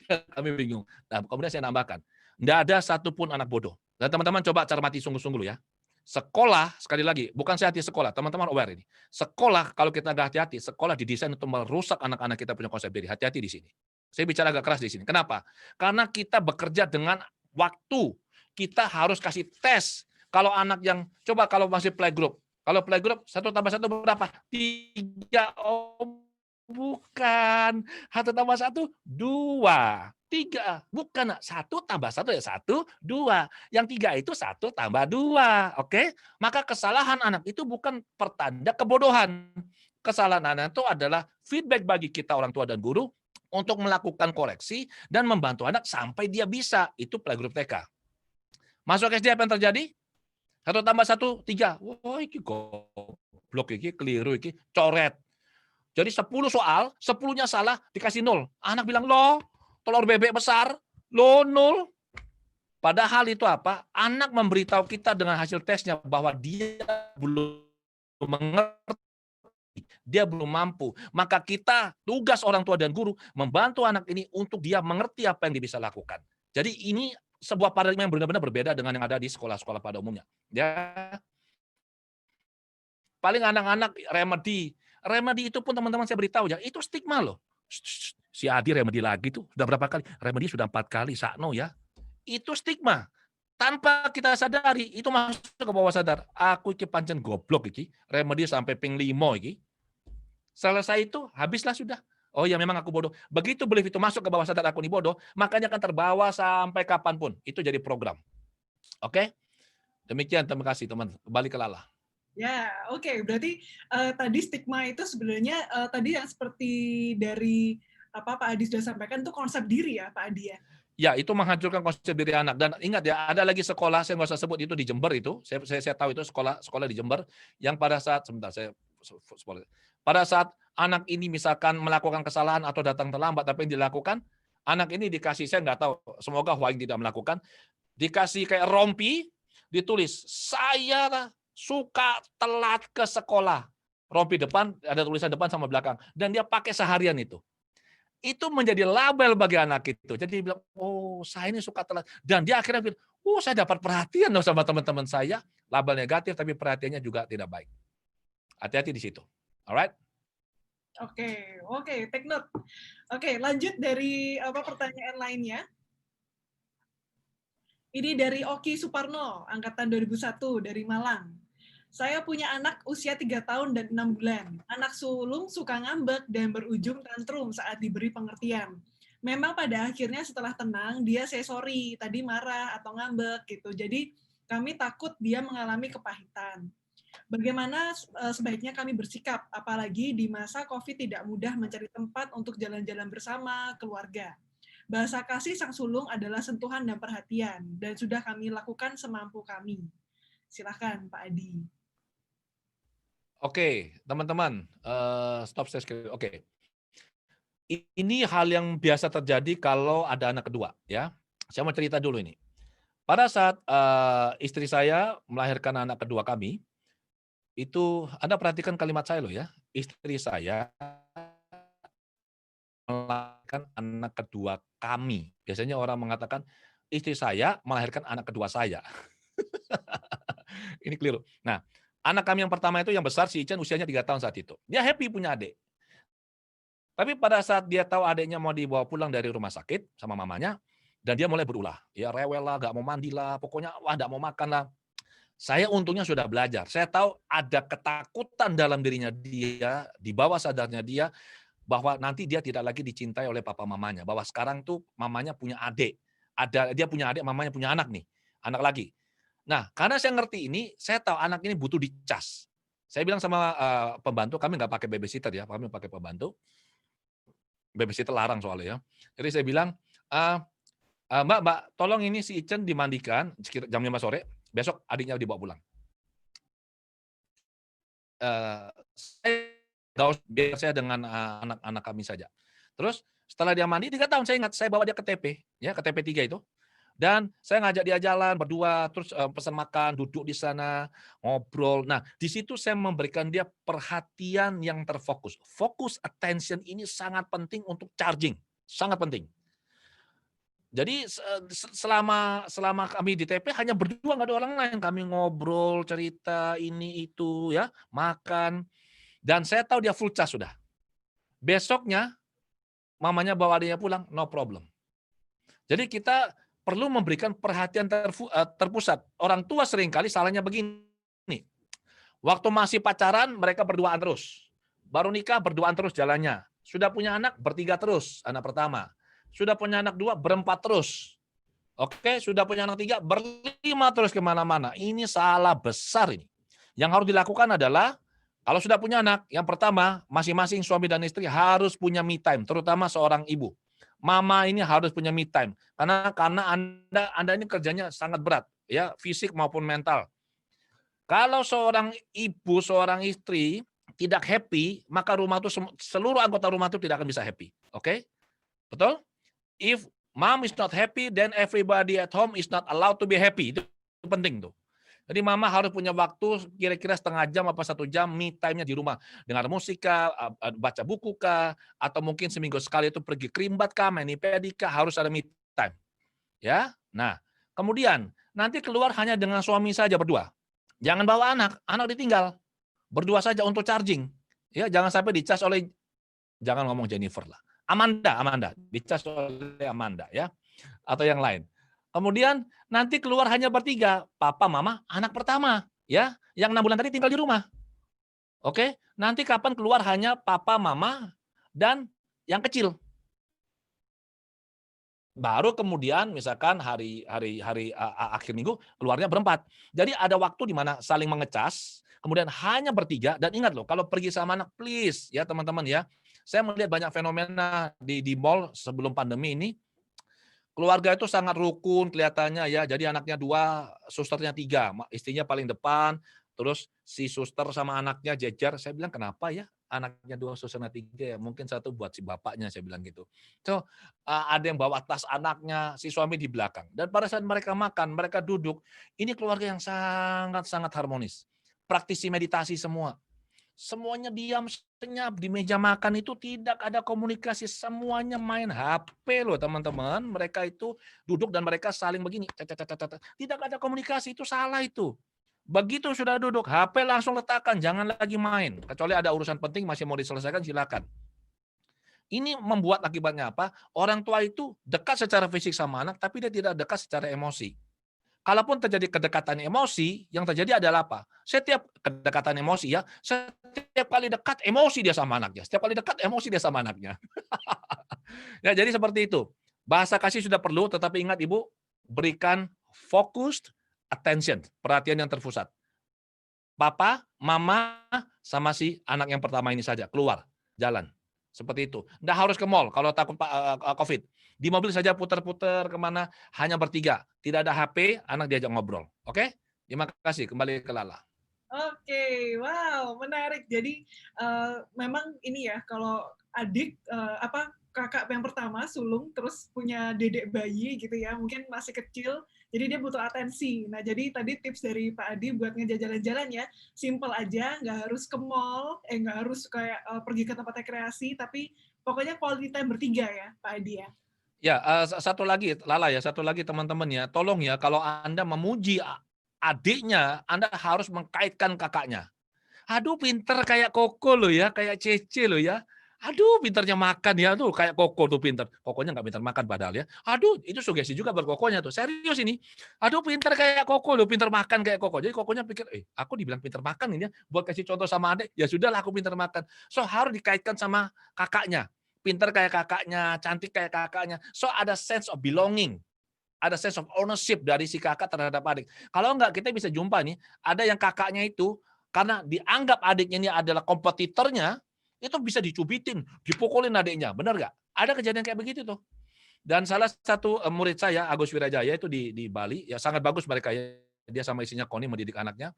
Kami bingung. Nah, kemudian saya nambahkan, enggak ada satupun anak bodoh. Dan teman-teman coba cermati sungguh-sungguh ya. Sekolah, sekali lagi, bukan saya hati sekolah, teman-teman aware ini. Sekolah, kalau kita nggak hati-hati, sekolah didesain untuk merusak anak-anak kita punya konsep diri. Hati-hati di sini. Saya bicara agak keras di sini. Kenapa? Karena kita bekerja dengan waktu. Kita harus kasih tes. Kalau anak yang, coba kalau masih playgroup. Kalau playgroup, 1 tambah 1 berapa? 3. Oh, bukan. 1 tambah 1, 2. 3. Bukan, 1 tambah 1 ya 1, 2. Yang 3 itu 1 tambah 2. Oke? Maka kesalahan anak itu bukan pertanda kebodohan. Kesalahan anak itu adalah feedback bagi kita orang tua dan guru untuk melakukan koreksi dan membantu anak sampai dia bisa. Itu playgroup TK. Masuk SD apa yang terjadi? 1 tambah 1, 3. Wah, ini goblok, ini keliru, ini coret. Jadi 10 soal, 10-nya salah, dikasih 0. Anak bilang, loh, telur bebek besar, loh 0. Padahal itu apa? Anak memberitahu kita dengan hasil tesnya bahwa dia belum mengerti, dia belum mampu. Maka kita, tugas orang tua dan guru, membantu anak ini untuk dia mengerti apa yang dia bisa lakukan. Jadi ini sebuah paradigma yang benar-benar berbeda dengan yang ada di sekolah-sekolah pada umumnya. Ya, paling anak-anak remedi. Remedi itu pun teman-teman saya beritahu ya, itu stigma loh. Si Adi remedi lagi tuh, sudah berapa kali? Remedi sudah 4 kali, sakno ya. Itu stigma. Tanpa kita sadari, itu masuk ke bawah sadar. Aku iki pancen goblok iki, remedi sampai ping 5 iki. Selesai itu, habislah sudah. Oh ya memang aku bodoh. Begitu belief itu masuk ke bawah sadar aku ini bodoh, makanya akan terbawa sampai kapanpun. Itu jadi program. Oke? Demikian, terima kasih teman. Kembali ke Lala. Ya, oke. Berarti tadi stigma itu sebenarnya tadi yang seperti dari apa Pak Adi sudah sampaikan itu konsep diri ya Pak Adi ya. Ya, itu menghancurkan konsep diri anak. Dan ingat ya, ada lagi sekolah, saya nggak usah sebut itu di Jember itu. Saya tahu itu sekolah di Jember yang pada saat, sebentar, pada saat anak ini misalkan melakukan kesalahan atau datang terlambat, tapi yang dilakukan, anak ini dikasih, saya nggak tahu, semoga Huaing tidak melakukan, dikasih kayak rompi, ditulis, saya suka telat ke sekolah. Rompi depan, ada tulisan depan sama belakang. Dan dia pakai seharian itu menjadi label bagi anak itu. Jadi dia bilang, oh saya ini suka telat. Dan dia akhirnya bilang, oh saya dapat perhatian loh sama teman-teman saya. Label negatif, tapi perhatiannya juga tidak baik. Hati-hati di situ. Alright? Oke, take note. Oke, lanjut dari pertanyaan lainnya. Ini dari Oki Suparno, angkatan 2001 dari Malang. Saya punya anak usia 3 tahun dan 6 bulan. Anak sulung suka ngambek dan berujung tantrum saat diberi pengertian. Memang pada akhirnya setelah tenang, dia say sorry, tadi marah atau ngambek gitu. Jadi kami takut dia mengalami kepahitan. Bagaimana sebaiknya kami bersikap, apalagi di masa COVID tidak mudah mencari tempat untuk jalan-jalan bersama keluarga. Bahasa kasih sang sulung adalah sentuhan dan perhatian, dan sudah kami lakukan semampu kami. Silakan Pak Adi. Oke, teman-teman, stop share screen. Oke. Ini hal yang biasa terjadi kalau ada anak kedua, ya. Saya mau cerita dulu ini. Pada saat istri saya melahirkan anak kedua kami, itu Anda perhatikan kalimat saya loh ya. Istri saya melahirkan anak kedua kami. Biasanya orang mengatakan istri saya melahirkan anak kedua saya. Ini keliru. Nah, anak kami yang pertama itu yang besar, si Ichen usianya 3 tahun saat itu. Dia happy punya adik. Tapi pada saat dia tahu adiknya mau dibawa pulang dari rumah sakit sama mamanya, dan dia mulai berulah. Ya rewel lah, nggak mau mandi lah, pokoknya wah nggak mau makan lah. Saya untungnya sudah belajar. Saya tahu ada ketakutan dalam dirinya dia, di bawah sadarnya dia, bahwa nanti dia tidak lagi dicintai oleh papa mamanya. Bahwa sekarang tuh mamanya punya adik. Dia punya adik, mamanya punya anak nih. Anak lagi. Nah, karena saya ngerti ini, saya tahu anak ini butuh dicas. Saya bilang sama pembantu, kami nggak pakai babysitter ya, kami pakai pembantu. Babysitter larang soalnya ya. Jadi saya bilang, Mbak, tolong ini si Ichen dimandikan sekitar jam 5 sore, besok adiknya dibawa pulang. Biar saya dengan anak-anak kami saja. Terus setelah dia mandi 3 tahun, saya ingat saya bawa dia ke TP, ya ke TP 3 itu. Dan saya ngajak dia jalan berdua, terus pesan makan, duduk di sana, ngobrol. Nah, di situ saya memberikan dia perhatian yang terfokus. Fokus attention ini sangat penting untuk charging, sangat penting. Jadi selama kami di TP hanya berdua, nggak ada orang lain. Kami ngobrol, cerita ini itu ya, makan. Dan saya tahu dia full charge sudah. Besoknya mamanya bawa adiknya pulang, no problem. Jadi kita perlu memberikan perhatian terpusat. Orang tua seringkali salahnya begini. Waktu masih pacaran, mereka berduaan terus. Baru nikah, berduaan terus jalannya. Sudah punya anak, bertiga terus, anak pertama. Sudah punya anak 2, berempat terus. Oke, sudah punya anak 3, berlima terus kemana-mana. Ini salah besar ini. Yang harus dilakukan adalah, kalau sudah punya anak, yang pertama, masing-masing suami dan istri harus punya me time, terutama seorang ibu. Mama ini harus punya me time karena Anda ini kerjanya sangat berat ya, fisik maupun mental. Kalau seorang ibu, seorang istri tidak happy, maka rumah itu seluruh anggota rumah itu tidak akan bisa happy. Oke? Betul? If mom is not happy, then everybody at home is not allowed to be happy. Itu penting tuh. Jadi mama harus punya waktu kira-kira setengah jam apa 1 jam me time-nya di rumah. Dengar musik kah, baca buku kah, atau mungkin seminggu sekali itu pergi kerimbat kah, mani pedi kah, harus ada me time. Ya. Nah, Kemudian, nanti keluar hanya dengan suami saja berdua. Jangan bawa anak, anak ditinggal. Berdua saja untuk charging. Ya, jangan sampai dicas oleh, jangan ngomong Jennifer lah. Amanda, dicas oleh Amanda ya, atau yang lain. Kemudian nanti keluar hanya bertiga, papa, mama, anak pertama, ya, yang 6 bulan tadi tinggal di rumah. Oke, nanti kapan keluar hanya papa, mama, dan yang kecil. Baru kemudian misalkan hari akhir minggu keluarnya berempat. Jadi ada waktu di mana saling mengecas, kemudian hanya bertiga, dan ingat loh, kalau pergi sama anak please ya teman-teman ya. Saya melihat banyak fenomena di mall sebelum pandemi ini, keluarga itu sangat rukun kelihatannya ya. Jadi anaknya 2, susternya 3, istrinya paling depan, terus si suster sama anaknya jejer. Saya bilang, "Kenapa ya anaknya 2, susternya 3 ya? Mungkin satu buat si bapaknya," saya bilang gitu. So, ada yang bawa tas anaknya, si suami di belakang. Dan pada saat mereka makan, mereka duduk, ini keluarga yang sangat-sangat harmonis. Praktisi meditasi semua. Semuanya diam senyap di meja makan itu, tidak ada komunikasi, semuanya main HP loh teman-teman. Mereka itu duduk dan mereka saling begini, tidak ada komunikasi, itu salah itu. Begitu sudah duduk, HP langsung letakkan, jangan lagi main. Kecuali ada urusan penting masih mau diselesaikan, silakan. Ini membuat akibatnya apa? Orang tua itu dekat secara fisik sama anak, tapi dia tidak dekat secara emosi. Kalaupun terjadi kedekatan emosi, yang terjadi adalah apa? Setiap kedekatan emosi ya, setiap kali dekat emosi dia sama anaknya, setiap kali dekat emosi dia sama anaknya. Ya, jadi seperti itu. Bahasa kasih sudah perlu, tetapi ingat Ibu, berikan focused attention, perhatian yang terpusat. Papa, mama, sama si anak yang pertama ini saja, keluar, jalan. Seperti itu. Nggak harus ke mall kalau takut COVID. Di mobil saja putar-putar kemana, hanya bertiga. Tidak ada HP, anak diajak ngobrol. Oke? Terima kasih. Kembali ke Lala. Oke, wow, menarik. Jadi memang ini ya, kalau adik kakak yang pertama sulung terus punya dedek bayi gitu ya, mungkin masih kecil, jadi dia butuh atensi. Nah, jadi tadi tips dari Pak Adi buat ngejak jalan-jalan ya, simple aja, nggak harus ke mall, nggak harus kayak pergi ke tempat rekreasi, tapi pokoknya quality time bertiga ya, Pak Adi ya. Ya, satu lagi Lala ya, satu lagi teman-teman ya, tolong ya kalau Anda memuji adiknya, Anda harus mengkaitkan kakaknya. Aduh pinter kayak Koko loh ya, kayak Cece loh ya. Aduh pinternya makan ya, tuh kayak Koko tuh pinter. Kokonya nggak pinter makan padahal ya. Aduh itu sugesti juga buat Kokonya tuh, serius ini. Aduh pinter kayak Koko loh, pinter makan kayak Koko. Jadi Kokonya pikir, aku dibilang pinter makan ini ya, buat kasih contoh sama adik, ya sudahlah aku pinter makan. So harus dikaitkan sama kakaknya. Pinter kayak kakaknya, cantik kayak kakaknya. So ada sense of belonging. Ada sense of ownership dari si kakak terhadap adik. Kalau enggak, kita bisa jumpa nih, ada yang kakaknya itu karena dianggap adiknya ini adalah kompetitornya, itu bisa dicubitin, dipukulin adiknya, benar nggak? Ada kejadian kayak begitu tuh. Dan salah satu murid saya, Agus Wirajaya itu di Bali, ya sangat bagus mereka ya. Dia sama istrinya Koni mendidik anaknya.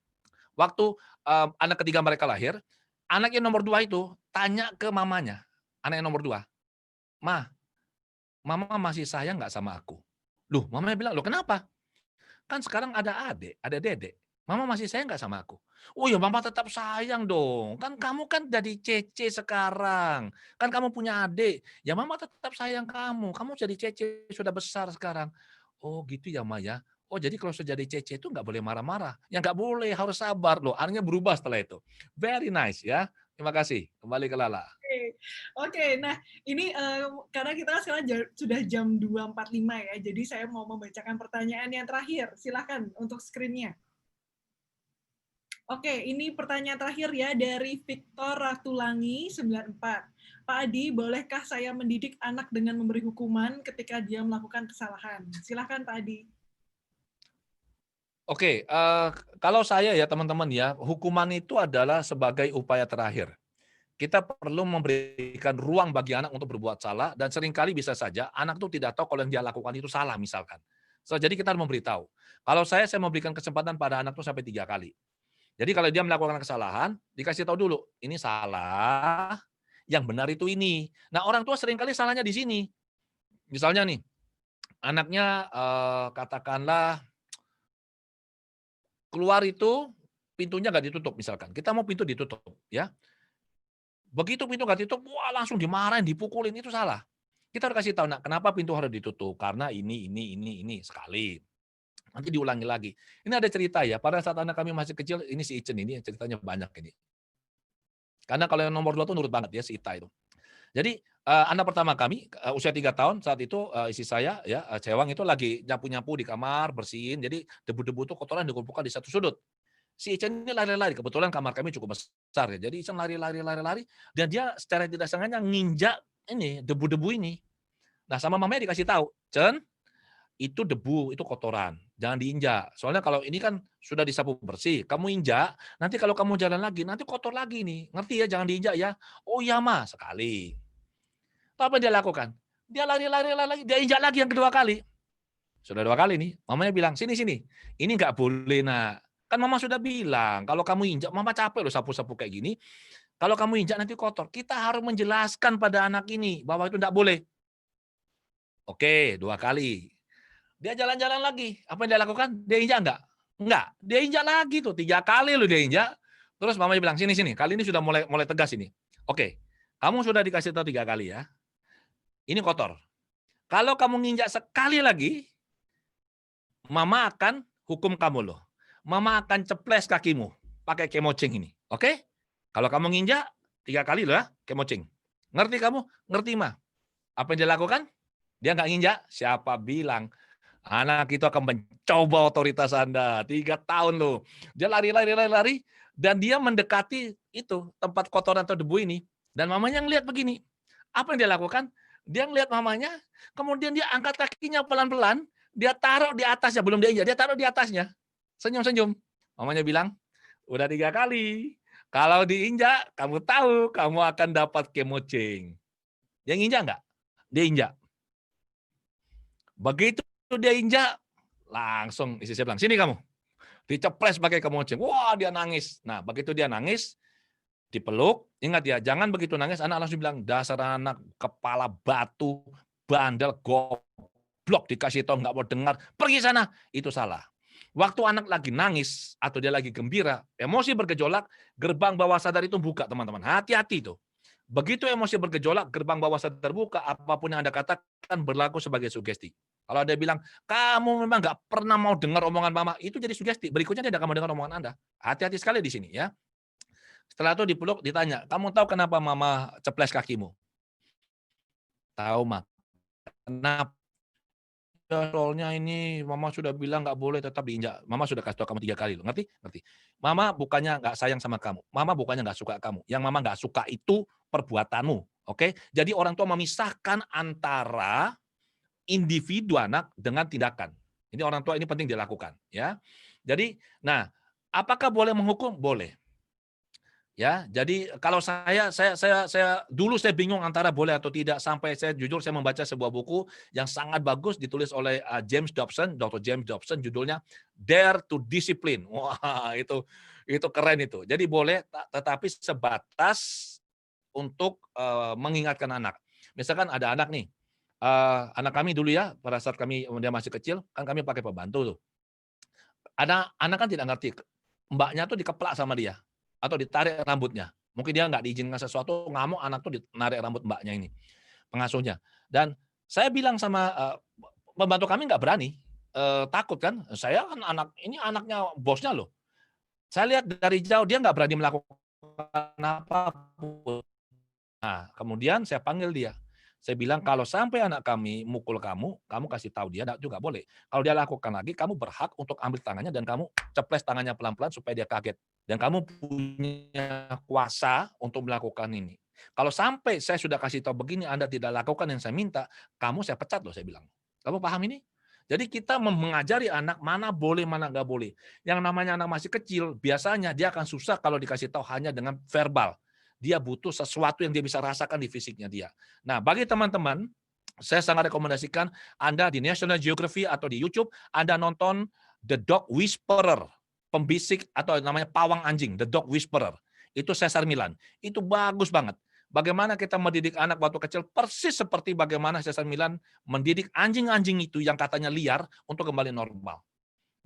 Waktu anak ketiga mereka lahir, anak yang nomor 2 itu tanya ke mamanya, anak yang nomor 2, "Ma, mama masih sayang nggak sama aku?" Loh, mamanya bilang, "Loh kenapa?" "Kan sekarang ada adik, ada dedek. Mama masih sayang nggak sama aku?" "Oh ya mama tetap sayang dong. Kan kamu kan jadi Cece sekarang. Kan kamu punya adik. Ya mama tetap sayang kamu. Kamu jadi Cece, sudah besar sekarang." "Oh gitu ya Ma ya. Oh jadi kalau sudah jadi Cece itu nggak boleh marah-marah." "Ya nggak boleh, harus sabar." Loh akhirnya berubah setelah itu. Very nice ya. Terima kasih. Kembali ke Lala. Oke, nah ini karena kita sekarang sudah jam 2.45 ya, jadi saya mau membacakan pertanyaan yang terakhir. Silahkan untuk screen-nya. Oke, ini pertanyaan terakhir ya dari Victor Ratulangi 94. Pak Adi, bolehkah saya mendidik anak dengan memberi hukuman ketika dia melakukan kesalahan? Silahkan Pak Adi. Oke, kalau saya ya teman-teman ya, hukuman itu adalah sebagai upaya terakhir. Kita perlu memberikan ruang bagi anak untuk berbuat salah, dan seringkali bisa saja anak itu tidak tahu kalau yang dia lakukan itu salah misalkan. So, jadi kita harus memberitahu. Kalau saya memberikan kesempatan pada anak itu sampai 3 kali. Jadi kalau dia melakukan kesalahan, dikasih tahu dulu, ini salah, yang benar itu ini. Nah orang tua seringkali salahnya di sini. Misalnya nih, anaknya katakanlah keluar itu pintunya nggak ditutup misalkan. Kita mau pintu ditutup ya. Begitu pintu nggak ditutup, wah langsung dimarahin, dipukulin, itu salah. Kita harus kasih tahu, "Nak, kenapa pintu harus ditutup? Karena ini, sekali. Nanti diulangi lagi. Ini ada cerita ya, pada saat anak kami masih kecil, ini si Icen ini ceritanya banyak ini. Karena kalau yang nomor 2 tuh nurut banget ya, si Ita itu. Jadi, anak pertama kami, usia 3 tahun, saat itu, istri saya ya, Cewang itu lagi nyapu-nyapu di kamar, bersihin, jadi debu-debu itu kotoran dikumpulkan di satu sudut. Si Icen ini lari-lari, kebetulan kamar kami cukup besar ya, jadi Icen lari-lari, dan dia secara tidak sengaja nginjak ini, debu-debu ini. Nah, sama mamanya dikasih tahu, "Cen, itu debu, itu kotoran, jangan diinjak. Soalnya kalau ini kan sudah disapu bersih, kamu injak, nanti kalau kamu jalan lagi, nanti kotor lagi nih. Ngerti ya, jangan diinjak ya." "Oh iya, Ma." Sekali. Tahu apa yang dia lakukan? Dia lari, dia injak lagi yang kedua kali. Sudah 2 kali nih, mamanya bilang, "Sini sini, ini nggak boleh, Nak. Kan Mama sudah bilang, kalau kamu injak, Mama capek loh sapu-sapu kayak gini. Kalau kamu injak nanti kotor." Kita harus menjelaskan pada anak ini bahwa itu nggak boleh. Oke, 2 kali. Dia jalan-jalan lagi. Apa yang dia lakukan? Dia injak nggak? Enggak. Dia injak lagi tuh, 3 kali loh dia injak. Terus mamanya bilang, "Sini sini, kali ini sudah mulai mulai tegas ini. Oke, kamu sudah dikasih tahu 3 kali ya. Ini kotor. Kalau kamu nginjak sekali lagi, Mama akan hukum kamu loh. Mama akan ceples kakimu pakai kemoceng ini. Oke? Kalau kamu nginjak 3 kali loh ya, kemoceng. Ngerti kamu? Ngerti, Ma. Apa yang dia lakukan? Dia nggak nginjak. Siapa bilang anak itu akan mencoba otoritas Anda. 3 tahun loh. Dia lari, dan dia mendekati itu tempat kotoran atau debu ini. Dan mamanya ngelihat begini. Apa yang dia lakukan? Dia ngelihat mamanya, kemudian dia angkat kakinya pelan-pelan, dia taruh di atasnya, belum dia injak, dia taruh di atasnya. Senyum-senyum. Mamanya bilang, "Udah 3 kali. Kalau diinjak, kamu tahu kamu akan dapat kemoceng." Dia nginjak nggak? Dia injak. Begitu dia injak, langsung istri saya bilang, "Sini kamu." Diceples pakai kemoceng. Wah, dia nangis. Nah, begitu dia nangis, dipeluk, ingat ya, jangan begitu nangis anak langsung bilang, "Dasar anak kepala batu, bandel, goblok, dikasih tahu nggak mau dengar, pergi sana." Itu salah. Waktu anak lagi nangis atau dia lagi gembira, emosi bergejolak, gerbang bawah sadar itu buka, teman-teman. Hati-hati tuh. Begitu emosi bergejolak, gerbang bawah sadar terbuka, apapun yang Anda katakan berlaku sebagai sugesti. Kalau Anda bilang, "Kamu memang nggak pernah mau dengar omongan mama," itu jadi sugesti. Berikutnya dia tidak akan mau dengar omongan Anda. Hati-hati sekali di sini ya. Setelah itu dipeluk, ditanya, "Kamu tahu kenapa mama ceples kakimu?" "Tahu, Ma." "Kenapa?" "Ya, soalnya ini mama sudah bilang nggak boleh, tetap diinjak. Mama sudah kasih tahu kamu 3 kali loh, ngerti? Ngerti. Mama bukannya nggak sayang sama kamu, mama bukannya nggak suka kamu. Yang mama nggak suka itu perbuatanmu, oke? Jadi orang tua memisahkan antara individu anak dengan tindakan. Ini orang tua ini penting dilakukan, ya. Jadi, nah, apakah boleh menghukum? Boleh. Ya, jadi kalau saya dulu saya bingung antara boleh atau tidak, sampai saya jujur saya membaca sebuah buku yang sangat bagus ditulis oleh James Dobson, Dr. James Dobson, judulnya Dare to Discipline. Wah, itu keren itu. Jadi boleh, tetapi sebatas untuk mengingatkan anak. Misalkan ada anak nih, anak kami dulu ya, pada saat dia masih kecil, kan kami pakai pembantu tuh. Ada anak kan tidak ngerti, mbaknya tuh dikeplak sama dia, atau ditarik rambutnya. Mungkin dia nggak diizinkan sesuatu, ngamuk, anak tuh narik rambut mbaknya ini, pengasuhnya. Dan saya bilang sama, pembantu kami nggak berani, takut kan, saya kan ini anaknya bosnya loh. Saya lihat dari jauh dia nggak berani melakukan apapun. Nah, kemudian saya panggil dia. Saya bilang, "Kalau sampai anak kami mukul kamu, kamu kasih tahu dia juga boleh. Kalau dia lakukan lagi, kamu berhak untuk ambil tangannya dan kamu ceples tangannya pelan-pelan supaya dia kaget. Dan kamu punya kuasa untuk melakukan ini. Kalau sampai saya sudah kasih tahu begini, Anda tidak lakukan yang saya minta, kamu saya pecat loh," saya bilang. Kamu paham ini? Jadi kita mengajari anak mana boleh, mana nggak boleh. Yang namanya anak masih kecil, biasanya dia akan susah kalau dikasih tahu hanya dengan verbal. Dia butuh sesuatu yang dia bisa rasakan di fisiknya dia. Nah, bagi teman-teman, saya sangat rekomendasikan Anda di National Geography atau di YouTube, Anda nonton The Dog Whisperer, pembisik atau namanya pawang anjing, The Dog Whisperer. Itu Cesar Millan. Itu bagus banget. Bagaimana kita mendidik anak waktu kecil, persis seperti bagaimana Cesar Millan mendidik anjing-anjing itu yang katanya liar untuk kembali normal.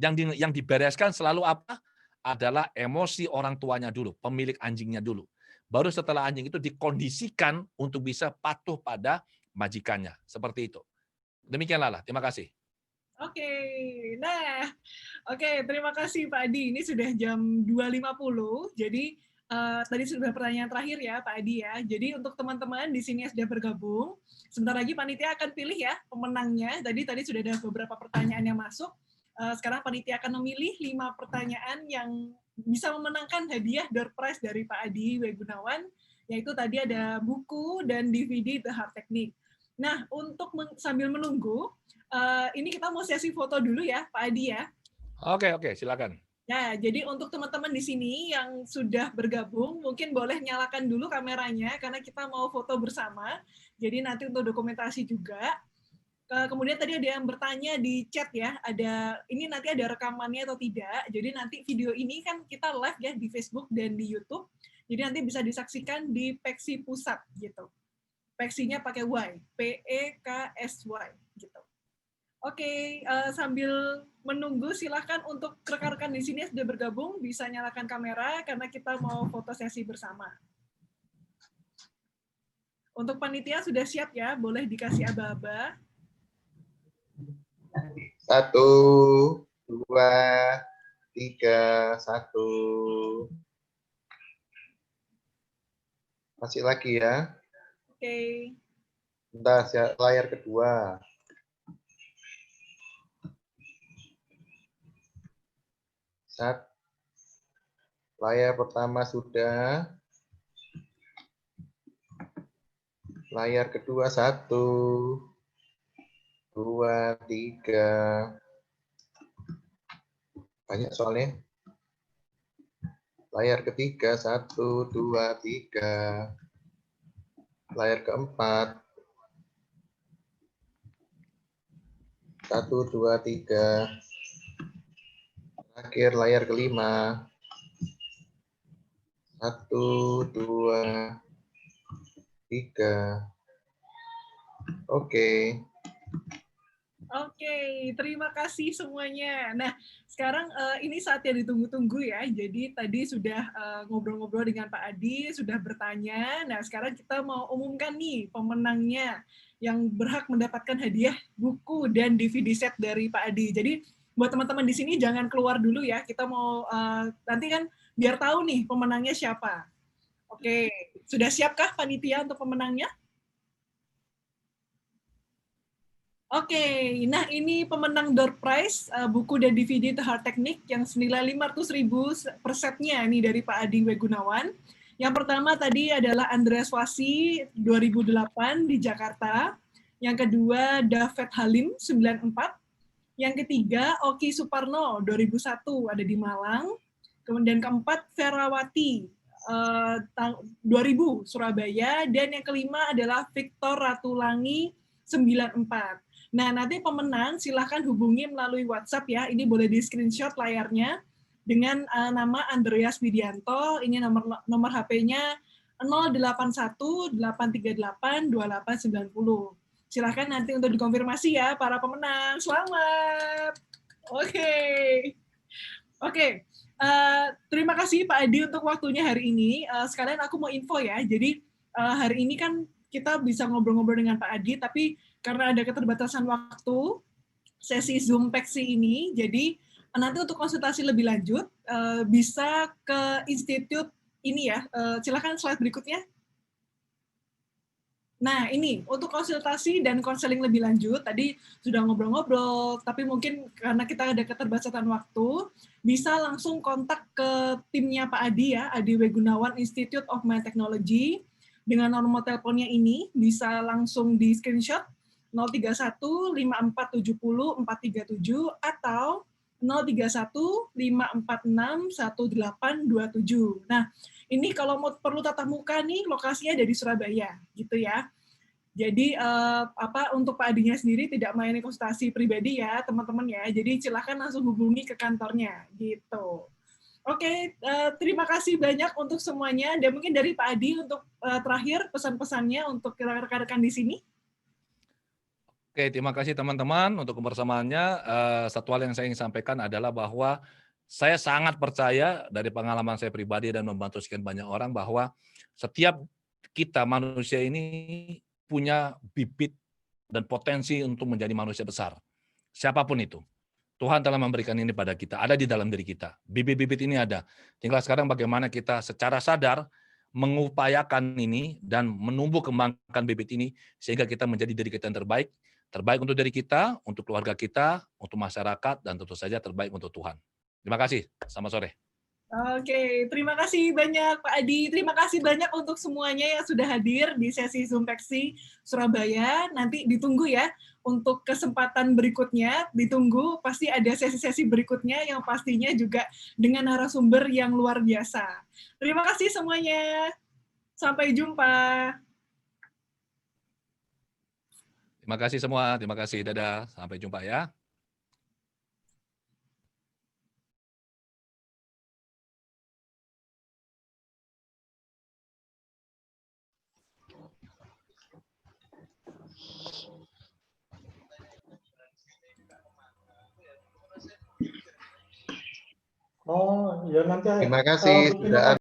Yang dibereskan selalu apa? Adalah emosi orang tuanya dulu, pemilik anjingnya dulu. Baru setelah anjing itu dikondisikan untuk bisa patuh pada majikannya. Seperti itu. Demikianlah. Terima kasih. Oke, nah, oke, terima kasih Pak Adi. Ini sudah jam 2.50, jadi tadi sudah pertanyaan terakhir ya Pak Adi ya. Jadi untuk teman-teman di sini yang sudah bergabung, sebentar lagi panitia akan pilih ya pemenangnya. Tadi sudah ada beberapa pertanyaan yang masuk. Sekarang panitia akan memilih 5 pertanyaan yang bisa memenangkan hadiah door prize dari Pak Adi W. Gunawan, yaitu tadi ada buku dan DVD The Hard Technique. Nah, untuk sambil menunggu, ini kita mau sesi foto dulu ya, Pak Adi ya. Oke, silakan. Ya, jadi untuk teman-teman di sini yang sudah bergabung, mungkin boleh nyalakan dulu kameranya karena kita mau foto bersama. Jadi nanti untuk dokumentasi juga. Kemudian tadi ada yang bertanya di chat ya, ini nanti ada rekamannya atau tidak. Jadi nanti video ini kan kita live ya di Facebook dan di YouTube. Jadi nanti bisa disaksikan di Peksi Pusat gitu. Peksinya pakai Y, PEKSY gitu. Oke, sambil menunggu silahkan untuk rekan-rekan di sini yang sudah bergabung bisa nyalakan kamera karena kita mau foto sesi bersama. Untuk panitia sudah siap ya, boleh dikasih aba-aba. 1, 2, 3, 1. Masih lagi ya. Oke. Bentar, layar kedua. Layar pertama sudah. Layar kedua 1, 2, 3. Banyak soalnya. Layar ketiga 1, 2, 3. Layar keempat 1, 2, 3. Terakhir layar kelima 1, 2, 3. Oke. Oke, terima kasih semuanya. Nah, sekarang ini saat yang ditunggu-tunggu ya. Jadi tadi sudah ngobrol-ngobrol dengan Pak Adi, sudah bertanya. Nah, sekarang kita mau umumkan nih pemenangnya yang berhak mendapatkan hadiah buku dan DVD set dari Pak Adi. Jadi buat teman-teman di sini jangan keluar dulu ya. Kita mau nanti kan biar tahu nih pemenangnya siapa. Oke, sudah siapkah panitia untuk pemenangnya? Oke, nah ini pemenang door prize buku dan DVD The Hard Technique yang senilai 500.000 per setnya nih dari Pak Adi W. Gunawan. Yang pertama tadi adalah Andreas Wasi 2008 di Jakarta. Yang kedua David Halim 94. Yang ketiga Oki Suparno 2001 ada di Malang. Kemudian keempat Ferawati 2000 Surabaya, dan yang kelima adalah Victor Ratulangi 94. Nah, nanti pemenang silahkan hubungi melalui WhatsApp ya. Ini boleh di screenshot layarnya dengan nama Andreas Widianto. Ini nomor HP-nya 081 838 2890. Silahkan nanti untuk dikonfirmasi ya para pemenang. Selamat. Oke. Terima kasih Pak Adi untuk waktunya hari ini. Sekalian aku mau info ya. Jadi hari ini kan kita bisa ngobrol-ngobrol dengan Pak Adi, tapi karena ada keterbatasan waktu sesi Zoom Peksi ini, jadi nanti untuk konsultasi lebih lanjut bisa ke institut ini ya. Silakan slide berikutnya. Nah, ini untuk konsultasi dan konseling lebih lanjut, tadi sudah ngobrol-ngobrol, tapi mungkin karena kita ada keterbatasan waktu, bisa langsung kontak ke timnya Pak Adi ya, Adi W. Gunawan Institute of Mind Technology. Dengan nomor teleponnya ini, bisa langsung di screenshot 031 5470 437 atau 031 546 1827. Nah, ini kalau mau perlu tatap muka nih, lokasinya ada di Surabaya, gitu ya. Jadi untuk Pak Adinya sendiri tidak melayani konsultasi pribadi ya, teman-teman ya. Jadi silakan langsung hubungi ke kantornya, gitu. Oke, terima kasih banyak untuk semuanya. Dan mungkin dari Pak Adi untuk terakhir pesan-pesannya untuk rekan-rekan di sini. Oke, terima kasih teman-teman untuk kebersamaannya. Satu hal yang saya ingin sampaikan adalah bahwa saya sangat percaya dari pengalaman saya pribadi dan membantu sekian banyak orang bahwa setiap kita manusia ini punya bibit dan potensi untuk menjadi manusia besar. Siapapun itu. Tuhan telah memberikan ini pada kita, ada di dalam diri kita. Bibit-bibit ini ada. Tinggal sekarang bagaimana kita secara sadar mengupayakan ini dan menumbuh kembangkan bibit ini sehingga kita menjadi diri kita yang terbaik. Terbaik untuk diri kita, untuk keluarga kita, untuk masyarakat, dan tentu saja terbaik untuk Tuhan. Terima kasih. Selamat sore. Oke, terima kasih banyak Pak Adi. Terima kasih banyak untuk semuanya yang sudah hadir di sesi Zoom Peksi Surabaya. Nanti ditunggu ya untuk kesempatan berikutnya. Ditunggu, pasti ada sesi-sesi berikutnya yang pastinya juga dengan narasumber yang luar biasa. Terima kasih semuanya. Sampai jumpa. Terima kasih semua. Terima kasih. Dadah. Sampai jumpa ya. Oh, ya nanti Terima kasih bikin sudah